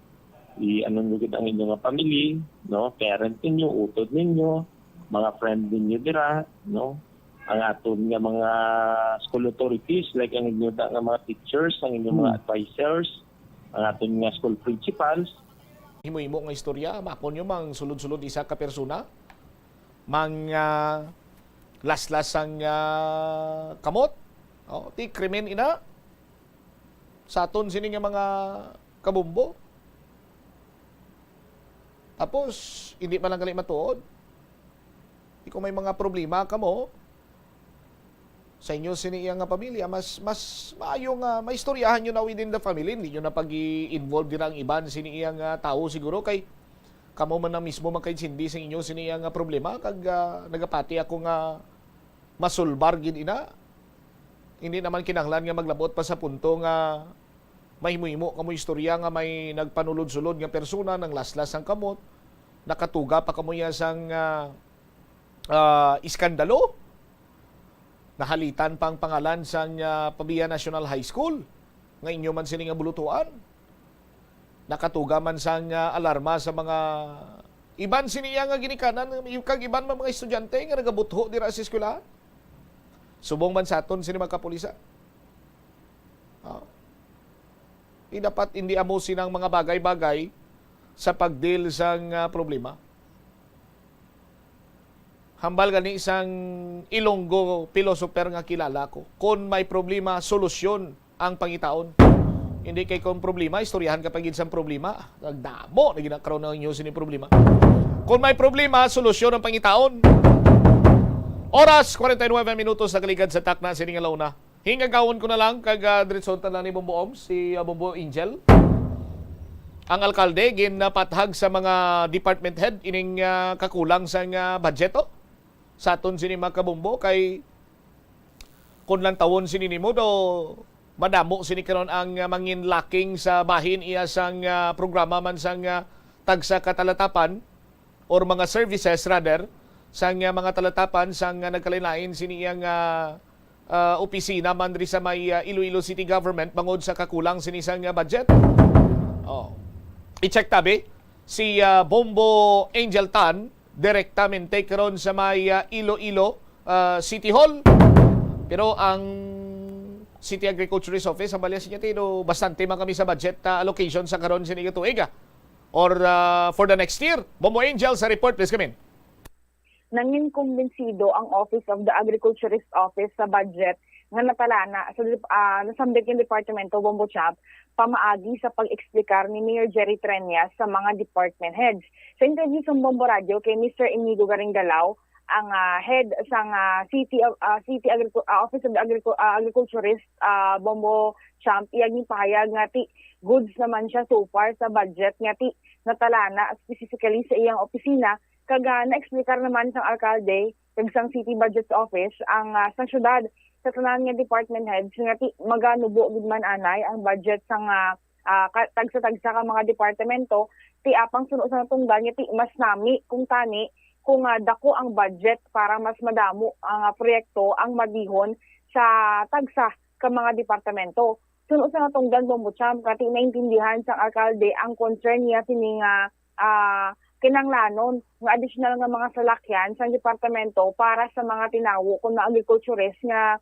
i-anong ang inyong pamilya, no? Parent ninyo, utod ninyo, mga friend ninyo dira, no? Ang aton nga mga school authorities, like ang inyong nga mga teachers, ang inyong mga advisors, ang aton nga school principals. Himo-himo nga istorya, makon nyo mang sulod-sulod isa ka persona, mang laslasang kamot, ti krimen ina, sa aton sini nga mga kabumbo. Tapos, hindi pa lang gali matuod. Kung may mga problema ka mo, sa inyo sini nga pamilya, mas maayo nga maistoryahan nyo na within the family. Hindi nyo na pag-i-involve din ang iban sini nga tao siguro. Kay kamo man na mismo makaitsindi sa inyo sini nga problema. Kag nagapati ako nga masulbar gid ina. Hindi naman kinahanglan nga maglabot pa sa punto nga mahimo-himo kamo istorya nga may nagpanulod-sulod nga persona ng laslas ang kamot, nakatuga pa kamo ya sang iskandalo, nahalitan pang pangalan sang Pabia National High School nga inyo man sini nga bulutuan, nakatuga man sang alarma sa mga iban siniya nga ginikanan, kag iban man mga estudyante nga nagabutho dira sa eskwelahan. Subong man sa aton sini mga kapulisan. Dapat hindi amusin ang mga bagay-bagay sa pagdeal sa problema. Hambal gani isang Ilonggo philosopher nga kilala ko. Kung may problema, solusyon ang pangitaon. Hindi kay kung problema, istoryahan ka pagin sa problema. Nagdamo na ginakaroon ng inyo sini problema. Kung may problema, solusyon ang pangitaon. Oras 49 minutos na kaligad sa takna sining alauna. Hingagawon ko na lang kag diretsonta na ni Bombo Oms, si Bombo Angel. Ang alkalde ginapathag sa mga department head ining kakulang sa budgeto. Sa aton sini mga kabombo kay kun lang tawon sini nimo do madamo sini karon ang manginlaking sa bahin iya sang programa man sang tagsa katalatapan or mga services rather sang mga talatapan sang nagkalain-lain sini iyang opisina man diri sa may Iloilo City Government bangod sa kakulang sini sang budget. Oh. I-check tabi si Bombo Angel Tan direktamente karon sa may Iloilo City Hall. Pero ang City Agriculturist Office ang balya siya tino bastante man kami sa budget allocation sa karon sa tuig or for the next year. Bombo Angel sa report, please come in. Nangin kumbinsido ang Office of the Agriculturist Office sa budget nga natalana sa nasambit yung departamento Bombo Champ pamaagi sa pag-eksplikar ni Mayor Jerry Treñas sa mga department heads. Sa interview sa Bombo Radio kay Mr. Inigo Garingalao, ang head sang Office of the Agriculturist Bombo Champ iyang pahayag nga ti goods naman siya so far sa budget nga ti natalana specifically sa iyang opisina kaga na-explicar naman sang alkalde kag sang City Budget Office ang sang syudad sa tanan nga department heads nga ti maganubo gid man anay ang budget sang tagsa-tagsa ka mga departamento ti apang suno sa natungdan nga ti mas nami kung tani kung dako ang budget para mas madamo ang proyekto ang madihon sa tagsa ka mga departamento. Suno sa natungdan Bombo Champ kati naintindihan sang alkalde ang concern niya sining kinanglanon ng additional nga mga salakyan sa departamento para sa mga tinawo kung na agriculturist nga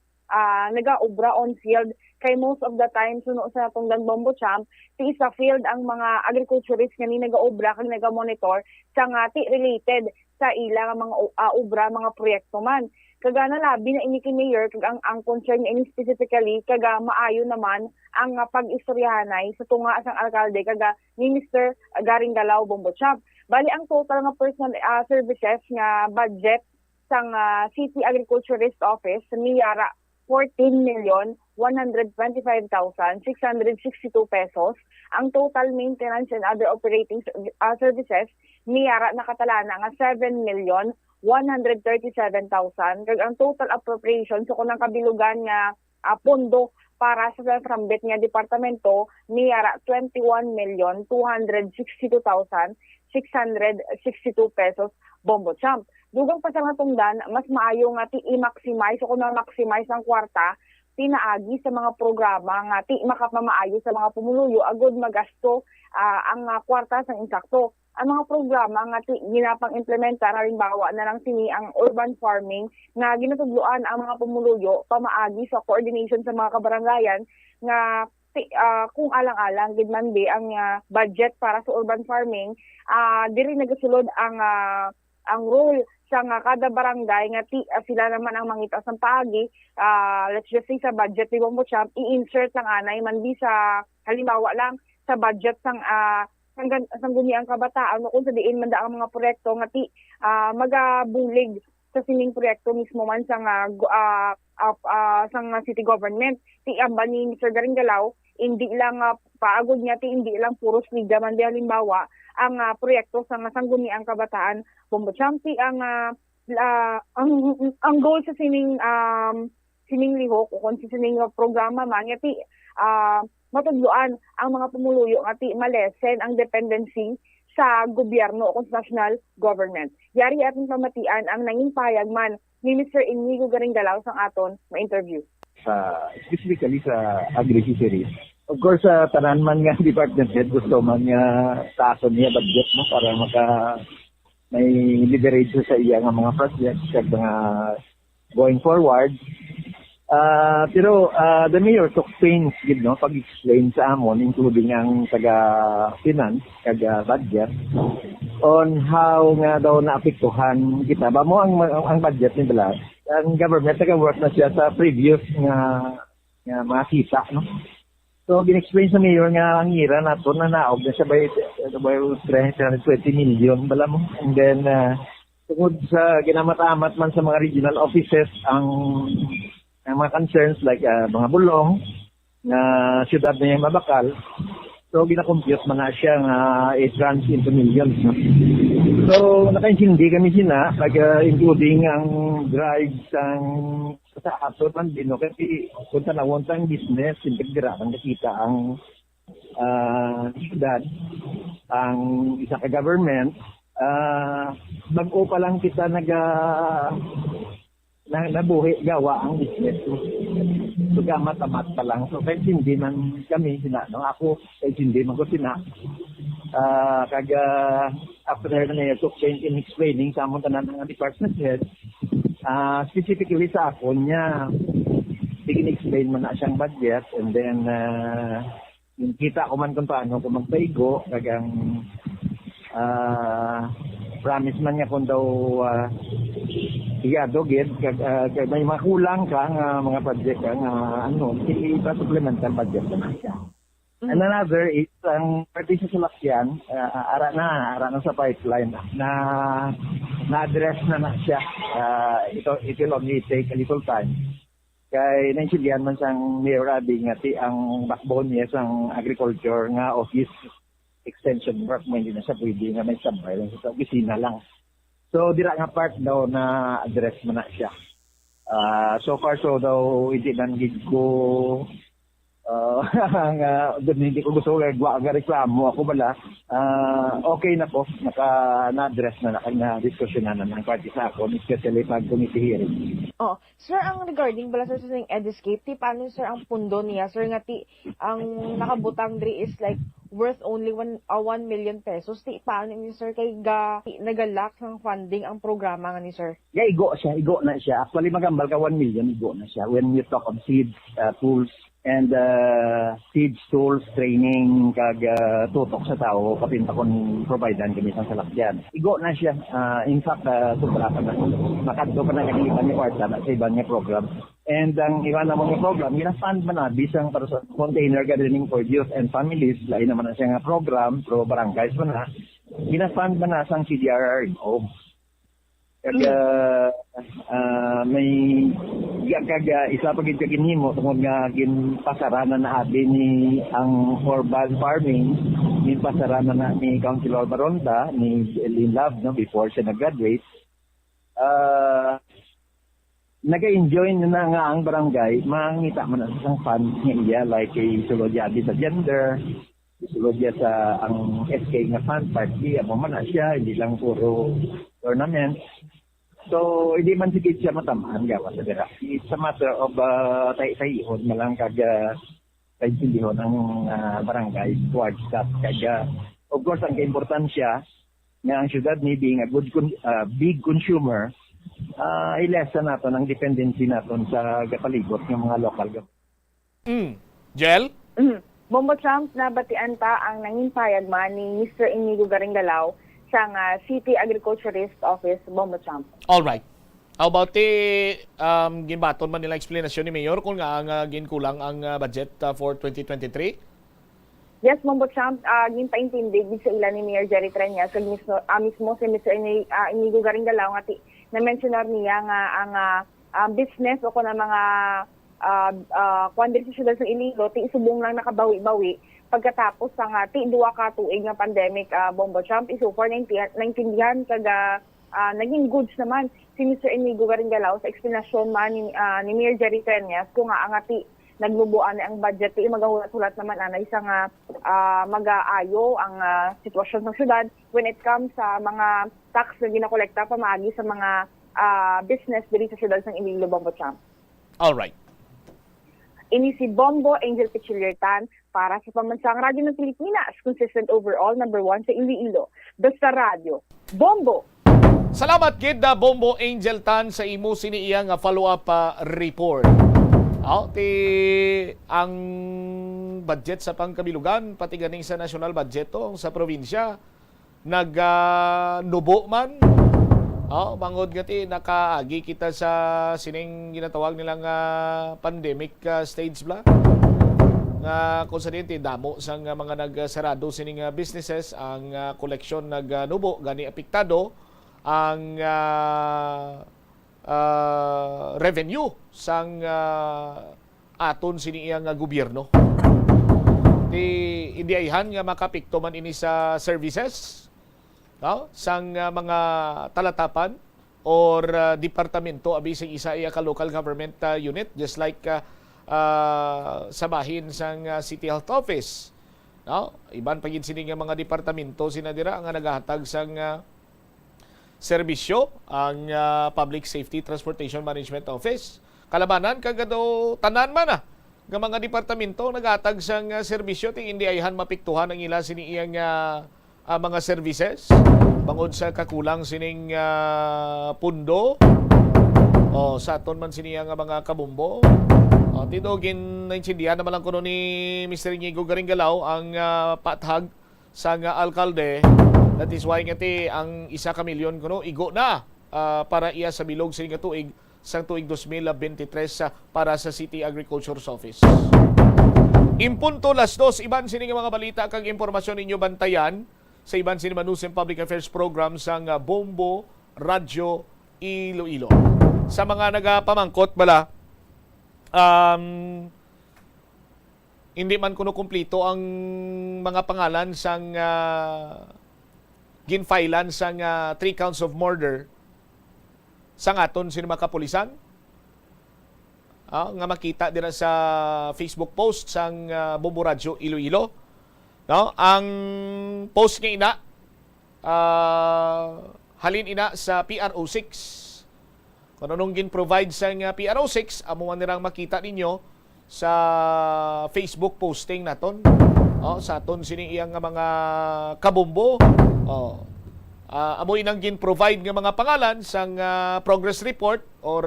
nagaobra on field kay most of the time suno sa natungdan Bombo Champ ti sa field ang mga agriculturist nga ni nagaobra kag nagamonitor sa nga ti related sa ila mga obra mga proyekto man kaga nalabi na ini kay mayor kag ang concern ini specifically kaga maayo naman ang pag-istoryahanay sa tunga sang alkalde kaga ni Mr. Garingalao Bombo Champ. Bali ang total nga personal services nga budget sang City Agriculturist Office niyara 14,125,662 pesos. Ang total maintenance and other operating services niyara nakatalana nga 7,137,000 kag ang total appropriation so kunang kabilugan nga pondo para sa self-rambit nga departamento niyara 21,262,662 pesos Bombo Champ. Dugang pa sa natungdan, mas maayo nga ti i-maximize o kung na-maximize ang kwarta, tinaagi sa mga programa nga ti makapamaayo sa mga pumuluyo agud magasto ang kwarta sa insakto. Ang mga programa nga ti ginapang implementar halimbawa na lang sini ang urban farming nga ginatudloan ang mga pumuluyo pamaagi sa coordination sa mga kabarangayan nga kung alang-alang gid man be ang budget para sa urban farming diri nagasulod ang role sa kada barangay nga sila naman ang mangita sa paagi let's just say sa budget ni Bombo Champ i-insert lang anay man di sa halimbawa lang sa budget sang guni ang kabataan kung sa diin man da ang mga proyekto nga magabulig sa sining proyekto mismo man sang city government ti amba ni Mr. Garingalao hindi lang paagod niya ti hindi lang puro liga man di halimbawa ang proyekto sa sangguni ang kabataan Bombo Champ ang goal sa sining lihok o kung sa sining programa man nga ti matudloan ang mga pumuluyo nga ti malesen ang dependency sa gobyerno o sa national government. Yari ating pamatian ang nanging payag man ni Mr. Inigo Garingalao sang aton ma-interview. Specifically sa agri-fisheries. Of course, tanan man nga department head gusto man nga taason niya budget mo para may leverage sa iya nga mga projects kag mga going forward. Pero the mayor took pains pag-explain sa amon including ang taga-finance kag budget on how nga daw naapektuhan kita ba mo ang budget ni Balad. Ang government nag-work na siya sa previous nga mga kita no. So, ginexplain sa mayor nga ang ira na ito na naog na siya by 320 million bala mo. And then, tungod sa ginamatamat man sa mga regional offices ang mga concerns like mga bulong na siyudad na yung mabakal. So, ginakompute man na siya nga it runs into millions. No? So, nakaintindi kami sina, including ang drives ang sa ato man din, no? Kasi kung tanawon tang business, integraan nakita ang siyudad, ang isa ka government, bago pa lang kita nabuhi gawa ang business. So, gamat-amat pa lang. So, kahit hindi man kami sina, no? Ako, kahit hindi man ko sina, after na took change in explaining sa among tanan ng department head, specifically sa ako niya, explain man na siyang budget, and then, yung kita ko man kung paano kung magpaigo, kagang, promise man niya kung daw, dogid, may mga kulang ka nga mga project ka nga ipa-supplemental budget na siya. And another is, ang pati sa salakyan, ara na sa pipeline, na-address na siya. It will only take a little time. Kaya naintindihan man siyang Mayor Abby nga ang backbone niya sa agriculture nga office extension work mo, hindi na siya pwede nga may sabay lang sa opisina lang. So, dira nga part daw na address mo na siya. So far, so daw, hindi nanggig ko, hindi ko gusto nga reklamo. Ako bala, okay na po, na-address na discussion na ng party sa ako, especially pag committee hearing. Oh, sir, ang regarding bala sir sa Edescape, paano sir ang pundo niya? Sir, nga ang nakabutang diri is like worth only 1 million pesos. Paano niyo sir kay nagalak ng funding ang programa nga ni sir? Yeah, igo na siya. Actually, magambal ka 1 million, igo na siya. When you talk of seeds, tools, and seeds, tools, training, tutok sa tao, kapinta kung providean kami sa salakyan. Igo na siya. In fact, sobra pa na. Makadto pa na kakilipan ni Kwarta sa ibang niya program. And ang iba naman yung program, ginafund man na bisang para sa container gardening for youth and families. Lain naman na siya nga program, pro barangays man na. Ginafund man na sang CDRRO. Kaya may isa pa gid kaginhimo tungod nga ginpasaranan na abi ni ang urban farming, ginpasaranan na ni Councilor Baronda, ni Lynn Love, no, before siya nag-graduate. Nag-enjoy na nga ang barangay, mangita man sa isang fund niya, like sulod yabi sa gender, sulod ya sa ang SK nga fund party, amo man na siya, hindi lang puro tournament. So, hindi man sigit siya matamaan gawa sa dira. It's a matter of tay-tayihon na lang kaintindihon ang barangay towards that. Kaya, of course, ang importansya nga ang syudad ni being a good big consumer, ilesa nato ang dependency naton sa kapalibot ng mga local government. Jel? Bombo Trump, nabatian pa ang nangimpayag man ni Mr. Inigo Garingalao sa City Agriculturist Office, Bombo Trump. Alright. How about ginbaton man nila explanation ni Mayor kung nga ang ginkulang ang budget for 2023? Yes, Bombo Trump, ginpaintindig sa ilan ni Mayor Jerry Treñas, mismo si Mr. Inigo Garingalao nga na-mentionar niya nga ang business o kung na mga sa syudad sa Iloilo, isubong lang nakabawi-bawi pagkatapos sa duwa ka tuig nga pandemic, Bombo Trump, isupor naintindihan naging goods naman si Mr. Inigo Garingalao sa explanation man ni Mayor Jerry Treñas kung nga ang naglubuan ang budget magahulat-hulat naman anay sa mag-aayo ang sitwasyon ng syudad when it comes sa mga tax na ginakolekta pamaagi sa mga business diri sa syudad ng Iloilo, Bombo Trump. All right. Ini si Bombo Angel Pichiliertan para sa Pambansang Radyo ng Pilipinas, consistent overall, number 1 sa Iloilo. Basta Radio. Bombo! Salamat kid Bombo Angel Tan sa imo siniiyang follow-up report. Ang budget sa pangkabilugan, pati ganing sa national budget sa probinsya, nag-nubo man. Mangod gati, nakaagi kita sa sining ginatawag nilang pandemic stage bla. nga kung sa dinti damo sang mga nagsarado sining businesses ang koleksyon nagnubo gani apektado ang revenue sang aton sini iyang gobyerno. Hindi ayhan nga makapikto man ini sa services no? Sang mga talatapan or departamento abising isa iya ka local government unit just like sa bahin sang City Health Office. No? Iban pa gid sini nga mga departamento sinadira nga nagahatag sang serbisyo ang Public Safety Transportation Management Office. Kalabanan kagado tanan man nga mga departamento nagahatag sang serbisyo ting hindi ayhan mapiktuhan ang ila sini iyang mga services bangod sa kakulang sining pundo o sa aton man sini nga mga kabumbo. Tidogin naintindihan naman lang kuno ni Mr. Inigo Garinggalaw ang pathag sa alkalde. That is why ngati ang 1 ka milyon kuno igo na para iya sa bilog sining tuig sang tuig 2023 para sa City Agriculture's Office. Impunto las 2 iban sining mga balita kag impormasyon ninyo bantayan sa iban sining Manusim Public Affairs Program sang Bombo Radyo Iloilo. Sa mga nagapamangkot bala hindi man kuno kumplito ang mga pangalan sang ginfailan sang 3 counts of murder sang aton sino mga kapulisan. Nga makita dira sa Facebook post sang Bombo Radyo Iloilo. No? Ang post nga ina halin ina sa PRO6. Kung anong gin-provide sa PRO6, amo man nirang makita ninyo sa Facebook posting naton. Sa aton sini iyang mga kabumbo. Amo inang gin-provide nga mga pangalan sang progress report or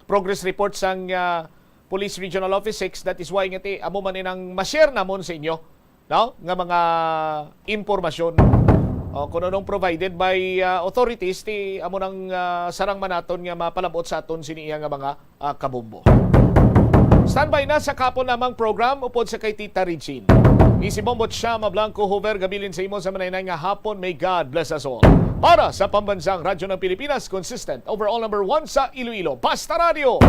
progress report sang Police Regional Office 6. That is why ngati amo man inang ma-share namon sa inyo, no? Nga mga impormasyon. Kung anong provided by authorities, amo nang sarang manaton nga mapalabot sa aton sini iya nga mga kabumbo. Standby na sa kapon namang program upod sa kay Tita Regine. Si Bombot Shama Blanco Hover gabilin sa imo sa manaynay nga hapon. May God bless us all. Para sa pambansang radyo ng Pilipinas, consistent overall number 1 sa Iloilo. Basta Radio.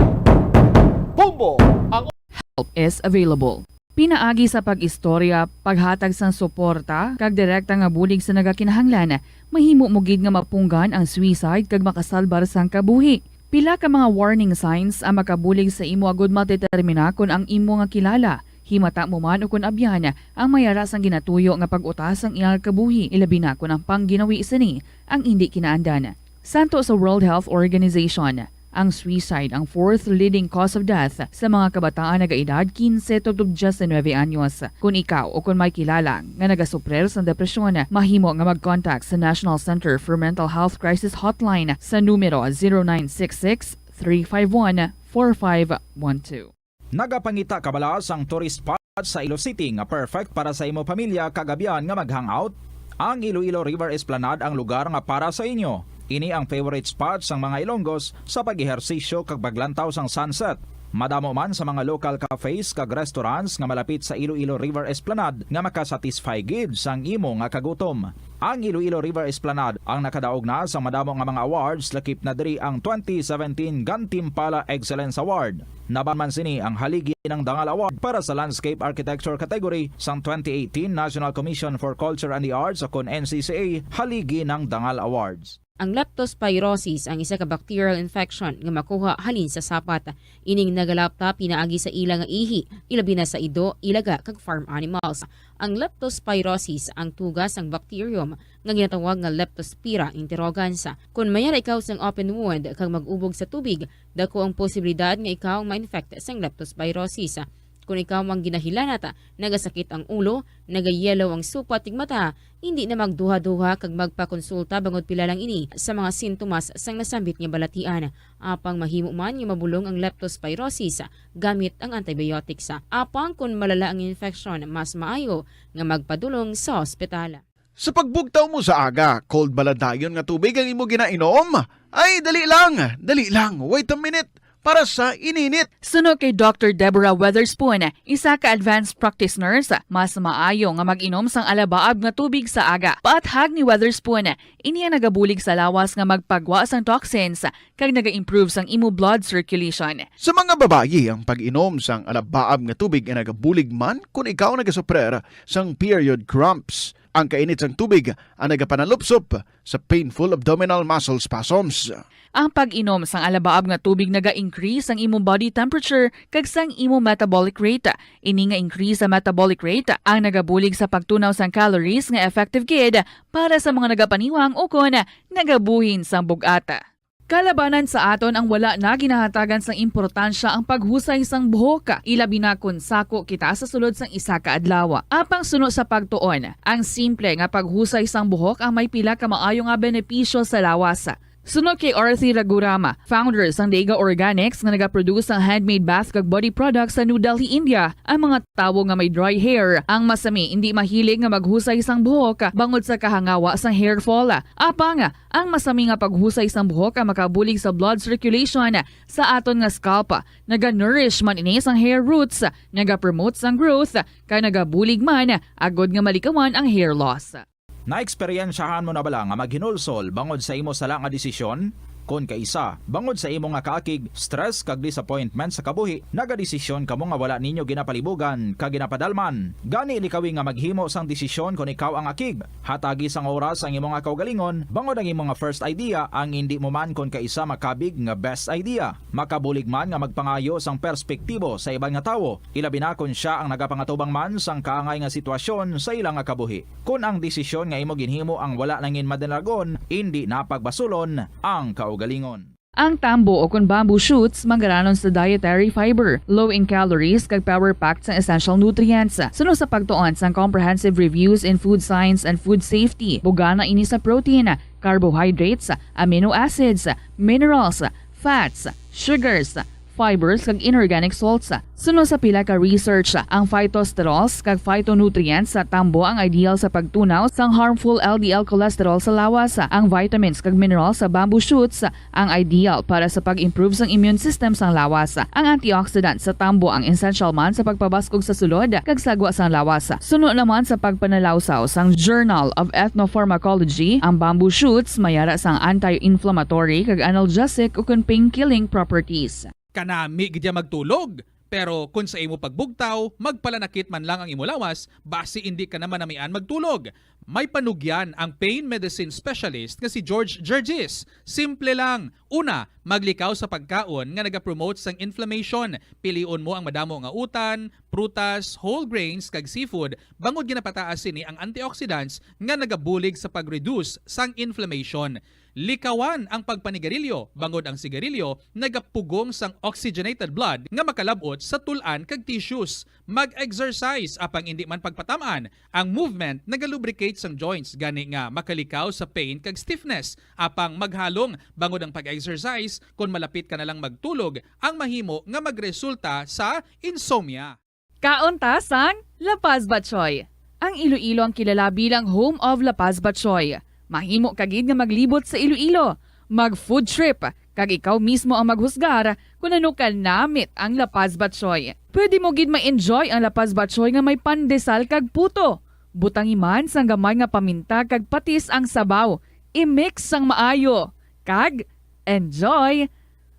Bombo ang Help is available. Pinaagi sa pag-istorya, paghatag sang suporta, kag direkta nga bulig sa nagakinahanglan, mahimo mo gid nga mapunggan ang suicide kag makasalbar sang kabuhi. Pila ka mga warning signs ang makabulig sa imo agud matedetermina kung ang imo nga kilala. Himata mo man o kung abyan ang mayara sang ginatuyo nga pag-utas ang iyang kabuhi, ilabi na kung ang pangginawi sini ang hindi kinaandan. Santo sa World Health Organization, ang suicide ang 4th leading cause of death sa mga kabataan nagaedad 15 to 19 anyos. Kung ikaw o kung may kilala nga nagasuprer sa depresyon, mahimo nga mag-contact sa National Center for Mental Health Crisis Hotline sa numero 0966-351-4512. Nagapangita kabalas ang tourist spot sa Ilo City nga perfect para sa imo pamilya kagabihan nga mag-hangout. Ang Iloilo River Esplanade ang lugar nga para sa inyo. Ini ang favorite spot sang mga Ilonggos sa pag-ehersisyo kag paglantaw sang sunset. Madamo man sa mga local cafes kag restaurants nga malapit sa Iloilo River Esplanade nga makasatisfy gid sang imo nga kagutom. Ang Iloilo River Esplanade ang nakadaog na sa madamo nga mga awards lakip na diri ang 2017 Gantimpala Excellence Award. Naban man sini ang haligi ng Dangal Award para sa Landscape Architecture category sang 2018 National Commission for Culture and the Arts o kon NCCA haligi ng Dangal Awards. Ang leptospirosis ang isa ka bacterial infection nga makuha halin sa sapat. Ining nagalapta pinaagi sa ilang nga ihi, ilabi na sa ido, ilaga kag farm animals. Ang leptospirosis ang tugas ng bacterium nga ginatawag nga Leptospira interrogans. Kung mayara ikaw sang open wound kag mag-ubog sa tubig, dako ang posibilidad nga ikaw ma-infect sang leptospirosis. Kung ikaw mang ginahilanata, nagasakit ang ulo, nagayelo ang supa tig mata, hindi na magduha-duha kag magpakonsulta bangod pila lang ini sa mga sintomas sang nasambit nga balatian. Apang mahimo man nga mabulong ang leptospirosis gamit ang antibiotics. Apang kung malala ang infection, mas maayo nga magpadulong sa ospital. Sa pagbugtaw mo sa aga, cold baladayon nga tubig ang imo ginainom? Ay, dali lang, wait a minute. para sa ininit. Suno kay Dr. Deborah Weatherspoon, isa ka advanced practice nurse, mas maayo nga mag-inom sang alabaab nga tubig sa aga. Paathag ni Weatherspoon, iniya nagabulig sa lawas nga magpagwa sang toxins kag naga-improve sang imo blood circulation. Sa mga babayi, ang pag-inom sang alabaab nga tubig ay nagabulig man kung ikaw nagasuprer sang period cramps. Ang kainit sang tubig ang nagapanalupsop sa painful abdominal muscle spasms. Ang pag-inom sang alabaab nga tubig naga-increase ang imong body temperature kag sang imong metabolic rate. Ini nga increase sa metabolic rate ang nagabulig sa pagtunaw sang calories nga effective gid para sa mga nagapaniwang o kon nagabuhin sang bugata. Kalabanan sa aton ang wala na ginahatagan sang importansya ang paghusay sang buhok, ilabi na kun sako kita sa sulod sang isa ka adlaw. Apang suno sa pagtuon, ang simple nga paghusay sang buhok ang may pila ka maayo nga benepisyo sa lawas. Suno kay Arthi Ragurama, founder sang Dega Organics nga nagaproduce ng handmade bath kag body products sa New Delhi, India. Ang mga tawo nga may dry hair, ang masami hindi mahilig nga maghusay sang buhok bangod sa kahangawa sang hair fall. Apang ang masami nga paghusay sang buhok ang makabulig sa blood circulation sa aton nga scalp. Naga-nourish man ini sang hair roots, naga-promote sang growth, kay nagabulig man agod nga malikawan ang hair loss. Naeksperyensyahan mo na bala nga maghinulsol bangod sa imo sala nga desisyon? Kon kaisa, bangod sa imo nga kaakig, stress kag disappointment sa kabuhi, nagadesisyon kamo nga wala ninyo ginapalibugan kag ginapadalman. Gani likawi nga maghimo sang desisyon kon ikaw ang akig. Hatagi sang oras ang imo nga kaugalingon, bangod ang imo nga first idea ang hindi mo man kon kaisa makabig nga best idea. Makabulig man nga magpangayo sang perspektibo sa ibang nga tawo, ilabi na kon siya ang nagapangatubang man sang kaangay nga sitwasyon sa ilang nga kabuhi. Kun ang desisyon nga imo ginhimo ang wala nangin madalagon, hindi napagbasulon ang kaugalingon. Ang tambo o kun bamboo shoots manggaranon sa dietary fiber, low in calories kag power-packed sa essential nutrients. Suno sa pagtuon sang comprehensive reviews in food science and food safety, bugana ini sa protein, carbohydrates, amino acids, minerals, fats, sugars, fibers kag inorganic salts. Suno sa pila ka research, ang phytosterols kag phytonutrients sa tambo ang ideal sa pagtunaw sang harmful LDL cholesterol sa lawas. Ang vitamins kag minerals sa bamboo shoots ang ideal para sa pag-improve sang immune system sang lawas. Ang antioxidant sa tambo ang essential man sa pagpabaskog sa sulod kag sagwa sang lawas. Suno naman sa pagpanalawsaw sang Journal of Ethnopharmacology, ang bamboo shoots mayara sang anti-inflammatory kag analgesic ug pain-killing properties. Kanami gidya magtulog. Pero kung sa imo pagbugtaw, magpalanakit man lang ang imo lawas, base hindi ka naman namian magtulog. May panugyan ang pain medicine specialist nga si George Gergis. Simple lang. Una, maglikaw sa pagkaon nga nagapromote sang inflammation. Piliun mo ang madamo nga utan, prutas, whole grains kag seafood bangod ginapataas ni ang antioxidants nga nagabulig sa pag-reduce sang inflammation. Likawan ang pagpanigarilyo, bangod ang sigarilyo nagapugong sang oxygenated blood nga makalabot sa tulan kag tissues. Mag-exercise apang hindi man pagpatamaan. Ang movement nagalubricate sang joints gani nga makalikaw sa pain kag stiffness. Apang maghalong bangod ang pag-exercise kung malapit ka na lang magtulog ang mahimo nga magresulta sa insomnia. Kaunta sang La Paz Batchoy. Ang Iloilo ang kilala bilang home of La Paz Batchoy. Mahimo kagid nga maglibot sa Iloilo, mag-food trip, kag ikaw mismo ang maghusgar kung ano ka namit ang La Paz Batchoy. Pwede mo gid ma-enjoy ang La Paz Batchoy nga may pandesal kag puto. Butang iman sang gamay nga paminta kag patis ang sabaw. I-mix sang maayo. Kag enjoy.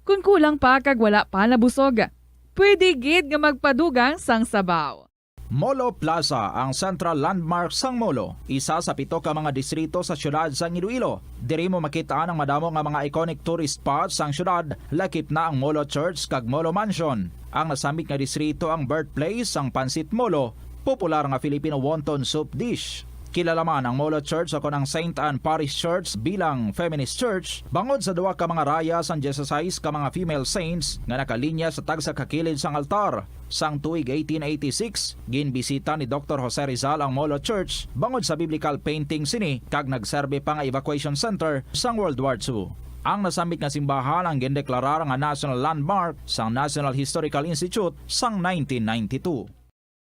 Kung kulang pa kag wala pa nabusog, pwede gid nga magpadugang sang sabaw. Molo Plaza ang central landmark sang Molo, isa sa 7 ka mga distrito sa syudad sang Iloilo. Diri mo makita ang madamo nga mga iconic tourist spots sang syudad, lakip na ang Molo Church kag Molo Mansion. Ang nasamit nga distrito ang birthplace sang Pansit Molo, popular nga Filipino wonton soup dish. Kilala man ang Molo Church o ang St. Anne Parish Church bilang feminist church, bangod sa 2 ka mga raya sang 16 ka mga female saints nga nakalinya sa tagsa kakilid sang altar. Sang tuig 1886, ginbisita ni Dr. Jose Rizal ang Molo Church bangod sa biblical painting sini kag nagserbe pa nga evacuation center sang World War II. Ang nasamit nga simbahan ang gindeklarar nga national landmark sang National Historical Institute sang 1992.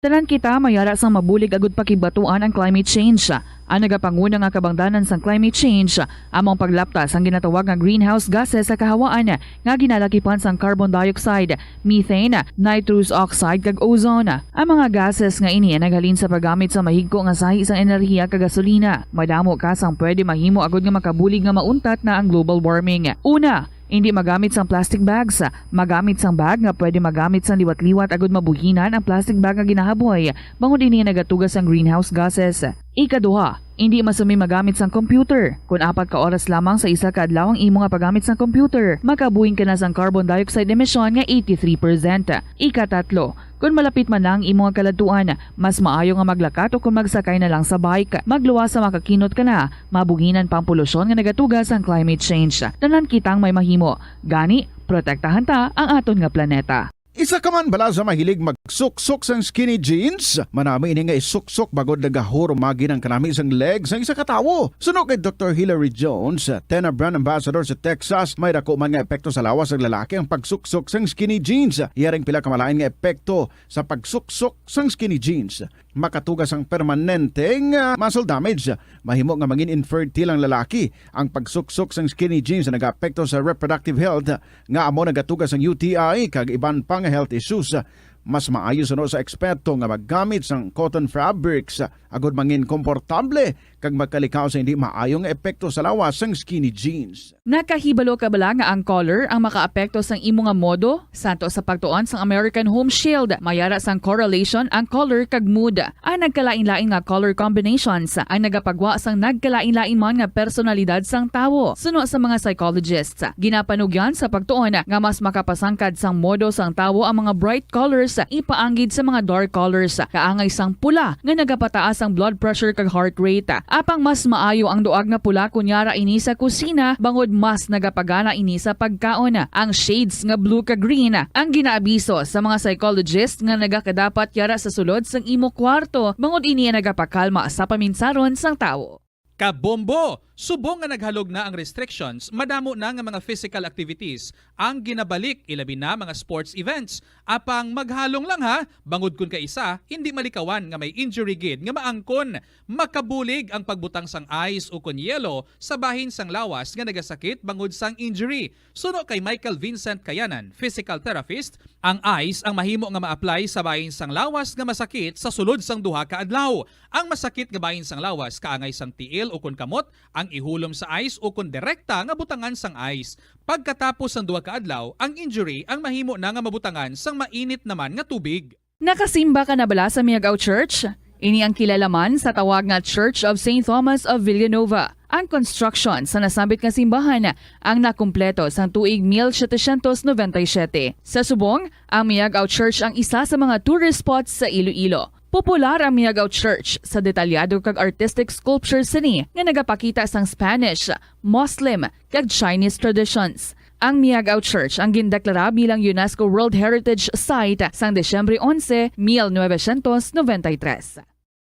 Tanan kita mayara sang mabulig agud pakibatuan ang climate change. Ang nagapanguna nga kabangdanan sang climate change among paglaptas ang ginatawag nga greenhouse gases sa kahawaan nga ginalakipan sang carbon dioxide, methane, nitrous oxide kag ozone. Ang mga gases nga ini naghalin sa paggamit sa mahigko nga sahi sang enerhiya kag gasolina. Madamo ka sang pwede mahimo agud nga makabulig nga mauntat na ang global warming. Una, hindi magamit sang plastic bags. Magamit sang bag nga pwede magamit sang liwat-liwat agud mabuhinan ang plastic bag nga ginahaboy bangod ini nagatugas ang greenhouse gases. Ikaduha, hindi masumi magamit sang computer. Kung 4 ka oras lamang sa isa ka adlaw ang imo nga paggamit sang computer, makabuhing ka na sang carbon dioxide emission nga 83%. Ikatatlo, kung malapit man lang imo nga kaladuan, mas maayo nga maglakat o kung magsakay na lang sa bike. Magluwas sa makakinot ka na, mabuhinan pang polusyon nga nagatugas ang climate change. Tanan kitang may mahimo. Gani, protektahan ta ang aton nga planeta. Isa ka man bala sa mahilig magsuksok sang skinny jeans? Manami ini nga isuksok bagod nagahuro magi ng kanami sang legs ng isa ka tawo. Suno kay Dr. Hillary Jones, Tena Brand Ambassador sa Texas, may dako man nga epekto sa lawas ng lalaki ang pagsuksok sang skinny jeans. Iyaring pila kamalain nga epekto sa pagsuksok sang skinny jeans. Makatugas ang permanenteng muscle damage. Mahimo nga mangin infertile ang lalaki. Ang pagsuksok sang skinny jeans na nag-apekto sa reproductive health nga amo nagatugas ang UTI kag iban pang health issues. Mas maayo sa eksperto nga maggamit sang cotton fabrics agud mangin komportable kag magkalikaw sa hindi maayong epekto sa lawas sang skinny jeans. Nakahibalo ka bala nga ang color ang makaapekto sang imo nga modo? Santo sa pagtuon sang American Home Shield, mayara sang correlation ang color kag mood. Ang nagkalain-lain nga color combinations ang nagapagwa sang nagkalain-lain man nga personalidad sang tawo. Suno sa mga psychologists, ginapanugyan sa pagtuon nga mas makapasangkad sang modo sang tawo ang mga bright colors ipaanggid sa mga dark colors. Kaangay sang pula nga nagapataas ang blood pressure kag heart rate. Apang mas maayo ang duag nga pula kunyara ini sa kusina bangod mas nagapagana ini sa pagkaon. Ang shades nga blue kag green ang ginaabiso sa mga psychologist nga nagakadapat yara sa sulod sang imo kwarto bangod ini nagapakalma sa paminsaron sang tawo. Kabombo! Subong nga naghalog na ang restrictions, madamo na nga mga physical activities ang ginabalik, ilabi na mga sports events. Apang maghalong lang ha, bangod kun ka isa, hindi malikawan nga may injury gid nga maangkon. Makabulig ang pagbutang sang ice o kun yelo sa bahin sang lawas nga nagasakit bangod sang injury. Suno kay Michael Vincent Kayanan, physical therapist, ang ice ang mahimo nga ma-apply sa bahin sang lawas nga masakit sa sulod sang duha ka adlaw. Ang masakit nga bahin sang lawas kaangay sang tiil o kun kamot, ang ihulom sa ice o kung direkta nga butangan sang ice. Pagkatapos ng 2 ka adlaw, ang injury ang mahimo na nga mabutangan sang mainit naman nga tubig. Nakasimba ka na bala sa Miagao Church? Ini ang kilalaman sa tawag nga Church of St. Thomas of Villanova. Ang construction sa nasambit nga simbahan ang nakumpleto sa tuig 1797. Sa subong, ang Miagao Church ang isa sa mga tourist spots sa Iloilo. Popular ang Miagao Church sa detalyado kag artistic sculptures sini nga nagapakita sang Spanish, Muslim kag Chinese traditions. Ang Miagao Church ang gindeklara bilang UNESCO World Heritage Site sang Desyembre 11, 1993.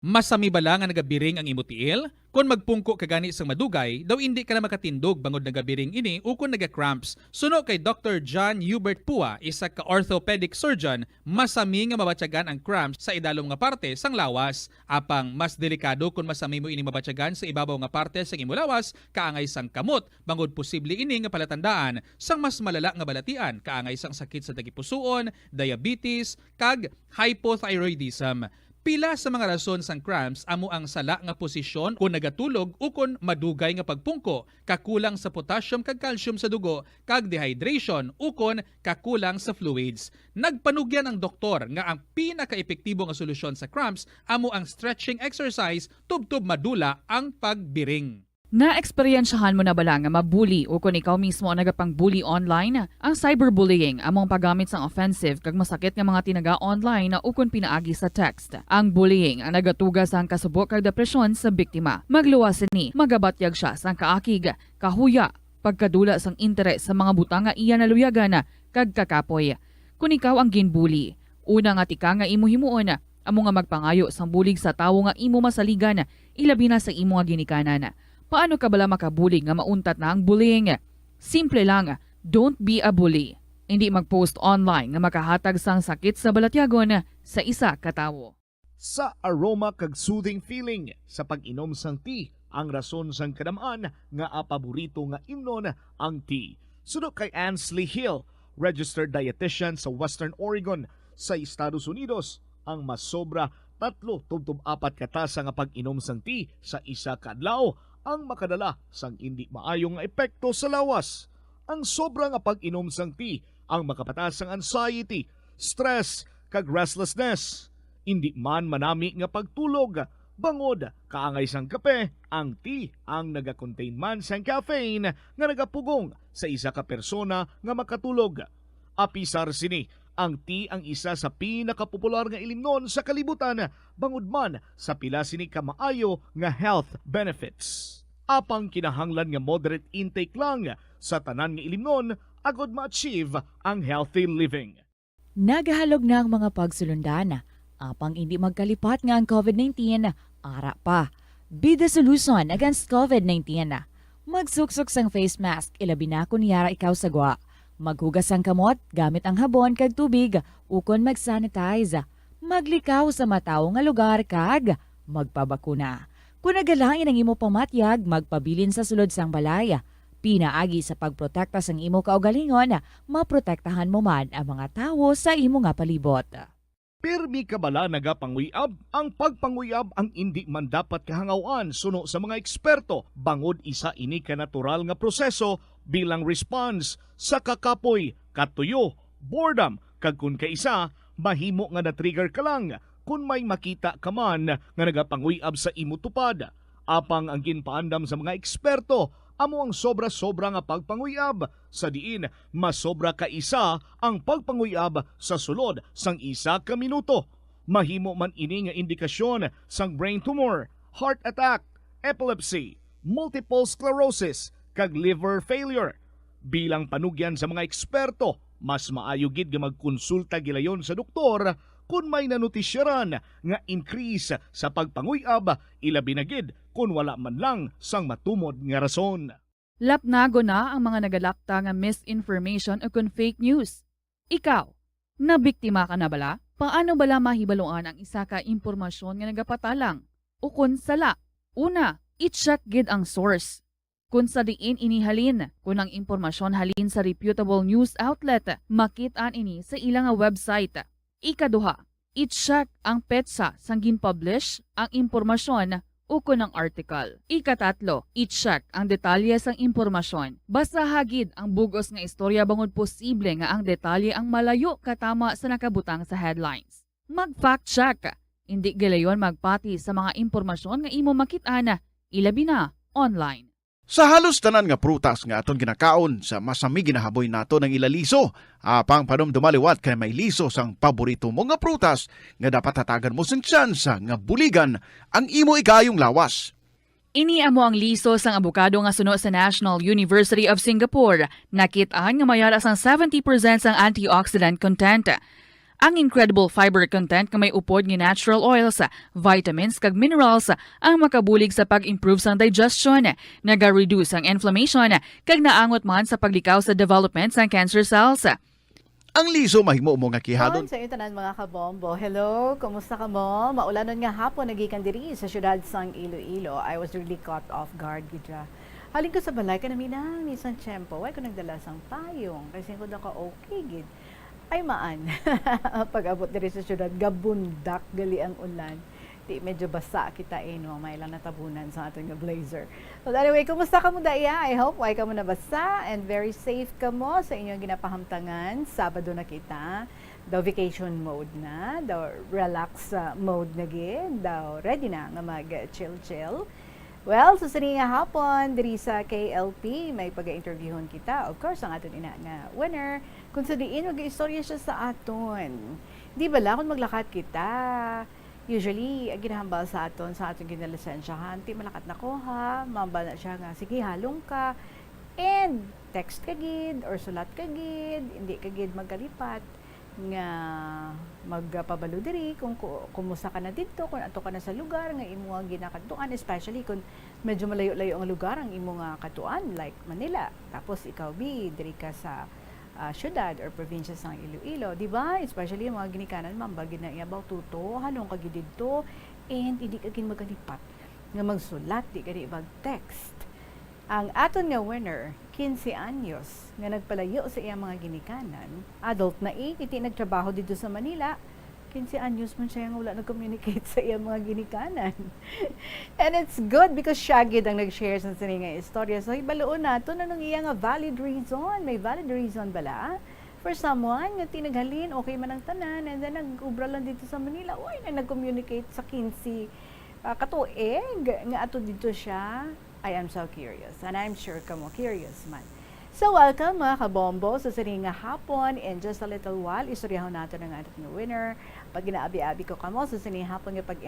Masami bala nga nagabiring ang imo tiil? Kung magpungko ka gani sang madugay, daw hindi ka na makatindog bangod nagabiring ini o kung nagacramps. Suno kay Dr. John Hubert Pua, isa ka orthopedic surgeon, masami nga mabatyagan ang cramps sa idalom nga parte sang lawas. Apang mas delikado kung masami mo ini mabatyagan sa ibabaw nga parte sang imo lawas, kaangay sang kamot, bangod posible ini nga palatandaan sang mas malala nga balatian, kaangay sang sakit sa dagipusoon, diabetes, kag hypothyroidism. Pila sa mga rason sang cramps amo ang sala nga posisyon kung nagatulog o kung madugay nga pagpungko, kakulang sa potassium kag calcium sa dugo, kag dehydration o kung kakulang sa fluids. Nagpanugyan ang doktor nga ang pinaka-epektibo nga solusyon sa cramps amo ang stretching exercise tubtob madula ang pagbiring. Na-eksperyensyahan mo na bala nga mabuli o kung ikaw mismo ang nagapang-bully online? Ang cyberbullying among paggamit sang offensive kag masakit nga mga tinaga online na ukon pinaagi sa text. Ang bullying ang nagatugas sang kasubok kag depresyon sa biktima. Magluwas ni, magabatyag siya sang kaakig, kahuya, pagkadula sang interes sa mga butang nga iya naluyagan kag kakapoy. Kung ikaw ang ginbully, una nga tika nga imo himuon, amo nga magpangayo sang bulig sa tawo nga imo masaligan, ilabi na sa imo nga ginikanan. Paano ka bala makabuli nga mauntat na ang bullying? Simple lang, don't be a bully. Hindi mag-post online nga makahatag sang sakit sa balatyagon sa isa ka tawo. Sa aroma kag soothing feeling sa pag-inom sang tea, ang rason sang kadamaan nga paborito nga imnon ang tea. Sunod kay Ansley Hill, registered dietitian sa Western Oregon sa Estados Unidos, ang mas sobra 3-4 katasa nga pag-inom sang tea sa isa ka adlaw ang makadala sang hindi maayong epekto sa lawas. Ang sobra nga pag-inom sang tea ang makapatas sang anxiety, stress, kag restlessness. Hindi man manami nga pagtulog, bangod, kaangay sang kape, ang tea ang naga-contain man sang caffeine nga nagapugong sa isa ka persona nga makatulog. Apisar sini, ang tea ang isa sa pinakapopular nga ilimnon sa kalibutan, bangod man sa pila sini ka maayo nga health benefits. Apang kinahanglan nga moderate intake lang sa tanan nga ilimnon agod ma-achieve ang healthy living. Nagahalog na ang mga pagsulundan. Apang hindi magkalipat nga ang COVID-19, ara pa. Be the solution against COVID-19. Magsuksok sang face mask, ilabi na kung yara ikaw sagwa. Maghugas ang kamot, gamit ang habon kag tubig, ukon mag-sanitize. Maglikaw sa mataw nga lugar kag magpabakuna. Kung nagalain ang imo pamatyag, magpabilin sa sulod sang balay. Pinaagi sa pagprotekta sang imo kaugalingon, maprotektahan mo man ang mga tawo sa imo nga palibot. Pirmi ka bala nagapanguyab? Ang pagpanguyab ang hindi man dapat kahangawan suno sa mga eksperto. Bangod isa ini ka natural nga proseso bilang response sa kakapoy, katuyo, boredom, kag kun kaisa, mahimo nga na-trigger ka lang kung may makita ka man nga nagapanguyab sa imo tupad. Apang ang ginpaandam sa mga eksperto, amo ang sobra-sobra nga pagpanguyab, sa diin mas sobra ka isa ang pagpanguyab sa sulod sang isa ka minuto. Mahimo man ini nga indikasyon sang brain tumor, heart attack, epilepsy, multiple sclerosis, kag liver failure. Bilang panugyan sa mga eksperto, mas maayo gid nga magkonsulta gilayon sa doktor kung may nanutisyaran nga increase sa pagpanguyab, ilabi na gid kung wala man lang sang matumod nga rason. Lapnago na ang mga nagalapta nga misinformation o kung fake news. Ikaw, nabiktima ka na bala? Paano bala mahibaluan ang isa ka impormasyon nga nagapatalang? O kung sala? Una, i-check gid ang source. Kung sa diin inihalin, kung ang impormasyon halin sa reputable news outlet, makitaan ini sa ilang website. Ikaduha, i-check ang petsa sang gin-publish ang impormasyon o kung ang article. Ikatatlo, i-check ang detalye sang impormasyon. Basta hagid ang bugos nga istorya bangod posible nga ang detalye ang malayo katama sa nakabutang sa headlines. Mag-fact check. Hindi gilayon magpati sa mga impormasyon nga imo makit-ana, ilabi na online. Sa halos tanan nga prutas nga aton ginakaon sa masami ginahaboy nato ng ilaliso, apang panom dumaliwat kay may liso sang paborito mo nga prutas nga dapat hatagan mo sang tsansa nga buligan ang imo ikayong lawas. Ini amo ang liso sang abukado nga suno sa National University of Singapore. Nakit-an nga mayara sang 70% sang antioxidant content. Ang incredible fiber content nga may upod nga natural oils, vitamins kag minerals ang makabulig sa pag-improve sang digestion, naga-reduce ang inflammation kag naangot man sa paglikaw sa development sang cancer cells. Ang liso mahimo mo nga kihadon. Sa inyo tanan mga kabombo. Hello, kumusta ka mo? Maulanon nga hapon nagikan diri sa syudad sang Iloilo. I was really caught off guard gidya. Halin ko sa balay ka namin ni isang tiyempo. Why ko nagdala sang payong kasi ko ka okay gid. Ay maan. Pag-abot diri sa syudad, gabundak gali ang ulan. Di medyo basa kita no, may lang natabunan sa ating blazer. So anyway, kumusta ka mo daya? I hope why ka mo nabasa and very safe ka mo sa inyong ginapahamtangan. Sabado na kita. Daw vacation mode na, daw relax mode na gid, daw ready na nga mag-chill-chill. Well, susuni nga hapon, diri sa KLP, may pag-interviewon kita. Of course, ang aton ina nga winner. Kung sa diin, mag-istorya siya sa aton. Di ba lang, kung maglakat kita, usually, ginahambal sa aton ginalisensyahan, di malakat na ko ha, mamba na siya nga, sige, halong ka, and text ka gid, or sulat ka gid, hindi ka gid magkalipat, nga magpabalo diri kung kumusta ka na dito, kung ato ka na sa lugar nga imo nga ginakatuan, especially kung medyo malayo-layo ang lugar ang imo nga katuan like Manila. Tapos ikaw bi diri ka sa syudad or probinsya sang Iloilo, di ba? Especially yung mga ginikanan, mambagin na iyabaw tuto, halong kagidito, and hindi kagin magalipat nga magsulat, di kani mag-text. Ang aton nga winner, 15 anyos, nga nagpalayo sa iyang mga ginikanan, adult na iti nagtrabaho dito sa Manila, 15 anyos man siya nga wala nag-communicate sa iyang mga ginikanan. And it's good because siya gid ang nag-share sa sini nga istorya. So ibaloon nato na nung iya nga valid reason. May valid reason bala? For someone nga tinaghalin, okay man ang tanan, and then nag-ubra lang dito sa Manila, uy, na nag-communicate sa 15 katuig nga ato dito siya. I am so curious, and I'm sure kamo curious man. So welcome mga kabombo sa sini nga hapon. In just a little while, istoryahon natin ang ating winner. Pag ginaabi-abi ko kamo sa sini hapon nga pag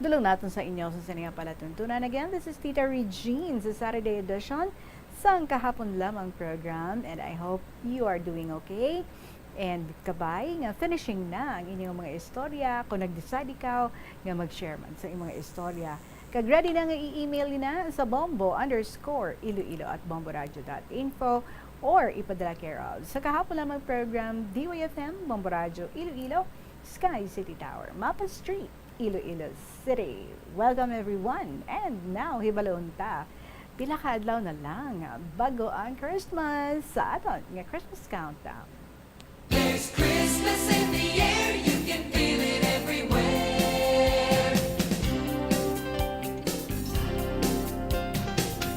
dulong natin sa inyo sa sini nga palatuntunan. Again, this is Tita Regine sa Saturday edition sang kahapon lamang program, and I hope you are doing okay. And kabay nga finishing na ang inyong mga istorya. Kung nag-decide ikaw nga mag-share man sa inyong mga istorya, kag ready na nga i-email na sa bombo_iloilo@bomboradio.info or ipadala care of sa kahapon lamang program DYFM Bombo Radio Iloilo, Sky City Tower, Mapa Street, Iloilo City. Welcome everyone. And now hibalon ta. Pila ka adlaw na lang bago ang Christmas sa aton nga Christmas countdown. There's Christmas in the air, you can feel it everywhere.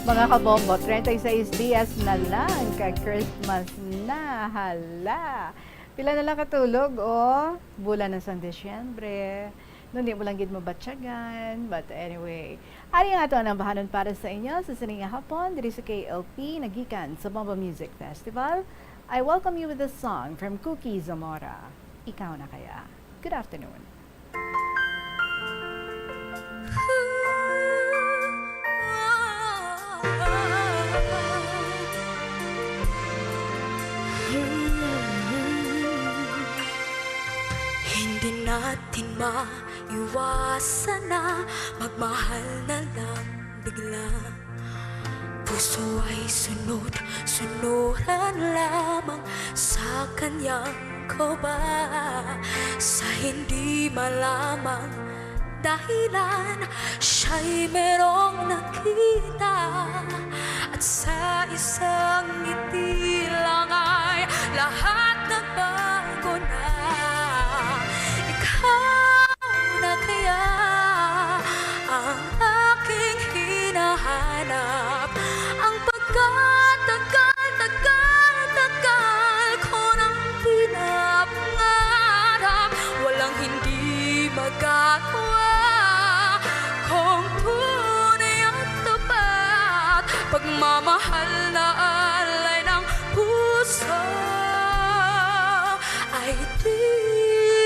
Mga kabombo, 36 dias na lang kag-Christmas na. Hala! Pila na lang katulog, oh. Bulan na sang Desyembre. Noon di mo lang gid mabatsyagan. But anyway, ari nga ito ang bahanon para sa inyo sa sininga hapon diri sa KLP nagikan sa Bombo Music Festival. I welcome you with a song from Cookie Zamora. Ikaw na kaya. Good afternoon. Hindi natin maiwasan na magmahal na lang bigla. Puso ay sunod-sunuran lamang sa kanyang koba. Sa hindi malamang dahilan, siya'y merong nakita. At sa isang ngiti lang ay lahat nagbago na. Ikaw na kaya ang aking hinahanap. Ang pagkatagal ko nang pinapangarap. Walang hindi magagawa kung tunay at tapat. Pagmamahal na alay ng puso ay di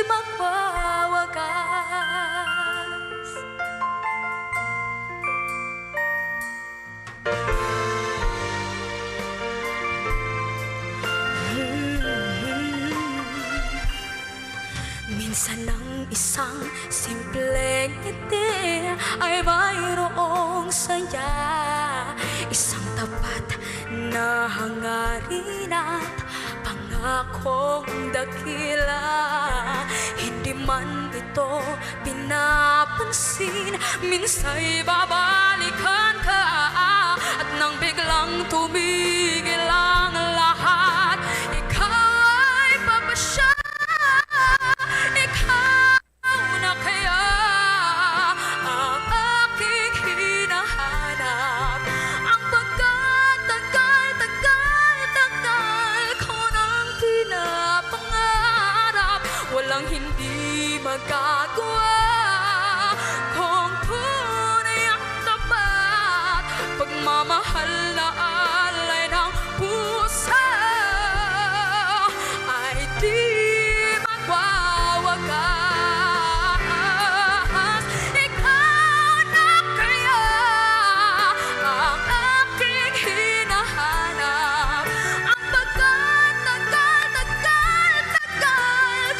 magwawagas. Minsan ang isang simpleng ngiti ay mayroong saya. Isang tapat na hangarin at pangakong dakila. Hindi man ito pinapansin, minsa'y babalikan ka. At nang biglang tumigil ang lahat, ikaw ay papasya. Ikaw na kaya ang aking hinahanap. Ang pagkatagal ko nang pinapangarap. Walang hindi magagawa kung tunay ang tapat. Pagmamahal na alay ng puso ay di magwawagas. Ikaw na kaya ang aking hinahanap. Ang pagkatagal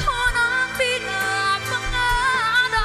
ko nang pinapangarap.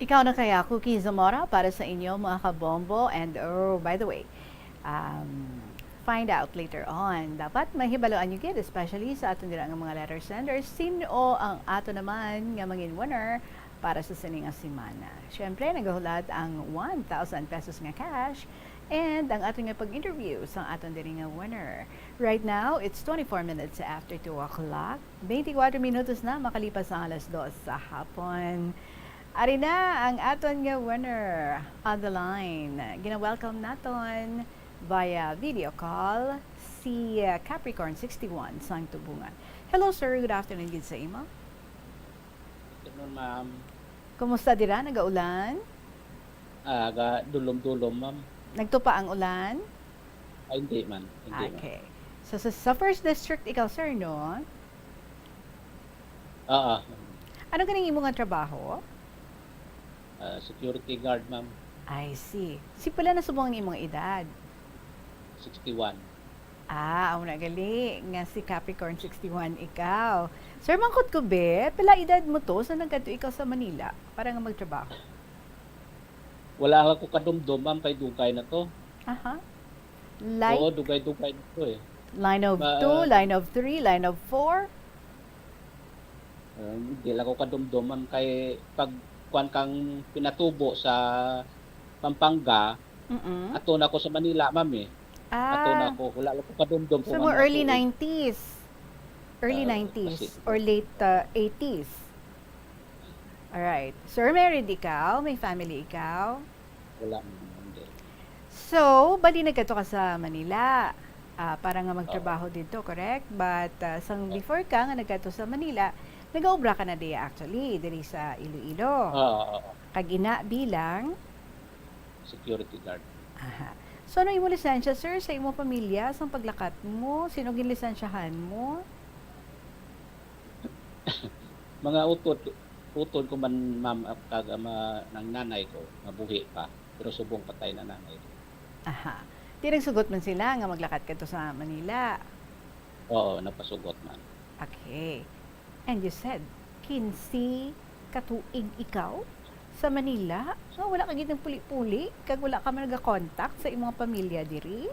Ikaw na kaya, Cookie Zamora, para sa inyo mga kabombo. And oh, by the way, find out later on. Dapat mahibaluan nyo gid, especially sa aton dira nga mga letter senders, sino ang ato naman nga maging winner para sa sining nga semana. Syempre, nagahulat ang 1,000 pesos nga cash and ang ating nga pag-interview sa aton diri nga winner. Right now, it's 24 minutes after 2 o'clock. 24 minutos na makalipas ang alas 2 sa hapon. Ari na ang aton nga winner on the line. Gina-welcome naton via video call si Capricorn 61 sang Tubungan. Hello sir, good afternoon gid sa imo. Good afternoon, ma'am. Kumusta dira, nagaulan? Aga dulom-dulom, ma'am. Nagtupa ang ulan? Ay, hindi man. Hindi Okay. So sa first district ikaw sir, no? man. Oo. Ano ganing imo nga trabaho? Security guard, ma'am. I see. Si pala na subong ang imong edad. 61. Amo na gali nga si Capricorn 61 ikaw. Sir, mangkot ko be, pila edad mo to sa nagkadto ikaw sa Manila para nga magtrabaho? Wala ako kadumdum, ma'am, kay dugay na to. Aha. Oo, dugay-dugay na to eh. Line of 2, line of 3, line of 4? Hindi lang ako kadumdum, ma'am, kay pag kuan kang pinatubo sa Pampanga, ato na ako sa Manila, ma'am eh. Ato na ako, wala lang ko kadumdum. So mo early 90s? Early 90s or late 80s? Alright. Sir, married ikaw? May family ikaw? Wala, hindi. So, bali nagkato ka sa Manila para nga magtrabaho dito, correct? But before ka nga nagkato sa Manila, nag-aobra ka na diya actually, diri sa Iloilo. Oo. Kagina bilang? Security guard. Aha. So, ano imo lisensya, sir, sa imo pamilya, sa paglakat mo? Sino ginlisensyahan mo? Mga utod ko man, ma'am, ng nanay ko, mabuhi pa. Pero subong patay na nanay ko. Aha. Tirang sugot man sila nga maglakat ka to sa Manila. Oo, napasugot man. Okay. And you said, 15 katuig ikaw sa Manila? So, wala ka gitang puli-puli? Kag wala ka man nag-contact sa imong pamilya diri?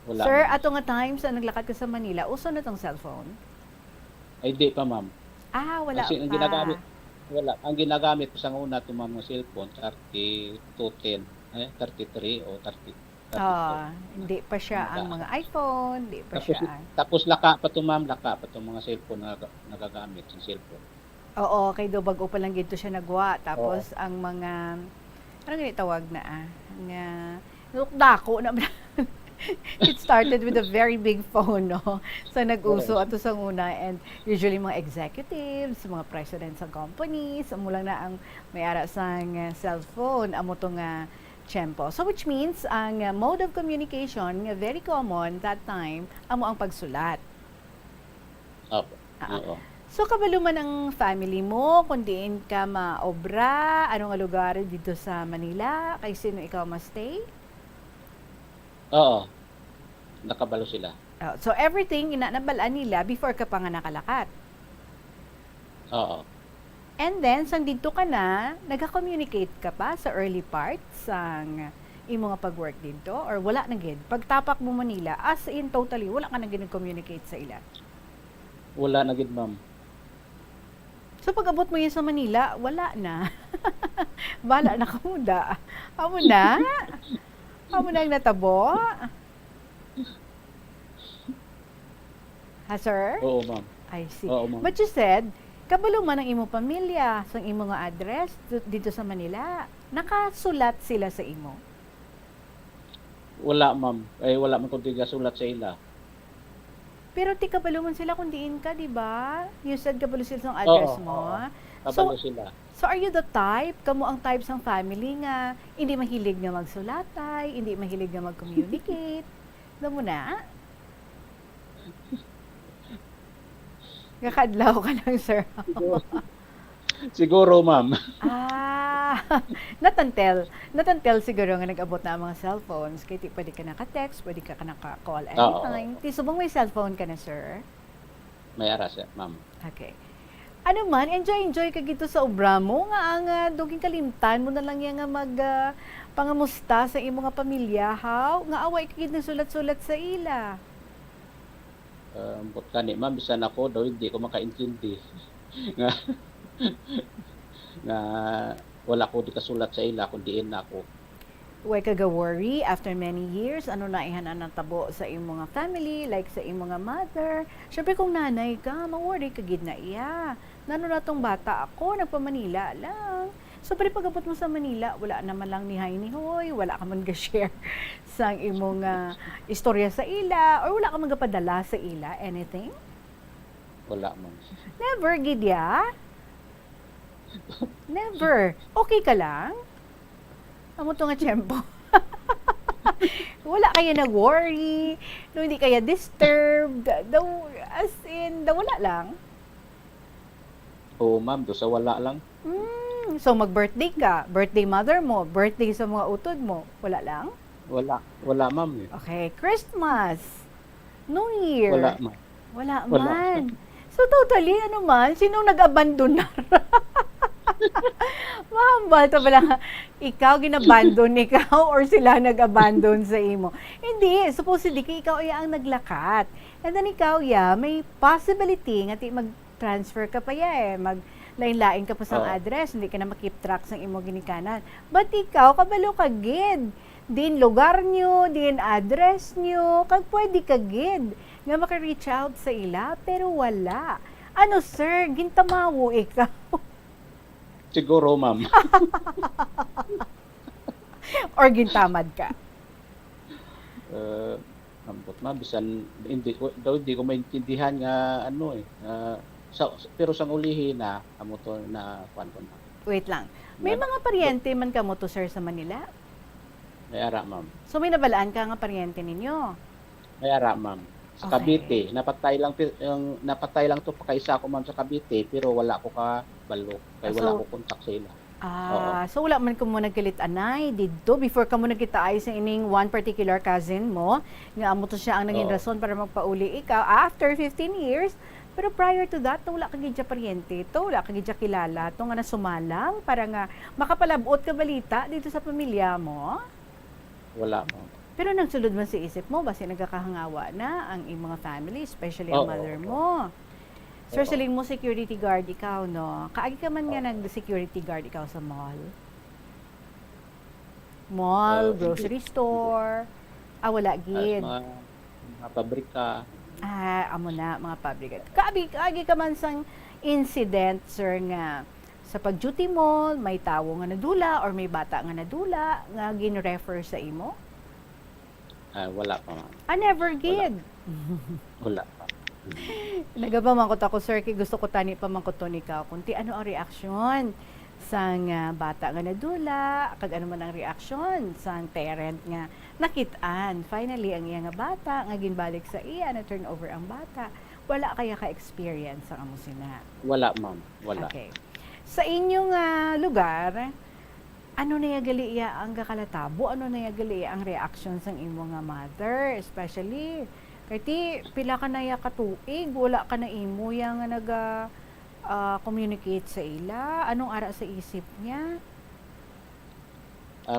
Wala. Sir, ato nga times na naglakad ka sa Manila, uso na tong cellphone? Ay, di pa, ma'am. Wala Kasi ang pa. ginagamit, wala. Ang ginagamit ko sa una, tumam ng cellphone, 3210, 33 o 30. Hindi pa siya ang mga iPhone, hindi pa siya ang... Tapos laka pa to, ma'am, laka pa to mga cellphone na nagagamit sa cellphone. Oo, kay do bago pa lang gito siya nagwa. Tapos ang mga ano ganit tawag na nga dako na it started with a very big phone, no? So nag-uso ato sa una and usually mga executives, mga presidents ng companies, amo lang na ang may-ara sang cellphone, amo to nga tiyempo. So which means ang mode of communication nga very common that time amo ang pagsulat. Oo. So, kabalo man ang family mo, kung diin ka maobra, ano nga lugar dito sa Manila, kay sino ikaw ma-stay? Oo. Nakabalo sila. So, everything inanabalaan nila before ka pa nga nakalakat. Oo. And then, sang dito ka na, nagka-communicate ka pa sa early part sang imo nga pag-work dito? Or wala na gid? Pagtapak mo Manila, as in totally, wala ka na gid communicate sa ila? Wala na gid, ma'am. So pag-abot mo yan sa Manila, wala na. Bala na ka muna. Amo na? Amo na ang natabo? Ha, sir? Oo, ma'am. I see. Oo, ma'am. But you said, kabalo man ang imo pamilya sa imo nga address dito sa Manila. Nakasulat sila sa imo? Wala, ma'am. Ay, wala man kung sulat sa ila. Pero ti kabalo man sila kung diin ka, di ba? You said kabalo sila sa address mo. Kabalo sila. So are you the type, kamo ang type ng family nga hindi mahilig nga magsulatay, hindi mahilig nga mag-communicate? Alam mo na? Kakadlaw ka lang, sir. Siguro, ma'am. Natantel siguro nga nag-abot na ang mga cellphones. Kaya pwede ka naka-text, pwede ka naka-call anytime. Subong may cellphone ka na, sir? May aras, ma'am. Okay. Ano man, enjoy ka gito sa obra mo nga ang duging kalimtan mo na lang yan nga pangamusta sa imong nga pamilya, haw? Nga away ka gid ng sulat-sulat sa ila. But kani ma'am, bisan ako daw hindi ko makaintindi. nga nga wala ko di kasulat sa ila kundi na ako. Way ka worry after many years, ano na ihanan ng tabo sa imong nga family, like sa imong nga mother. Syempre kung nanay ka, ma-worry ka gid na iya. Nano na tong bata ako, nagpa-Manila lang. So, pero pagabot mo sa Manila, wala naman lang ni Hay ni Hoy, wala ka man ga-share sa imong istorya sa ila, or wala ka man gapadala sa ila, anything? Wala man. Never, gid ya? Never. Okay ka lang? Amo to nga tiyempo. Wala kaya nag-worry, no, hindi kaya disturbed, daw, as in, daw wala lang. Oo ma'am, do sa wala lang. So mag-birthday ka, birthday mother mo, birthday sa mga utod mo, wala lang? Wala ma'am. Okay, Christmas, New Year. Wala ma'am. Wala Wala. man. So totally, ano man, sinong nag-abandonar? Mahambal to pala. Ikaw ginabandon ikaw or sila nag-abandon sa imo? Hindi, supposedly ikaw ay ang naglakat. And then ikaw may possibility nga mag-transfer ka pa mag-lain-lain ka pa sa address, hindi ka na makip track sa imo ginikanan. But ikaw, kabalo ka gid. Din lugar nyo, din address nyo, kag pwede ka gid nga maka-reach out sa ila, pero wala. Ano sir, gintamawo ikaw. Siguro ma'am. Or gintamad ka. Ambot ma'am, bisan hindi ko maintindihan nga pero sang ulihin na amo to na kuan ko na. Wait lang. May mga paryente man kamo to sir sa Manila? May ara ma'am. So may nabalaan ka nga paryente ninyo? May ara ma'am. Sa Cavite, napatay lang to pakaisa ko ma'am sa Cavite pero wala ko ka balo kay wala ko kontak sa ila. So wala man ko mo nagkilit anay didto before ka mo nagkita ay sa ining one particular cousin mo nga amo to siya ang naging rason para magpauli ikaw after 15 years. Pero prior to that, wala ka gidya paryente to, wala ka gidya kilala to nga nasumalang para nga makapalabot ka balita dito sa pamilya mo? Wala mo. Pero nagsulod man sa isip mo, basi nagkakahangawa na ang iyong mga family, especially ang mother mo. Sir, saling mo security guard ikaw, no? Kaagi ka man nga nag-security guard ikaw sa mall? Mall, grocery store? Wala gid. Mga pabrika. Amo na, mga pabrika. Kaagi ka man sang incident, sir, nga sa pag-duty mall, may tawo nga nadula or may bata nga nadula nga gin-refer sa imo? Wala pa ma'am. Never gid. Wala pa. Nagapamangkot ako, sir, kay gusto ko tani pamangkoton ikaw. Kunti ano ang reaksyon sang bata nga nadula, kag ano man ang reaksyon sang parent nga nakitaan. Finally, ang iya nga bata nga ginbalik sa iya na turn over ang bata. Wala kaya ka-experience ang amo sina? Wala ma'am, wala. Okay. Sa inyong lugar, ano na yagali iya ang gakalatabo? Ano na yagali iya ang reaction sang imo nga mother? Especially, kaya pila ka na iya katuig, wala ka na imo yang communicate sa ila. Anong ara sa isip niya?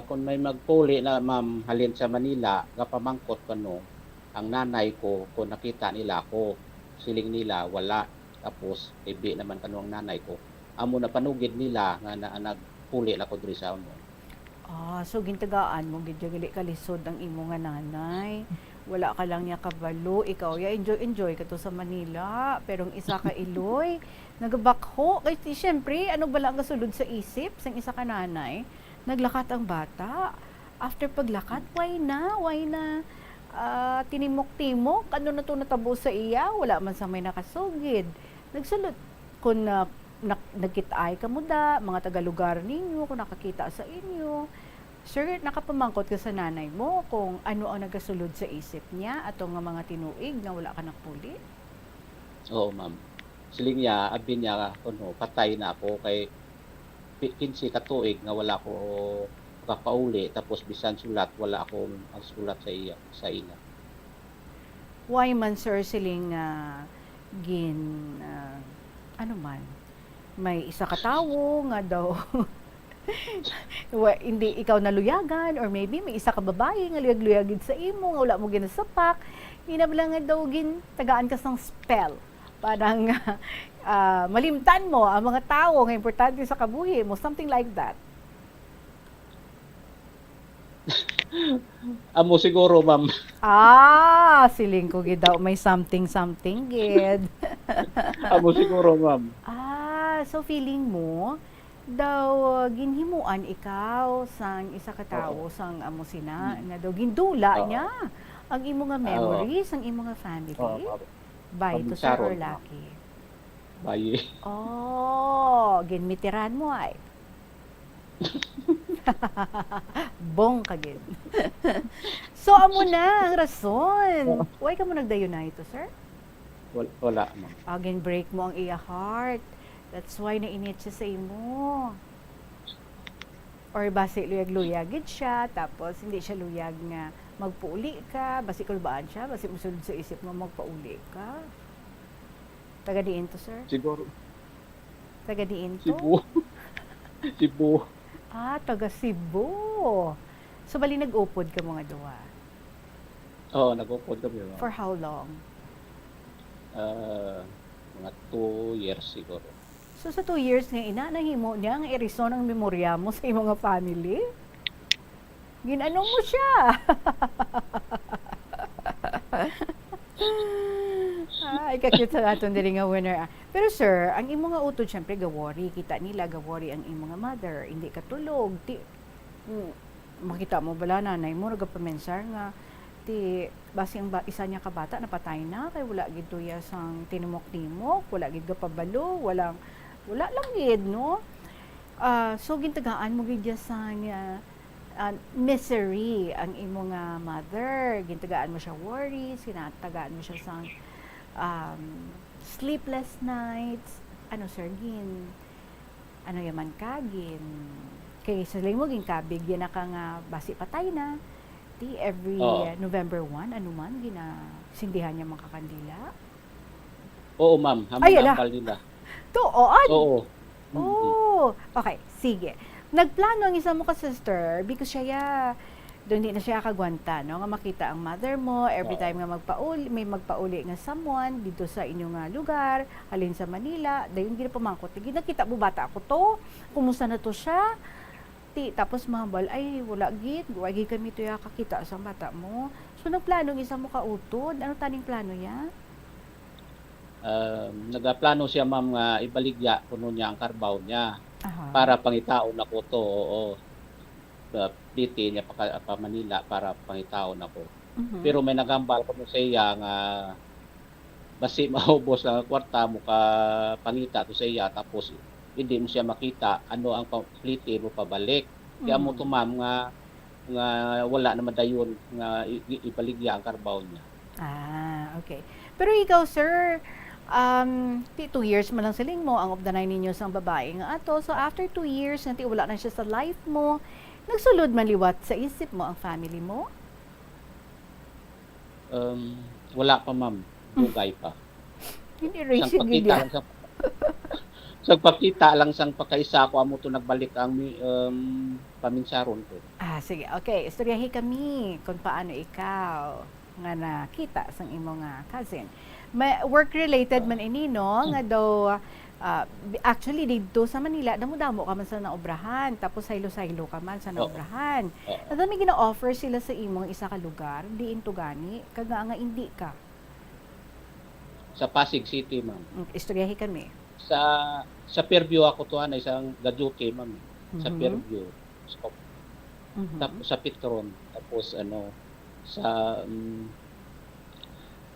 Kung may magpuli na ma'am halin sa Manila, gapamangkot ko no, ang nanay ko, kung nakita nila ako, siling nila, wala. Tapos, ibi naman kano ang nanay ko. Amo na panugid nila nga nagpuli na ko diri sa ano. So gintagaan mo gidyagali kalisod ang imo nga nanay. Wala ka lang niya kabalo, ikaw enjoy ka to sa Manila, pero ang isa ka iloy, nagabakho kay syempre ano bala ang gasulod sa isip sang isa ka nanay, naglakat ang bata. After paglakat, why na tinimok-timok, ano na to natabo sa iya, wala man sa may nakasugid. Nagsulod kung nagkitaay ka mo mga taga-lugar ninyo, kung nakakita sa inyo. Sir, nakapamangkot ka sa nanay mo kung ano ang nagasulod sa isip niya at nga mga tinuig na wala ka nakpuli? Oo, ma'am. Siling niya, abin niya, patay na ako kay 15 katuig nga wala ko kapauli, tapos bisan sulat, wala ako ang sulat sa ina. Why man, sir, siling ano man, may isa ka tawo nga daw hindi ikaw naluyagan, or maybe may isa ka babae nga luyag-luyagid sa imo nga wala mo ginasapak, hinabla nga daw tagaan ka sang spell, parang malimtan mo ang mga tao nga importante sa kabuhi mo, something like that. Amo siguro, ma'am. Siling ko gid daw may something gid. Amo siguro, ma'am. So feeling mo daw ginhimuan ikaw sang isa ka tawo sang amo sina nga daw gindula niya ang imo nga memories, ang imo nga family. By to sir or lucky? By. Ginmitiran mo ay. Bong ka gid. So amo na ang rason. Why ka mo nagdayon na ito, sir? Wala, ma'am. Gin-break mo ang iya heart. That's why nainit siya sa imo. Or basi luyag-luyag gid siya, tapos hindi siya luyag nga magpauli ka, basi kulbaan siya, basi musulod sa isip mo magpauli ka. Taga diin to, sir? Siguro. Taga diin to? Cebu. Cebu. Taga Cebu. So bali nag-upod ka mga duwa? Oo, nag-upod kami. Ma'am. For how long? Mga 2 years siguro. So sa 2 years nga nahimo niya nga i-reson ang memorya mo sa imong nga family? Ginanong mo siya. Kakit sa aton diri nga winner. Pero sir, ang imo nga utod syempre gawori, kita nila gawori ang imo nga mother, hindi ka tulog. Makita mo bala nanay mo nagapamensar nga basi ang isa niya kabata napatay na kay wala gid tuya sang tinimok-timok, wala gid kapabalo, wala lang gid, no? So gintagaan mo gid sang misery ang imo nga mother, gintagaan mo siya worries, ginatagaan mo siya sang sleepless nights, sir, yaman ka, kay sa mo kabig, yan na ka nga basi patay na, every November 1, ginasindihan niya mga kakandila? Oo, ma'am, hambal nila. Oo. Okay, sige. Nagplano ang isa mo ka sister because siya doon di na siya kagwanta, no? Nga makita ang mother mo every time nga may magpauli nga someone dito sa inyong nga lugar, halin sa Manila, dayon gina pamangkot. Nakita mo bata ako to. Kumusta na to siya? Tapos mahambal, ay wala gid, wagi kami to ya kakita sa bata mo. So nagplano ang isa mo ka utod. Ano taning plano niya? Nagaplano siya, ma'am, nga ibaligya kuno niya ang karbaw niya. Para pangitaon ako to, piti niya pa Manila para pangitaon ako. Pero may nagambal ko sa iya nga basi maubos ang kwarta mo ka pangita to sa iya, tapos hindi mo siya makita ano ang pliti mo pabalik. Kaya mo to, ma'am, nga wala naman dayon nga ibaligya ang karbaw niya. Okay. Pero ikaw, sir, 2 years man lang siling mo ang of the 9 ninyo sang babae nga ato. So after 2 years nanti wala na siya sa life mo, nagsulod man liwat sa isip mo ang family mo? Wala pa, ma'am. Bugay pa. Hindi racing gid. Sagpakita lang sang pagkaisa ko amo to nagbalik ang paminsaron ko. Sige. Okay, istoryahi kami kung paano ikaw nga nakita sang imo nga cousin. May work-related man ini, no? Nga daw, actually, dito sa Manila, damo-damo ka man sa naobrahan. Tapos, saylo-saylo ka man sa naobrahan. At may gina-offer sila sa imong isa ka lugar, di into gani, kaga nga hindi ka. Sa Pasig City, ma'am. Istoryahi kami. Sa Fairview ako to, isang gaduke, ma'am. Sa Fairview. Tapos, sa Petron. Tapos, sa...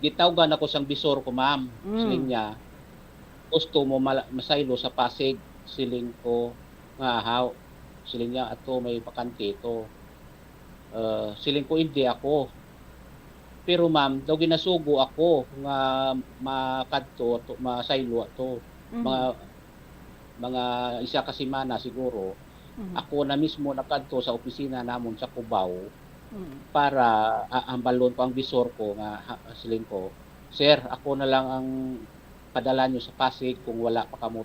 gitawgan ako sang bisor ko, ma'am. Siling niya, gusto mo masaylo sa Pasig. Siling ko, nga haw. Siling niya, ato may bakante ito. Siling ko, hindi ako. Pero, ma'am, daw ginasugo ako nga makadto, masaylo ato. Mga isa ka semana siguro. Ako na mismo nakadto sa opisina namon sa Cubao. Para ambalon ko ang bisor ko nga siling ko, sir, ako na lang ang padala nyo sa Pasig kung wala pa kamo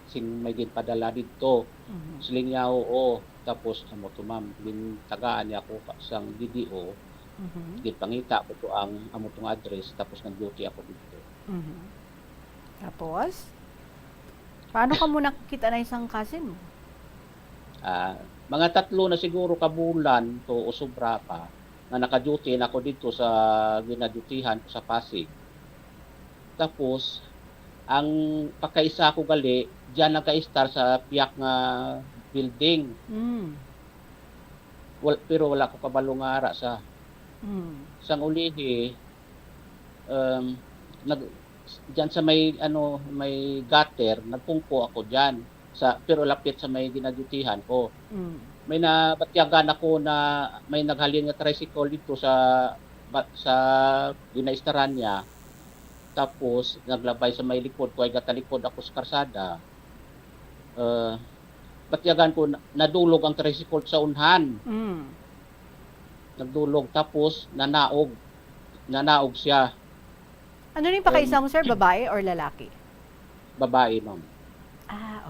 sing may ginpadala dito. Siling niya oo. Tapos amo to ma'am, tagaan niya ako sang DDO. Gipangita ko to ang amo tong address tapos nag-duty ako dito. Tapos, paano ka muna nakita na isang cousin mo? Mga 3 na siguro kabulan to o sobra pa na naka-duty na ako dito sa ginadutihan ko sa Pasig. Tapos, ang pagkaisa ko gali, diyan nagka-star sa piyak nga building. Pero wala ko kabalo nga ara sa sang ulihi diyan sa may may gutter, nagpungko ako diyan pero lapit sa may ginadutihan ko. May nabatyagan ako na may naghalin nga tricycle dito sa ginaistaran niya. Tapos naglabay sa may likod ko ay gatalikod ako sa karsada. Batyagan ko nadulog ang tricycle sa unhan. Nagdulog tapos nanaog siya. Ano rin pakaisa mo, sir? Babae or lalaki? Babae, ma'am.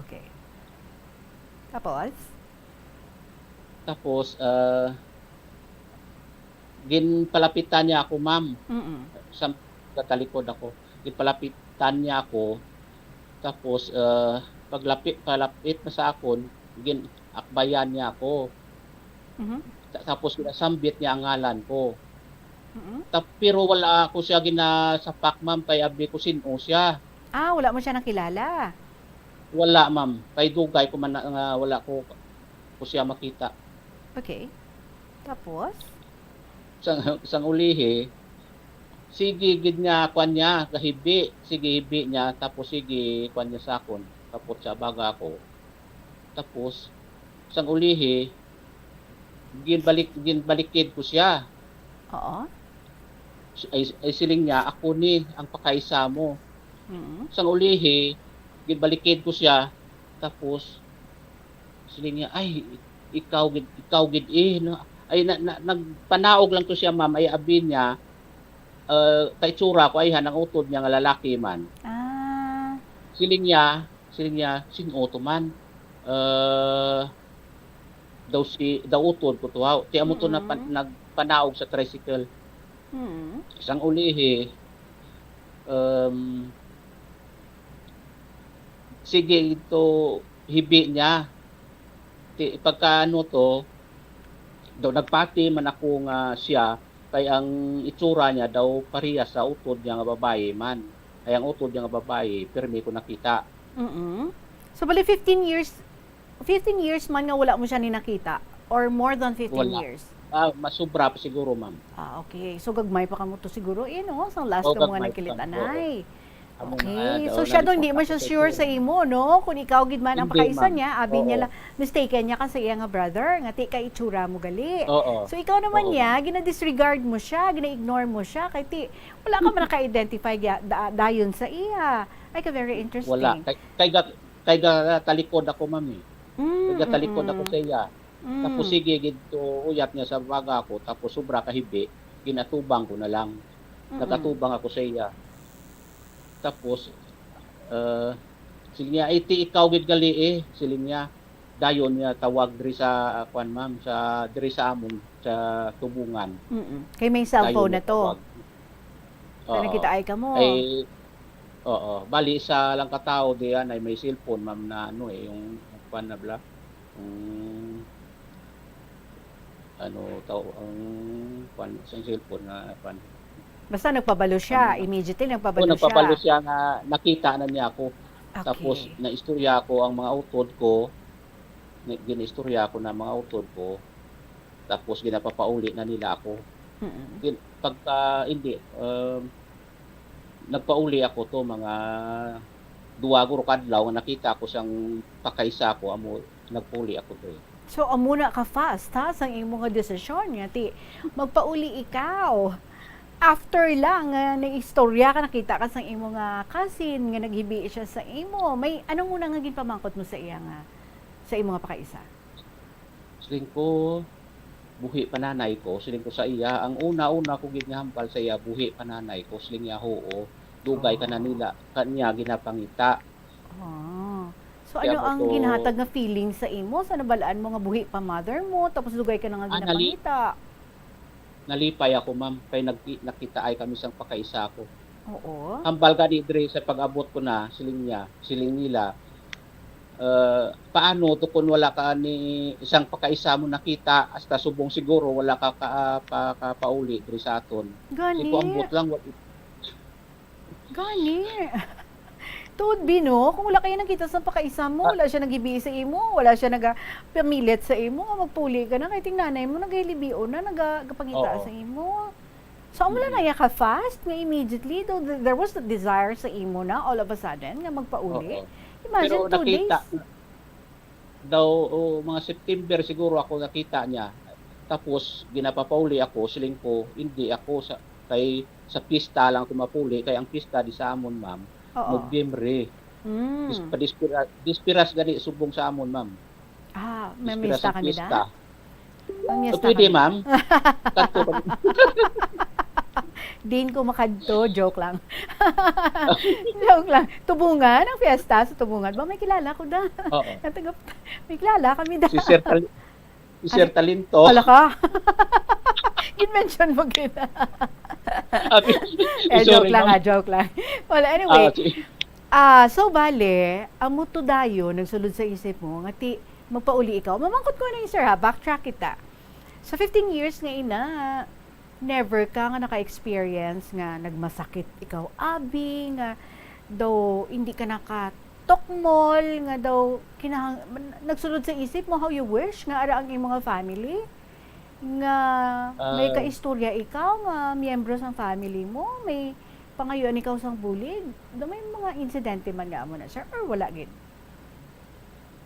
Okay. Tapos? Tapos, ginpalapitan niya ako, ma'am. Sa katalikod ako. Ginpalapitan niya ako. Tapos, palapit na sa akon, ginakbayan niya ako. Tapos, sinasambit niya ang ngalan ko. Pero wala ako siya ginasapak, ma'am. Kaya abi ko sino siya. Wala mo siya nakilala? Wala, ma'am. Kay dugay ko man wala ko siya makita. Okay. Tapos? Sang ulihi, sige gid nga kwan niya, kahibi. Sige hibi niya, tapos sige kwan niya sa akon. Tapos sa baga ko. Tapos, sang ulihi, ginbalikid ko siya. Oo. Ay siling niya, ako ni ang pakaisa mo. Sang ulihi, ginbalikid ko siya. Tapos, siling niya, ay, ikaw gid no? Ay nagpanaog lang to siya, ma'am. Ay abi niya, kay tsura ko ay hanang utod niya nga lalaki man. Siling niya, sino to man? Daw utod ko to. Tiya mo to na nagpanaog sa tricycle. Isang ulihi, sige ito hibi niya. Pagka to, daw nagpati man ako nga siya, kay ang itsura niya daw pariya sa utod niya nga babae man. Ay ang utod niya nga babae, pirmi ko nakita. So bali 15 years man nga wala mo siya ni nakita? Or more than 15 years? Masubra pa siguro, ma'am. Okay. So gagmay pa ka mo to siguro. Sang last ka mo nga nagkilitanay. Okay. So Oo, siya doon, hindi man siya sure sa imo, no? Kung ikaw gid man ang Hindi, pakaisa ma'am. niya, abi Oo. niya lang, mistaken niya ka sa iya nga brother, nga ti ka itsura mo gali. Oo. So ikaw naman Oo. niya, gina-disregard mo siya, gina-ignore mo siya, kay ti, wala ka man naka-identify dayon sa iya. Ay, ka very interesting. Wala. Kay talikod ako, ma'am. Kay talikod ako sa iya. Tapos sige, gito uyat niya sa baga ko, tapos sobra kahibi, ginatubang ko na lang. Nakatubang ako sa iya. Tapos, siling niya, ti ikaw gid gali siling niya. Dayon niya tawag diri sa kwan, ma'am, sa diri sa amon sa tubungan. Kay may cellphone na to. Oo. Nakita ay ka mo. Ay, oo. Bali sa lang katao diyan ay may cellphone, ma'am, na yung kwan na bla. Ang kwan sa cellphone na kwan. Basta nagpabalo siya, immediately nagpabalo siya. Nagpabalo siya nga nakita na niya ako. Okay. Tapos naistorya ko ang mga utod ko. Ginaistorya ko na mga utod ko. Tapos ginapapauli na nila ako. Pagka hindi, nagpauli ako to mga duwa guro kadlaw nga nakita ko siyang pakaisa ko amo nagpuli ako to. So amuna ka fast ha sang imong nga desisyon nga ti magpauli ikaw. After lang nga istorya ka nakita ka sang imong nga cousin nga naghibi siya sa imo. May anong una nga ginpamangkot mo sa iya nga sa imong nga pakaisa? Siling ko buhi pananay ko, siling ko sa iya, ang una-una ko gid nga hampal sa iya buhi pananay ko, siling niya oo. Dugay ka na nila kanya ginapangita. So Kaya ano ang ko- ginahatag nga feeling sa imo sa nabalaan mo nga buhi pa mother mo tapos dugay ka na nga ginapangita? Nalipay ako, ma'am. Kay nakita ay kami sang pakaisa ko. Oo. Hambal ka ni Dre sa pag-abot ko na siling nila. Paano to kung wala ka ni isang pakaisa mo nakita hasta subong siguro wala ka pauli Dre sa aton. Gani. Kasi ko ambot lang Gani. Tuod bino, kung wala kayo nakita sa pakaisa mo, wala siya nagibi sa imo, wala siya nagapamilit sa imo, nga magpuli ka na, kay tingnanay mo, nagahilibio na, nagapangita Oo. sa imo. So, wala na ka fast, nga immediately, though there was the desire sa imo na, all of a sudden, nga magpauli. Imagine, Pero 2 nakita days. daw mga September siguro ako nakita niya. Tapos ginapapauli ako, siling ko, hindi ako sa pista lang kumapuli, kay ang pista di sa amon, ma'am. Oo. Nobyembre. Mm. Dispiras gani subong sa amon, ma'am. Ah, may Dispiras mista ang ka pista. nila? May mista Pwede, ka ma'am. Kanto kami. Din ko makadto, joke lang. Joke lang. Tubungan, ang fiesta sa Tubungan. Ba, may kilala ko na. Oo. May kilala kami na. Si Sir Talinto. Wala ka. In-mention mo kita. Joke lang, joke lang. Well, anyway. So, bale, ang muto dayo, nagsulod sa isip mo, nga magpauli ikaw. Mamangkot ko na yung sir ha, backtrack kita. Sa 15 years nga ina, never ka nga naka-experience nga nagmasakit ikaw abi, nga daw hindi ka nakatokmol, nga daw nagsulod sa isip mo how you wish nga ara ang imong family nga may kaistorya ikaw nga miyembro sa family mo, may pangayon ikaw sang bulig, daw may mga insidente man nga mo na sir or wala gid?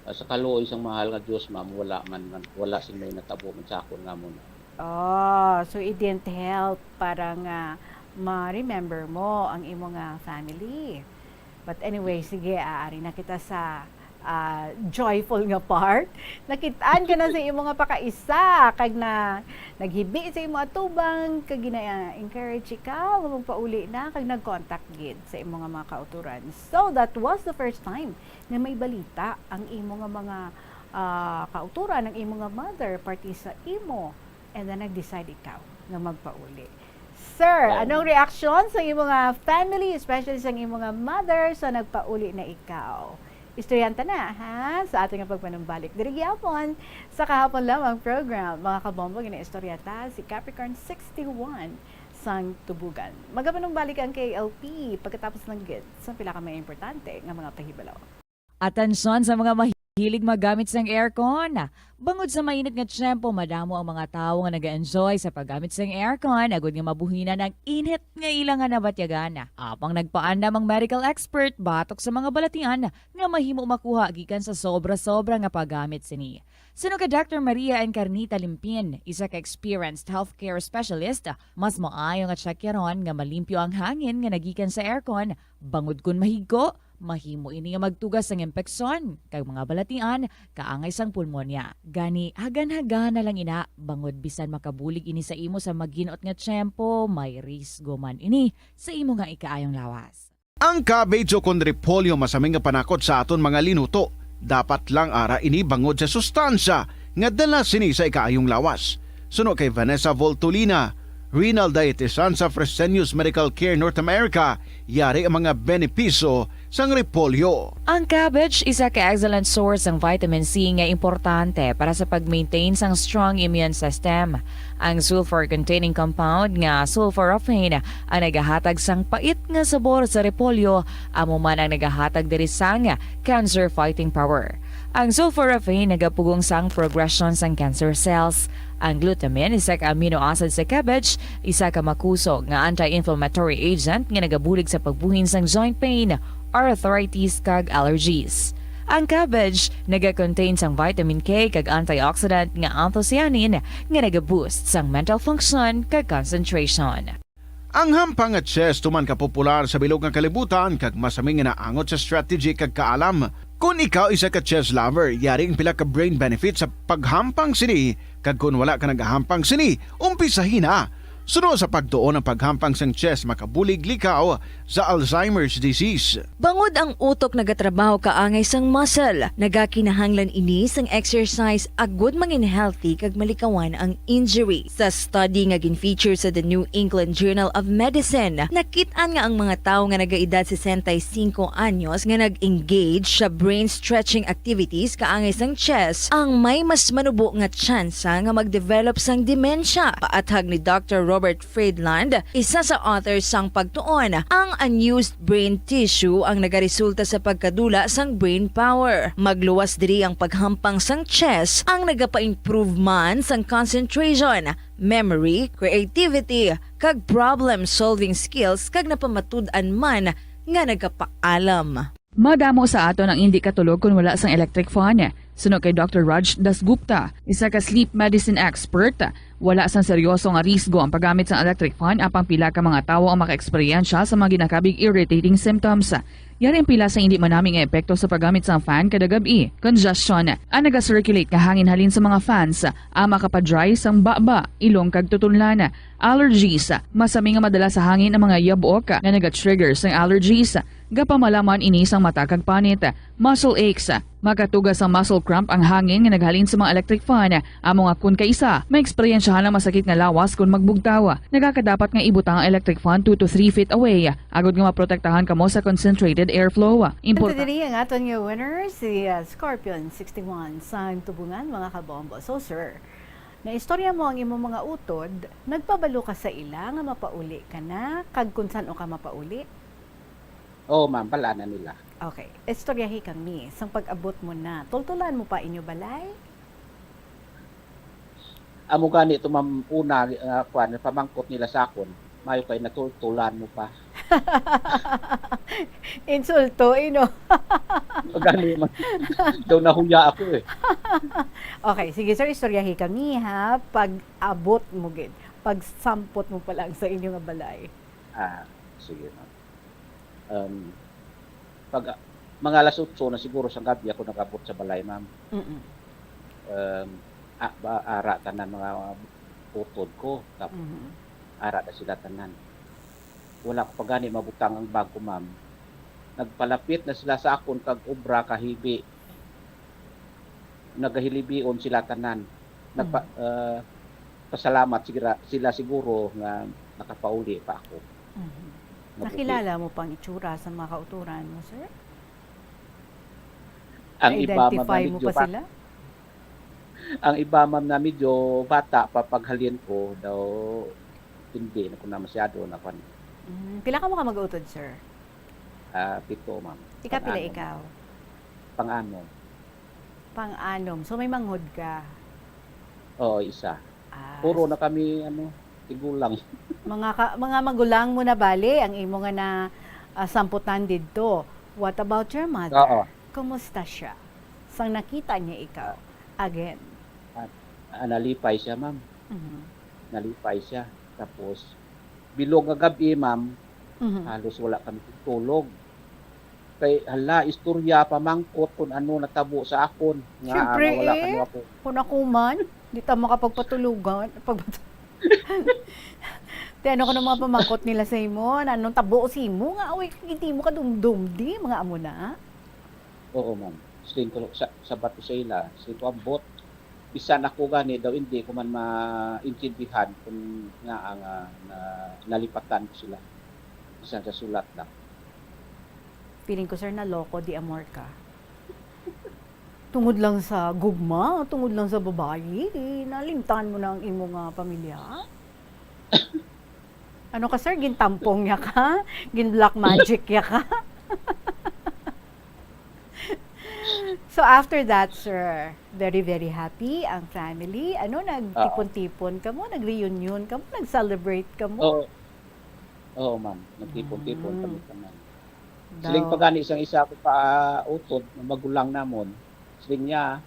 Sa kaluoy sang mahal nga Dios, ma'am, wala sing may natabo man sa akon nga mo na. Oh, so it didn't help para nga ma-remember mo ang imo nga family. But anyway, sige, aari na kita sa joyful nga part. Nakitaan ka na sa imo nga pakaisa, kag na naghibi sa imo atubang, kag gina-encourage ikaw, magpauli na, kag nag-contact gid sa imo nga mga kauturan. So, that was the first time na may balita ang imo nga mga kauturan, ang imo nga mother, party sa imo. And then nag-decide ikaw na magpauli. Sir, anong reaksyon sa iyong mga family, especially sa iyong mga mother sa nagpauli na ikaw? Istoryanta na, ha? Sa ating pagpanumbalik. Dirigyapon sa kahapon lamang program. Mga kabombo, gina-istoryata si Capricorn 61 sang Tubugan. Magapanumbalik ang KLP pagkatapos ng gid sa pila ka may importante nga mga pahibalaw. Atensyon sa mga mahilig magamit ng aircon. Bangod sa mainit nga tiyempo, madamo ang mga tao nga nag-enjoy sa paggamit ng aircon, agud nga mabuhinan ng init nga ilang nga nabatyagan. Apang nagpaandam ang medical expert batok sa mga balatian nga mahimo makuha gikan sa sobra-sobra nga paggamit sini. Sino ka Dr. Maria Encarnita Limpin, isa ka experienced healthcare specialist, mas maayo nga tsakyaron nga malimpyo ang hangin nga nagikan sa aircon, bangod kun mahigko, mahimo ini nga magtugas ng impeksyon kay mga balatian kaangay sang pulmonya. Gani hagan-hagan na lang ina bangod bisan makabulig ini sa imo sa maginot nga tiyempo, may risgo man ini sa imo nga ikaayong lawas. Ang cabbage o condrepolyo masaming nga panakot sa aton mga linuto. Dapat lang ara ini bangod sa sustansya nga dala sini sa ikaayong lawas. Suno kay Vanessa Voltolina, renal dietitian sa Fresenius Medical Care North America, yari ang mga benepisyo sang repolyo. Ang cabbage isa ka excellent source ng vitamin C nga importante para sa pag-maintain sang strong immune system. Ang sulfur-containing compound nga sulforaphane ang nagahatag sang pait nga sabor sa repolyo, amo man ang nagahatag diri sang cancer-fighting power. Ang sulforaphane nagapugong sang progression sang cancer cells. Ang glutamine, isa ka amino acid sa cabbage, isa ka makusog nga anti-inflammatory agent nga nagabulig sa pagbuhin sang joint pain, arthritis kag allergies. Ang cabbage naga-contain sang vitamin K kag antioxidant nga anthocyanin nga naga-boost sang mental function kag concentration. Ang hampang at chess tuman ka popular sa bilog nga kalibutan kag masaming nga naangot sa strategy kag kaalam. Kung ikaw isa ka chess lover, yari ang pila ka brain benefit sa paghampang sini kag kung wala ka nagahampang sini, umpisahin na. Sunod sa pagtuon ng paghampang sang chess makabulig likaw sa Alzheimer's disease. Bangod ang utok nagatrabaho kaangay sang muscle, nagakinahanglan ini sang exercise agud mangin healthy kag malikawan ang injury. Sa study nga gin-feature sa The New England Journal of Medicine, nakit-an nga ang mga tawo nga nagaedad 65 anyos nga nag-engage sa brain stretching activities kaangay sang chess ang may mas manubo nga tsansa nga mag-develop sang demensya. Paathag ni Dr. Robert Friedland, isa sa authors sang pagtuon, ang unused brain tissue ang nagaresulta sa pagkadula sang brain power. Magluwas diri ang paghampang sang chess ang nagapa-improve man sang concentration, memory, creativity, kag problem-solving skills kag napamatud-an man nga nagapaalam. Madamo sa aton ang hindi katulog kung wala sang electric fan. Sunod kay Dr. Raj Dasgupta, isa ka sleep medicine expert, wala sang seryoso nga risgo ang paggamit sang electric fan apang pila ka mga tawo ang maka-eksperyensya sa mga ginakabig irritating symptoms. Yari ang pila sa hindi manaming epekto sa paggamit sang fan kada gabi. Congestion, ang naga-circulate nga hangin halin sa mga fans, ang makapadry sang baba, ilong kag tutunlan. Allergies, masami nga madala sa hangin ang mga yabok nga naga-trigger sang allergies. Gapamalaman ini sang mata kag panit. Muscle aches, makatugas ang muscle cramp ang hangin nga naghalin sa mga electric fan. Amo nga kun kaisa, may eksperyensyahan ang masakit nga lawas kung magbugtaw. Nagakadapat nga ibutang ang electric fan 2 to 3 feet away. Agod nga maprotektahan kamo sa concentrated airflow. Ito diri ang aton nga winner, si Scorpion 61 sa tubungan mga kabombo. So sir, na istorya mo ang imong mga utod, nagpabalo ka sa ila nga mapauli ka na, kag kung saan o ka mapauli? Oo, ma'am, bala na nila. Okay, istoryahi kami, sang pag-abot mo na, tultulan mo pa inyo balay? Amo gani ito, ma'am, una, pamangkot nila sa akon, mayo kay natultulan mo pa. Insulto, ino. Gani, ma'am. Daw nahuya ako eh. Okay, sige sir, istoryahi kami ha, pag-abot mo gid, pag-sampot mo pa lang sa inyong balay. Sige, ma'am. Pag mga alas 8 na siguro sa gabi ako nakabot sa balay, ma'am. Ara tanan mga utod ko, tapos ara na sila tanan. Wala ko pa gani mabutang ang bag ko, ma'am. Nagpalapit na sila sa akon kag obra kahibi. Nagahilibion sila tanan. Pasalamat sila siguro nga nakapauli pa ako. Nakilala mo pang itsura sa mga kauturan mo, sir? Ang iba, Na-identify mo pa sila? Ang iba, ma'am, na medyo bata pa paghalin ko, daw hindi na ko na masyado na pan. Pila ka mo ka mag-utod, sir? 7, ma'am. Pila ikaw? Pang-anom. Pang-anom. So may manghod ka? Oo, isa. Puro na kami, tigulang. Mga magulang mo na bali, ang imo nga na samputan didto. What about your mother? Oo. Kumusta siya? Sang nakita niya ikaw? Again. Nalipay siya, ma'am. Nalipay siya. Tapos, bilog nga gabi, ma'am, halos wala kami tulog. Kay hala, istorya pamangkot kung ano natabo sa akon. Siyempre wala kami ako. Kung ako man, di ta makapagpatulugan. Ano ka ng mga pamangkot nila sa imo? Anong tabo si imo? Nga, hindi mo ka dumdum di, mga amo na? Oo, ma'am. Sling ko sa bato sa ila. Sling ko ambot. Bisan ako gani daw, hindi ko man maintindihan kung nga nalipatan ko sila. Bisan sa sulat lang. Feeling ko, sir, na loko di amor ka. Tungod lang sa gugma, tungod lang sa babae, nalimtan mo na ang imong pamilya. Ano ka, sir? Gintampong ya ka? Gin-black magic ya ka? So, after that, sir, very, very happy ang family. Nagtipon-tipon ka mo? Nag-reunion ka mo? Nag-celebrate ka mo? Oo, ma'am. Nagtipon-tipon kami naman. Siling pa gani isang-isa ko pa utod, magulang namon. Siling niya,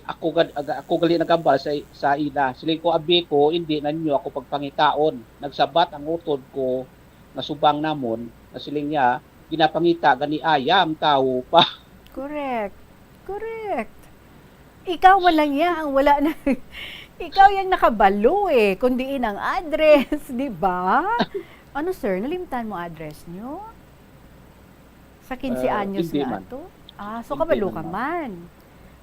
ako gali nagambal sa ila. Siling ko abi ko, hindi na ninyo ako pagpangitaon. Nagsabat ang utod ko, nasubang namon, na siling niya, ginapangita gani ayam tao pa. Correct. Ikaw walang niya, ang wala na Ikaw yung nakabalo kundiin ang address, di ba? Ano sir, nalimtan mo address nyo? Sa 15 anyos hindi nga man. to? So Hindi kabalo man, ka ma'am. man.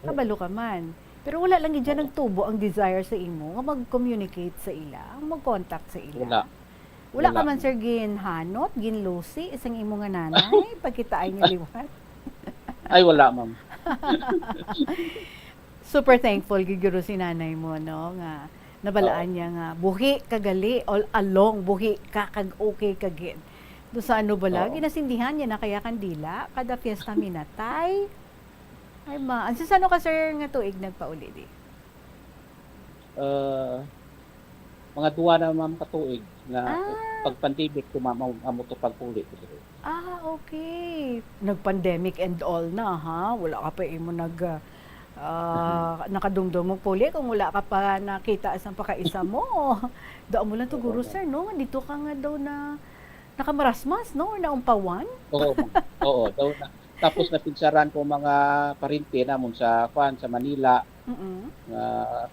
Kabalo ka man. Pero wala lang dyan nagtubo ang desire sa imo nga mag-communicate sa ila, mag-contact sa ila. Wala. Wala ka Wala. man sir ginhanot, ginlusi, isang imo nga nanay, pagkita ay niya liwat. Ay, wala, ma'am. Super thankful giguro si nanay mo, no? Nga nabalaan niya nga, buhi kagali, all along, buhi ka kag okay kagin. Doon sa ano bala, ginasindihan niya na kaya kandila, kada fiesta minatay. Ay ma, ang sasano ka sir nga tuig nagpauli di? Mga duwa na, ma'am, katuig na pag pandemic, amo to pagpuli. Okay. Nag-pandemic and all na, ha? Wala ka pa imo nakadumdum mo puli kung wala ka pa nakita sa pakaisa mo. Doon mo lang tuguro, sir, no? Dito ka nga daw na nakamarasmas, no? Or naumpawan? Oo, daw na. Tapos napinsaran ko mga parinti namon sa Manila.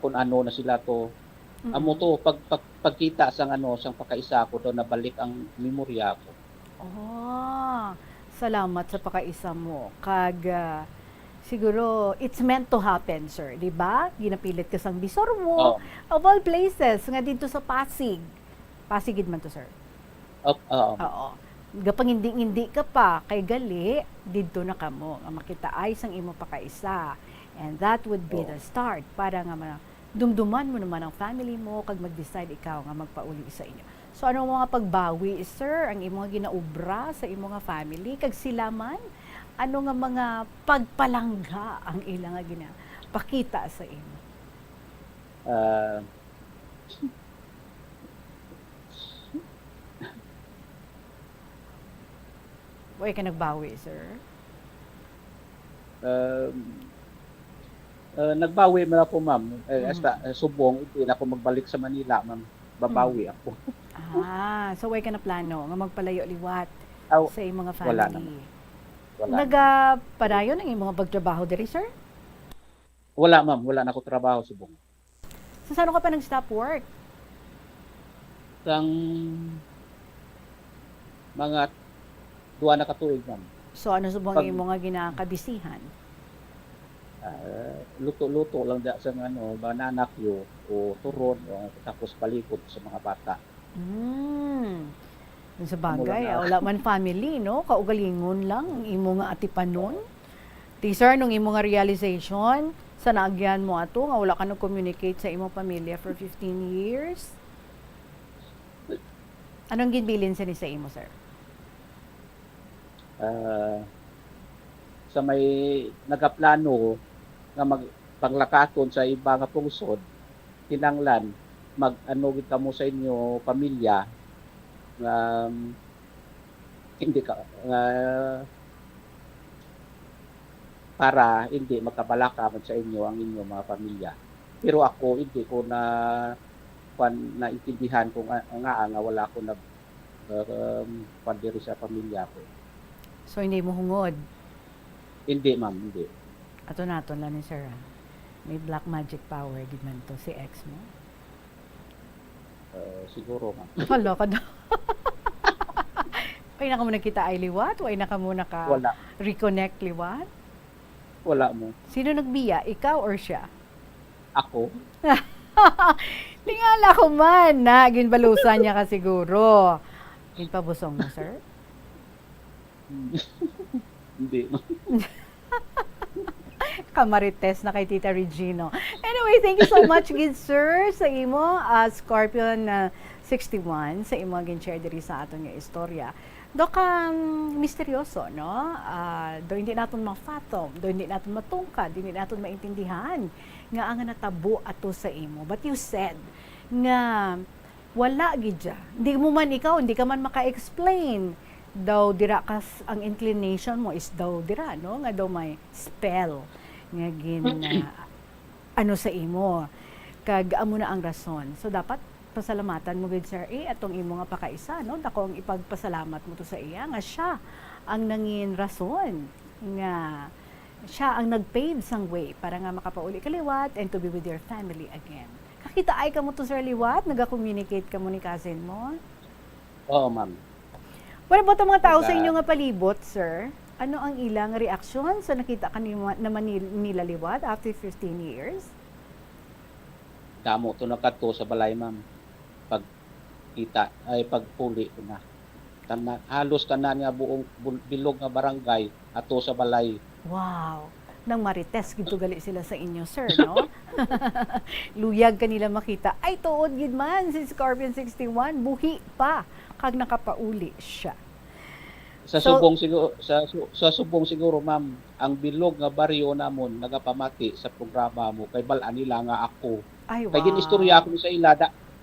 Kung ano na sila to. Amo to pagkita sang pakaisa ko daw nabalik ang memorya ko. Salamat sa pakaisa mo. Siguro it's meant to happen, sir, di ba? Ginapilit ka sang Bisormo, of all places, nga dito sa Pasig. Pasigid man to, sir. Oo. Gapang hindi ka pa kay gali, dito na kamo nga makita ay sang imo pakaisa. And that would be the start para nga dumduman mo naman ang family mo kag mag-decide ikaw nga magpauli sa inyo. So ano mga pagbawi, sir, ang imo nga ginaubra sa imo nga family kag sila man ano nga mga pagpalangga ang ilang nga ginapakita sa imo? Way ka nagbawi, sir? Nagbawi man ako, ma'am. Hasta subong, hindi na ako magbalik sa Manila, ma'am. Babawi ako. So way ka na plano nga magpalayo liwat sa imo nga family? Wala naman. Nagapadayon ang imo nga pagtrabaho diri, sir? Wala, ma'am. Wala na ako trabaho subong. So saan ka pa nag-stop work? Sang mga duwa na katuig, ma'am. So ano subong imo nga ginakabisihan? Luto-luto lang da sa banana cue o turon tapos palikot sa mga bata. Sa bagay, wala man family, no? Kaugalingon lang ang imo nga atipanon. Sir, nung imo nga realization, sa naagyan mo ato nga wala ka nag-communicate sa imo pamilya for 15 years. Anong ginbilin sa imo, sir? Sa may nagaplano nga magpanglakaton sa iba nga pungsod, tinanglan mag-ano kita mo sa inyo pamilya hindi ka para hindi magkabalaka man sa inyo ang inyong mga pamilya. Pero ako hindi ko naintindihan kung nga wala ko pandiri sa pamilya ko. So hindi mo hungod? Hindi, ma'am, hindi. Ato naton lang ni sir. May black magic power gid man to si ex mo. Siguro, ma'am. Hala ka daw. Way na ka mo nakita ay liwat? Way na ka mo reconnect liwat? Wala mo. Sino nagbiya? Ikaw or siya? Ako. Tingala ko man na. Ginbalusan niya ka siguro. Ginpabusong mo, sir? Hindi. Kamarites na kay Tita Regino. Anyway, thank you so much, good sir, sa imo, Scorpion 61, sa imo gin-share diri sa aton nga istorya. Do ka misteryoso, no? Do hindi naton ma-fathom, do hindi naton matungkad, hindi naton maintindihan nga ang natabo ato sa imo. But you said nga wala gid siya. Hindi mo man ikaw, hindi ka man maka-explain. Daw dira kas ang inclination mo is daw dira, no? Nga daw may spell nga ano sa imo. Kag amo na ang rason. So dapat pasalamatan mo gid sir atong imo nga pakaisa, no? Dako ang ipagpasalamat mo to sa iya nga siya ang nangin rason nga siya ang nagpave sang way para nga makapauli kaliwat and to be with your family again. Nakita ay ka mo to, Sir Liwat? Nag-communicate ka mo ni cousin mo? Oo, ma'am. What about ang mga tao sa Naga- inyo nga palibot, sir? Ano ang ilang reaksyon sa nakita ka naman nila Liwat after 15 years? Damo to na kadto sa balay, ma'am. Pagpuli ko na. Halos tanan nga buong bilog nga barangay ato sa balay. Wow! Nang marites, gito gali sila sa inyo, sir, no? Luyag kanila makita. Ay, tuod gid man si Scorpion 61, buhi pa kag nakapauli siya. Sa subong siguro ma'am, ang bilog nga baryo namon nagapamati sa programa mo kay balaan nila nga ako. Ay, wow. Kay ginistorya ko ni sa ila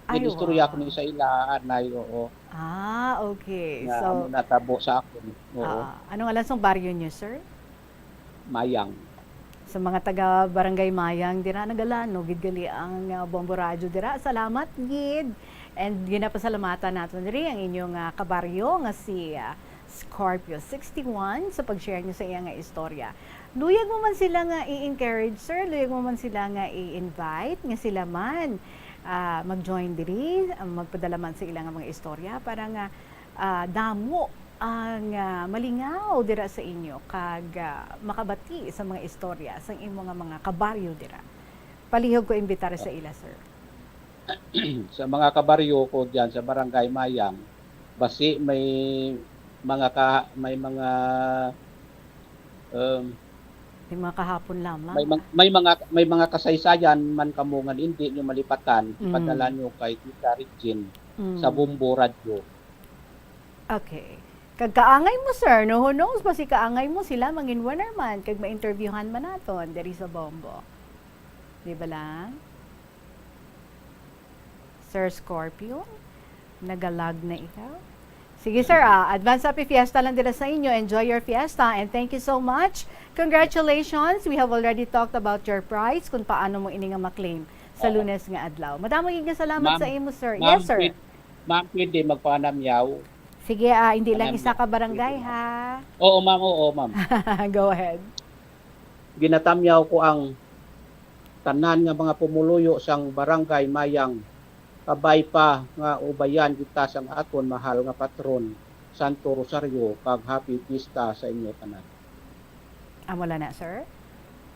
Ay, ginistorya wow. ko ni sa ila anay oo. Ah, okay. Nga So, natabo sa ako. Oo. anong alansong baryo niyo, sir? Mayang. Sa mga taga Barangay Mayang dira nagalano gid gali ang Bombo Radio dira. Salamat gid. And ginapasalamatan naton diri ang inyong kabaryo nga si Scorpio 61 sa pag-share niyo sa iya nga istorya. Luyag mo man sila nga i-encourage, sir. Luyag mo man sila nga i-invite nga sila man mag-join diri, magpadala man sa ilang mga istorya para nga damo ang malingaw dira sa inyo kag makabati sa mga istorya sa imo nga mga kabaryo dira. Palihog ko imbitar sa ila, sir. Sa mga kabaryo ko diyan sa Barangay Mayang, basi may mga May mga kahapon lamang. may mga kasaysayan man kamungan hindi nyo malipatan, ipadala nyo kay Tita Regine sa Bombo Radio. Okay. Kag kaangay mo, sir, no? Who knows, basi kaangay mo sila mangin winner man kag ma-interviewhan man naton diri sa Bombo. Di ba lang? Sir Scorpio, nagalag na ikaw? Sige, sir, advance happy fiesta lang dira sa inyo. Enjoy your fiesta and thank you so much. Congratulations. We have already talked about your prize kung paano mo ini nga ma-claim sa Lunes nga adlaw. Madamo nga salamat sa imo, sir. Yes, sir. Ma'am, pwede magpanamyaw. Sige, hindi lang isa ka barangay, ha? Oo, ma'am. Go ahead. Ginatamyaw ko ang tanan nga mga pumuluyo sang Barangay Mayang. Kabay pa nga ubayan kita sang aton mahal nga patron, Santo Rosario, kag happy fiesta sa inyo tanan. Wala na, sir?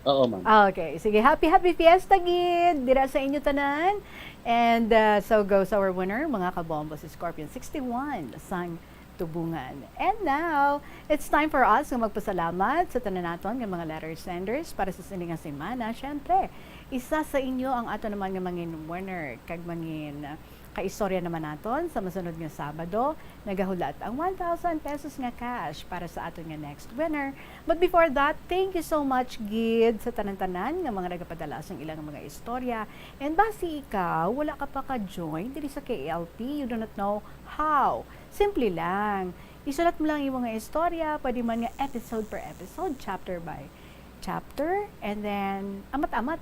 Oo, ma'am. Okay. Sige, happy fiesta, gid. Dira sa inyo tanan. And so goes our winner, mga kabombo, si Scorpion 61, sang Tubungan. And now, it's time for us na magpasalamat sa tanan naton ng mga letter senders para sa siningang semana. Siyempre, isa sa inyo ang ato naman nga mangin winner, kag mangin kaistorya naman naton sa masunod nga Sabado, nagahulat ang 1,000 pesos nga cash para sa aton nga next winner. But before that, thank you so much, Gid, sa tanan-tanan nga mga nagapadala sa ilang mga istorya. And basi ikaw, wala ka pa ka-join diri sa KLP, you do not know how. Simple lang. Isulat mo lang yung mga istorya, pwede man nga episode per episode, chapter by chapter, and then amat-amat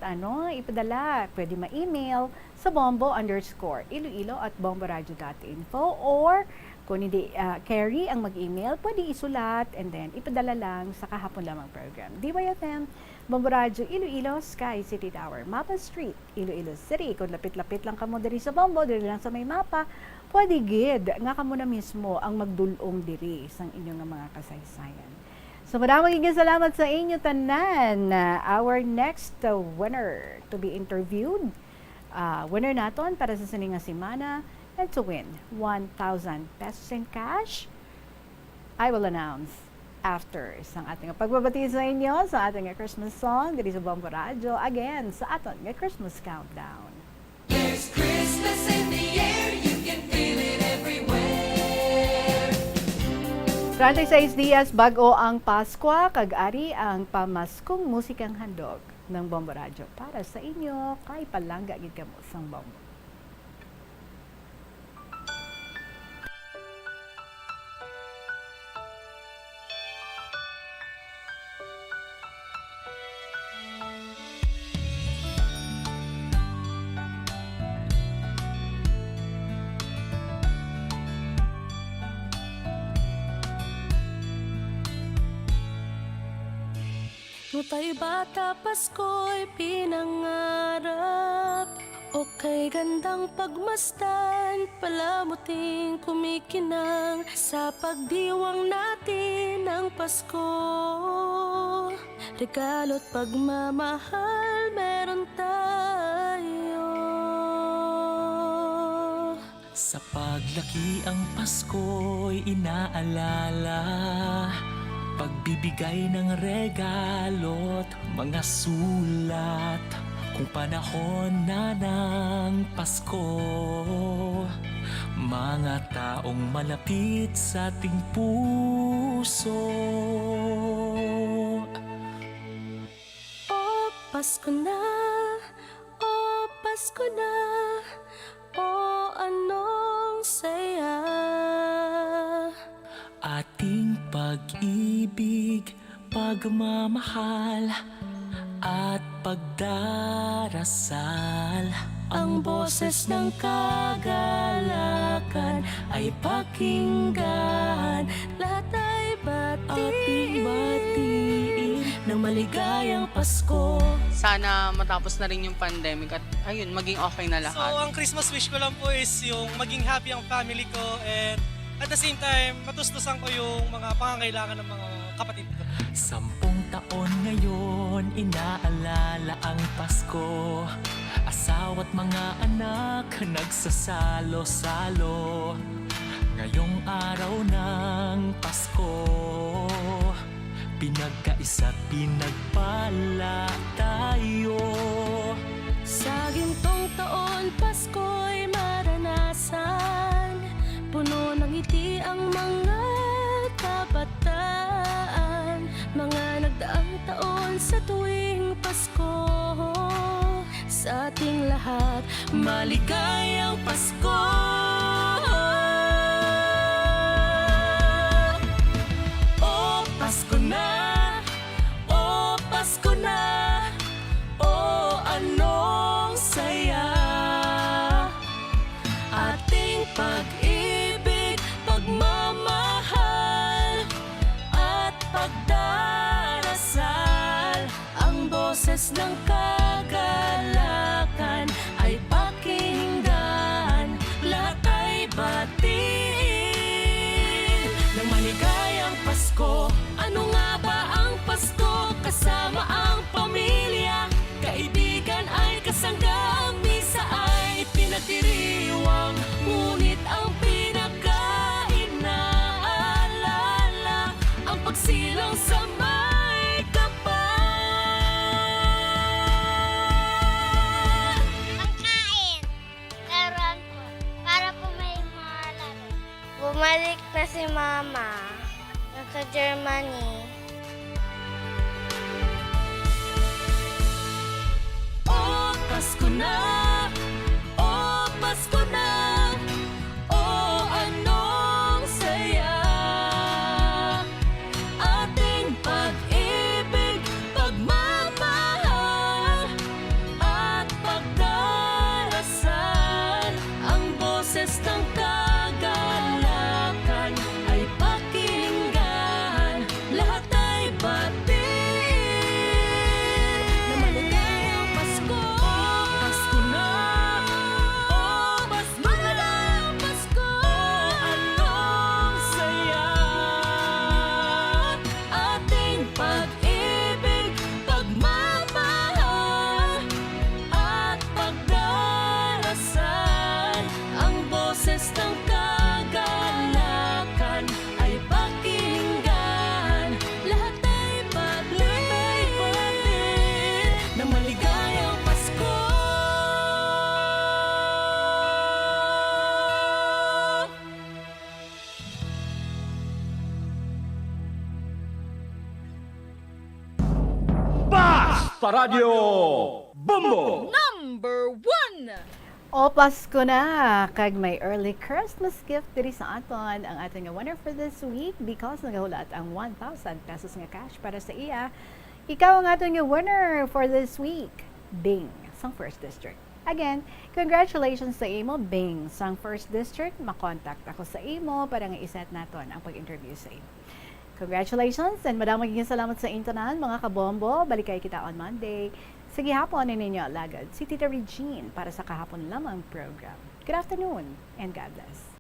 ipadala, pwede ma-email sa bombo_iloilo@bomboradio.info, or kung hindi Carrie ang mag-email, pwede isulat and then ipadala lang sa kahapon lamang program. DYFM, Bombo Radio, Iloilo, Sky City Tower, Mapa Street, Iloilo City. Kung lapit-lapit lang kamo diri sa Bombo, diri lang sa may mapa, pwede gid nga kamo na mismo ang magdulong diri sang inyong mga kasaysayan. So maraming salamat sa inyo tanan. Our next winner to be interviewed, winner naton para sa siningang semana, and to win 1,000 pesos in cash, I will announce after sang ating pagbabati sa inyo sa ating Christmas song dito sa Bombo Radio, again sa aton nga Christmas countdown. There's Christmas in the air, you can feel it everywhere. 36 dias bago ang Pasko, kag-ari ang pamaskong musikang handog ng Bombo Radio para sa inyo kay palangga gid kamo sang Bombo. Nung tayo bata, Pasko'y pinangarap O kay gandang pagmasdan, palamuting kumikinang sa pagdiwang natin ng Pasko. Regalo't pagmamahal meron tayo. Sa paglaki ang Pasko'y inaalala, pagbibigay ng regalo't mga sulat. Kung panahon na ng Pasko, mga taong malapit sa ating puso. O Pasko na, o Pasko na, o anong saya. Ating pag-ibig, pagmamahal at pagdarasal. Ang boses ng kagalakan ay pakinggan. Lahat ay Ating batiin ng maligayang Pasko. Sana matapos na rin yung pandemic at ayun, maging okay na lahat. So, ang Christmas wish ko lang po is yung maging happy ang family ko and at the same time, matustusan ko yung mga pangangailangan ng mga kapatid ko. 10 taon ngayon, inaalala ang Pasko. Asawa't mga anak, nagsasalo-salo. Ngayong araw ng Pasko, pinagkaisa't pinagpala tayo. Sa gintong taon, Pasko'y maranasan. Puno ng ngiti ang mga kabataan. Mga nagdaang taon sa tuwing Pasko. Sa ating lahat, maligayang Pasko. O Pasko na, o Pasko na, o anong saya. Ating pag-ibig, pagmamahal at pagdarasal. Ang boses ng kagalakan ay pakinggan. Lahat ay batiin ng maligayang Pasko. Ano nga ba ang Pasko? Kasama ang pamilya, kaibigan ay kasangga, misa ay pinagdiriwang. Ngunit ang pinaka-inaalala, ang pagsilang sa may kapal. Ang kain, laruan po, para po may mga laro. Bumalik na si Mama, nasa Germany. O Pasko na, o Pasko na, o anong saya. Ating pag-ibig, pagmamahal at pagdarasal. Ang boses ng kagalakan ay pakinggan. Lahat ay batiin na maligayang Pasko. Pasko na, mas maligayang Pasko. Anong saya. Ating pag-ibig, pagmamahal at pagdarasal. Ang boses ng kagalakan ay pakinggan. Lahat ay batiin ng maligayang Pasko. Basta Radio Bombo! Number 1! O Pasko na, kag may early Christmas gift diri sa aton ang ating winner for this week because nagahulat ang 1,000 pesos nga cash para sa iya. Ikaw ang ating winner for this week, Bing, sang 1st District. Again, congratulations sa imo, Bing, sang 1st District. Makontakt ako sa imo para nga iset naton ang pag-interview sa imo. Congratulations and madaming salamat sa intanan mga kabombo. Balik kayo kita on Monday. Sige hapon ninyo alagad si Tita Regine para sa kahapon lamang program. Good afternoon and God bless.